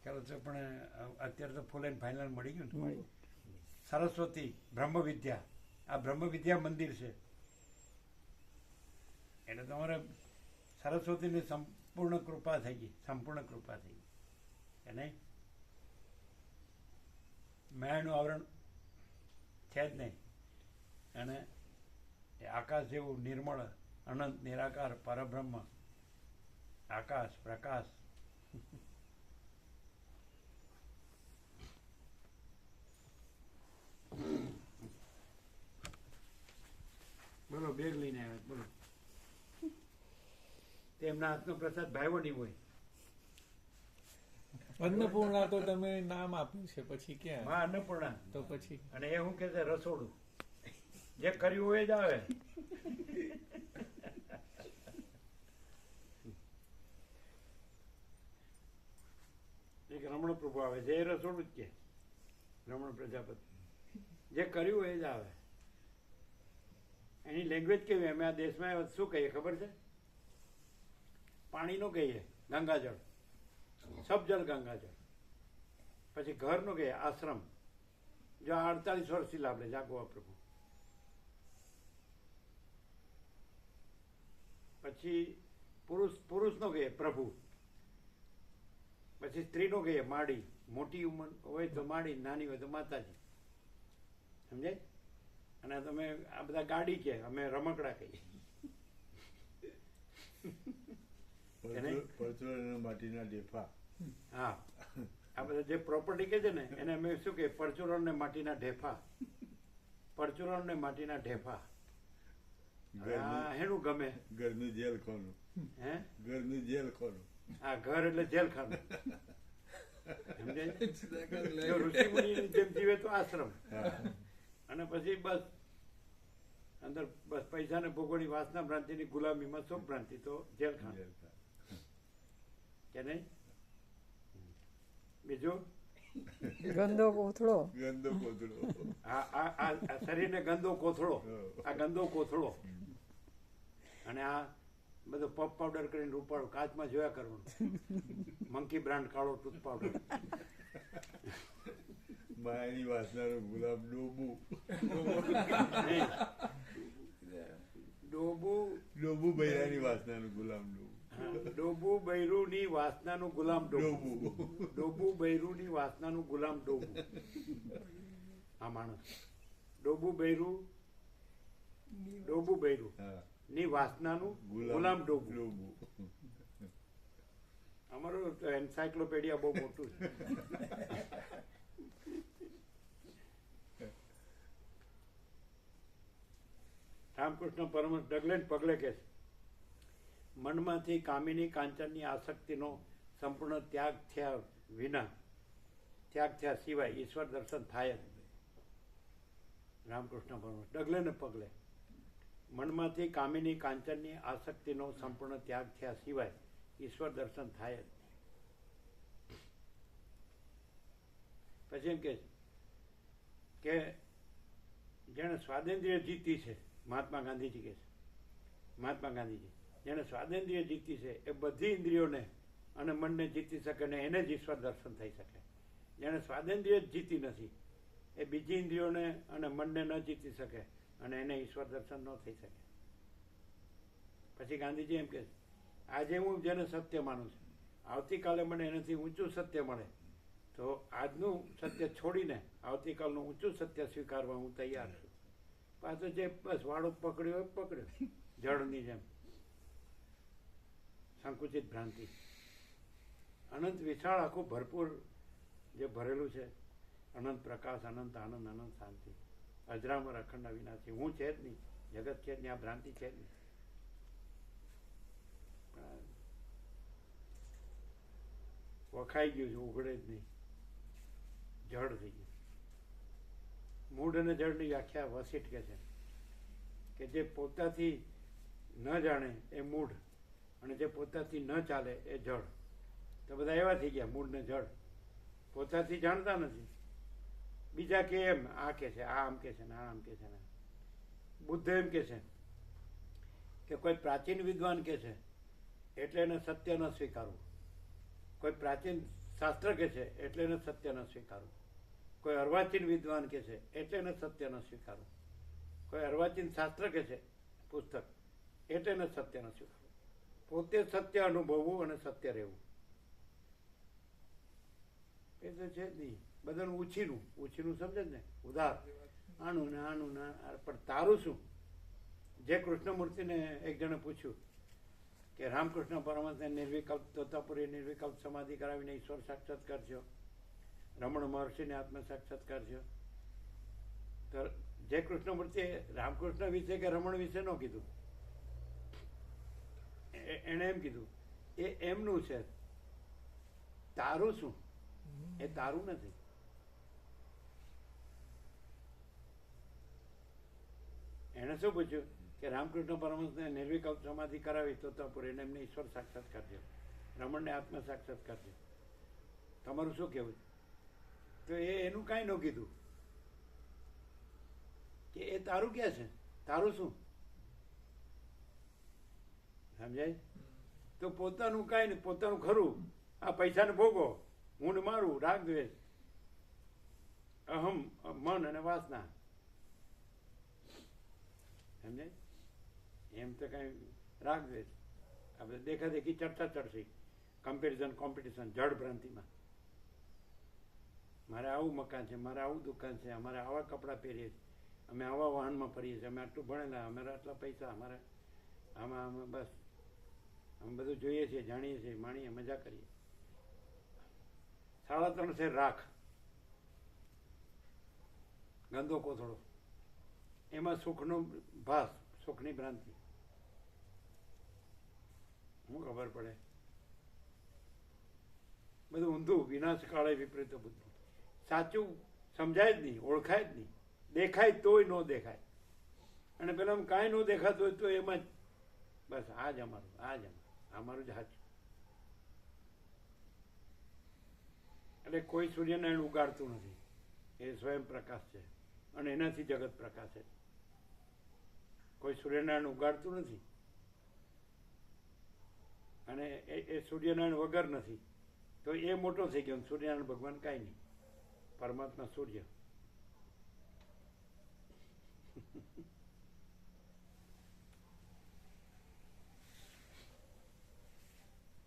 ચાલો તો પણ અત્યારે તો ફૂલ એન્ડ ફાઇનલ મળી ગયું ને. સરસ્વતી બ્રહ્મ વિદ્યા, આ બ્રહ્મ વિદ્યા મંદિર છે એટલે તમારે સરસ્વતીની સંપૂર્ણ કૃપા થઈ ગઈ, સંપૂર્ણ કૃપા થઈ ગઈ કે નહીં? માયાનું આવરણ છે જ નહીં. અને એ આકાશ જેવું નિર્મળ, અનંત, નિરાકાર પરબ્રહ્મ, આકાશ, પ્રકાશ. બોલો, બેગ લઈને આવ્યા, બોલો. તેમના હાથનો પ્રસાદ ભાઈઓ નહીં હોય. અન્નપૂર્ણા તો તમે નામ આપ્યું છે, પછી ક્યાં? માં અન્નપૂર્ણા. તો પછી અને એ શું કે છે? રસોડું. જે કર્યું હોય જ આવે. એક રમણ પ્રભુ આવે છે, એ રસોડું જ કે રમણ પ્રજાપતિ. જે કર્યું એ જ આવે. એની લેંગ્વેજ કેવી, અમે આ દેશમાં શું કહીએ ખબર છે? પાણીનું કહીએ ગંગાજળ, સબજલ ગંગાજળ. પછી ઘરનું કહીએ આશ્રમ. જો 48 વર્ષથી લાભ લે જાગવા પ્રભુ. પછી પુરુષનો કહીએ પ્રભુ. પછી સ્ત્રીનો કહીએ માડી. મોટી ઉંમર હોય તો માડી, નાની હોય તો માતાજી. સમજાય? અને તમે આ બધા ગાડી કે, અમે રમકડા કહીએ. પરચુરણ માટીના ઢેફા. હા, આ બધા જે પ્રોપર્ટી કે છે ને એને અમે શું કહીએ? પરચુરણ ને માટીના ઢેફા. પરચુરણ ને માટીના ઢેફા. એનું ગમે ઘરનું જેલ ખોનું. હે? ઘરનું જેલ ખોનું. હા, ઘર એટલે જેલ ખાનું. સમજાય? જો ઋષિ મુનિની જેમ જીવે તો આશ્રમ. અને પછી બસ અંદર બસ પૈસાને ભોગવણી વાસના ભ્રાંતિની ગુલામીમાં સુખ ભ્રાંતિ તો જેલ ખાનું. કે નહીં? બીજું ગંદો કોથળો. ગંદો કોથળો. આ શરીરને ગંદો કોથળો. આ ગંદો કોથળો. અને આ બધો પપ પાવડર કરીને રૂપાળો કાચમાં જોયા કરવાનું. મંકી બ્રાન્ડ કાળો ટૂથ પાવડર. માયાની વાસનાનો ગુલાબ ડોબુ. ડોબુ બૈરાની વાસનાનું ગુલામ ડોબુ. ડોબુ બૈરુની વાસનાનું ગુલામ ડોબુ. ડોબુ બૈરુની વાસનાનું ગુલામ ડોબુ. આ માણસ ડોબુ બૈરુ ની વાસનાનું ગુલામ ડોબુ. અમારું એન્સાયક્લોપીડિયા બહુ મોટું છે. રામકૃષ્ણ પરમહંસ ડગલે ને પગલે કહે છે, મનમાંથી કામિની કાંચનની આસક્તિનો સંપૂર્ણ ત્યાગ થયા સિવાય ઈશ્વર દર્શન થાય જ નહીં. રામકૃષ્ણ પરમહંસ ડગલે ને પગલે મનમાંથી કામિની કાંચનની આસક્તિનો સંપૂર્ણ ત્યાગ થયા સિવાય ઈશ્વર દર્શન થાય જ નહીં. પછી એમ કે જેણે સ્વાતંત્ર્ય જીતી છે, મહાત્મા ગાંધીજી કહે છે, મહાત્મા ગાંધીજી જેણે સ્વાતંત્ર્ય જીતી છે એ બધી ઇન્દ્રિયોને અને મનને જીતી શકે ને એને જ ઈશ્વર દર્શન થઈ શકે. જેણે સ્વાતંત્ર્ય જ જીતી નથી એ બીજી ઇન્દ્રિયોને અને મનને ન જીતી શકે અને એને ઈશ્વર દર્શન ન થઈ શકે. પછી ગાંધીજી એમ કહે છે, આજે હું જેને સત્ય માનું છું, આવતીકાલે મને એનાથી ઊંચું સત્ય મળે તો આજનું સત્ય છોડીને આવતીકાલનું ઊંચું સત્ય સ્વીકારવા હું તૈયાર છું. પાછો જે બસ વાળો પકડ્યો જળની જેમ સંકુચિત ભ્રાંતિ. અનંત વિશાળ આખું ભરપૂર જે ભરેલું છે, અનંત પ્રકાશ, અનંત આનંદ, અનંત શાંતિ, અજરામર અખંડ અવિનાશી. હું છે જ નહીં, જગત છે જ નહીં, આ ભ્રાંતિ છે જ નહીં. વખાઈ ગયું છે, ઉઘડે જ નહીં, જડ થઈ ગયું. મૂળ અને જળની વ્યાખ્યા વસીટ કે છે કે જે પોતાથી ન જાણે એ મૂળ અને જે પોતાથી ન ચાલે એ જળ. તો બધા એવા થઈ ગયા મૂળ ને જળ. પોતાથી જાણતા નથી, બીજા કે એમ આ કે છે, આ આમ કે છે ને આ આમ કે છે ને. બુદ્ધ એમ કે છે કે કોઈ પ્રાચીન વિદ્વાન કે છે એટલે એને સત્ય ન સ્વીકારવું. કોઈ પ્રાચીન શાસ્ત્ર કે છે એટલે એને સત્ય ન સ્વીકારવું. કોઈ અર્વાચીન વિદ્વાન કે છે એટલે એને સત્ય ન સ્વીકારવું. કોઈ અર્વાચીન શાસ્ત્ર કે છે પુસ્તક એટલે એને સત્ય ન સ્વીકારવું. પોતે સત્ય અનુભવવું અને સત્ય રહેવું એ તો છે જ નહીં. બધાનું ઉછીનું સમજે ને, ઉધાર આનું ને આનું ને. પણ તારું શું? જે કૃષ્ણમૂર્તિને એક જણે પૂછ્યું કે રામકૃષ્ણ પરમહંસને નિર્વિકલ્પ તોતાપુરી નિર્વિકલ્પ સમાધિ કરાવીને ઈશ્વર સાક્ષાત્કાર થયો, રમણ મહર્ષિને આત્મ સાક્ષાત્કાર થયો. તો જે કૃષ્ણમૂર્તિએ રામકૃષ્ણ વિશે કે રમણ વિશે ન કીધું, એણે એમ કીધું એ એમનું છે, તારું શું? એ તારું નથી. એણે શું પૂછ્યું કે રામકૃષ્ણ પરમહંસને નિર્વિકલ્પ સમાધિ કરાવી તોતાપુરીને એમને ઈશ્વર સાક્ષાત્કાર થયો, રમણને આત્મ સાક્ષાત્કાર થયો. તમારું શું કહેવું? તો એનું કાંઈ ન કીધું. કે એ તારું ક્યાં છે, તારું શું? સમજાય? તો પોતાનું કાંઈ નહીં, પોતાનું ખરું. આ પૈસાને ભોગો, હું ને મારું, રાગ દ્વેષ, અહમ, મન અને વાસના. સમજાય? એમ તો કાંઈ રાગ દ્વેષ, આપણે દેખાદેખી ચર્ચા ચડશે, કમ્પેરિઝન, કોમ્પિટિશન, જડ ભ્રાંતિમાં. મારે આવું મકાન છે, મારે આવું દુકાન છે, અમારે આવા કપડાં પહેરીએ છીએ, અમે આવા વાહનમાં ફરીએ છીએ, અમે આટલું ભણેલા, અમારે આટલા પૈસા, અમારે આમાં બસ અમે બધું જોઈએ છીએ, જાણીએ છીએ, માણીએ, મજા કરીએ. 3.5 છે રાખ, ગંદો કોથળો, એમાં સુખનો ભાસ, સુખની ભ્રાંતિ. શું ખબર પડે? બધું ઊંધું, વિનાશ કાળે વિપરીત બુદ્ધિ. સાચું સમજાય જ નહીં, ઓળખાય જ નહીં, દેખાય તોય ન દેખાય. અને પેલા કાંઈ ન દેખાતું હોય તો એમાં જ બસ આ જ અમારું, આ જ અમારું જ સાચું. એટલે કોઈ સૂર્યનારાયણ ઉગાડતું નથી, એ સ્વયં પ્રકાશ છે અને એનાથી જગત પ્રકાશ છે. કોઈ સૂર્યનારાયણ ઉગાડતું નથી અને એ સૂર્યનારાયણ વગર નથી, તો એ મોટો થઈ ગયો. સૂર્યનારાયણ ભગવાન કાંઈ નહીં, પરમાત્મા સૂર્ય.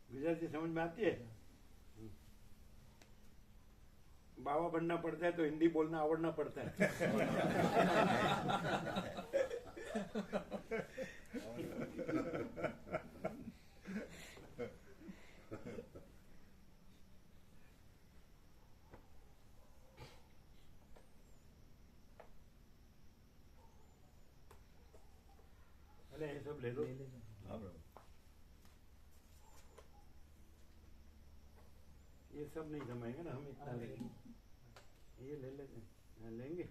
गुजराती समझ में आती है? बाबा बनना पड़ता है तो हिंदी बोलना आवड़ना पड़ता है. अरे ये सब ले लो. हाँ बराबर. ये सब नहीं जमाएंगे ना, हम इतना लेंगे. ये ले लेते हैं. हाँ, लेंगे.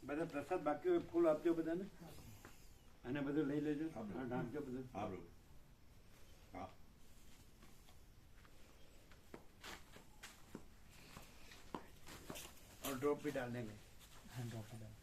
બધા પ્રસાદ બાકી હોય ફૂલ આપજો બધાને અને બધું લઈ લેજો. હા, ઢાંકજો બધું. हाँ बराबर. हाँ. और ड्रॉप भी डाल देंगे. हाँ, ड्रॉप डाल.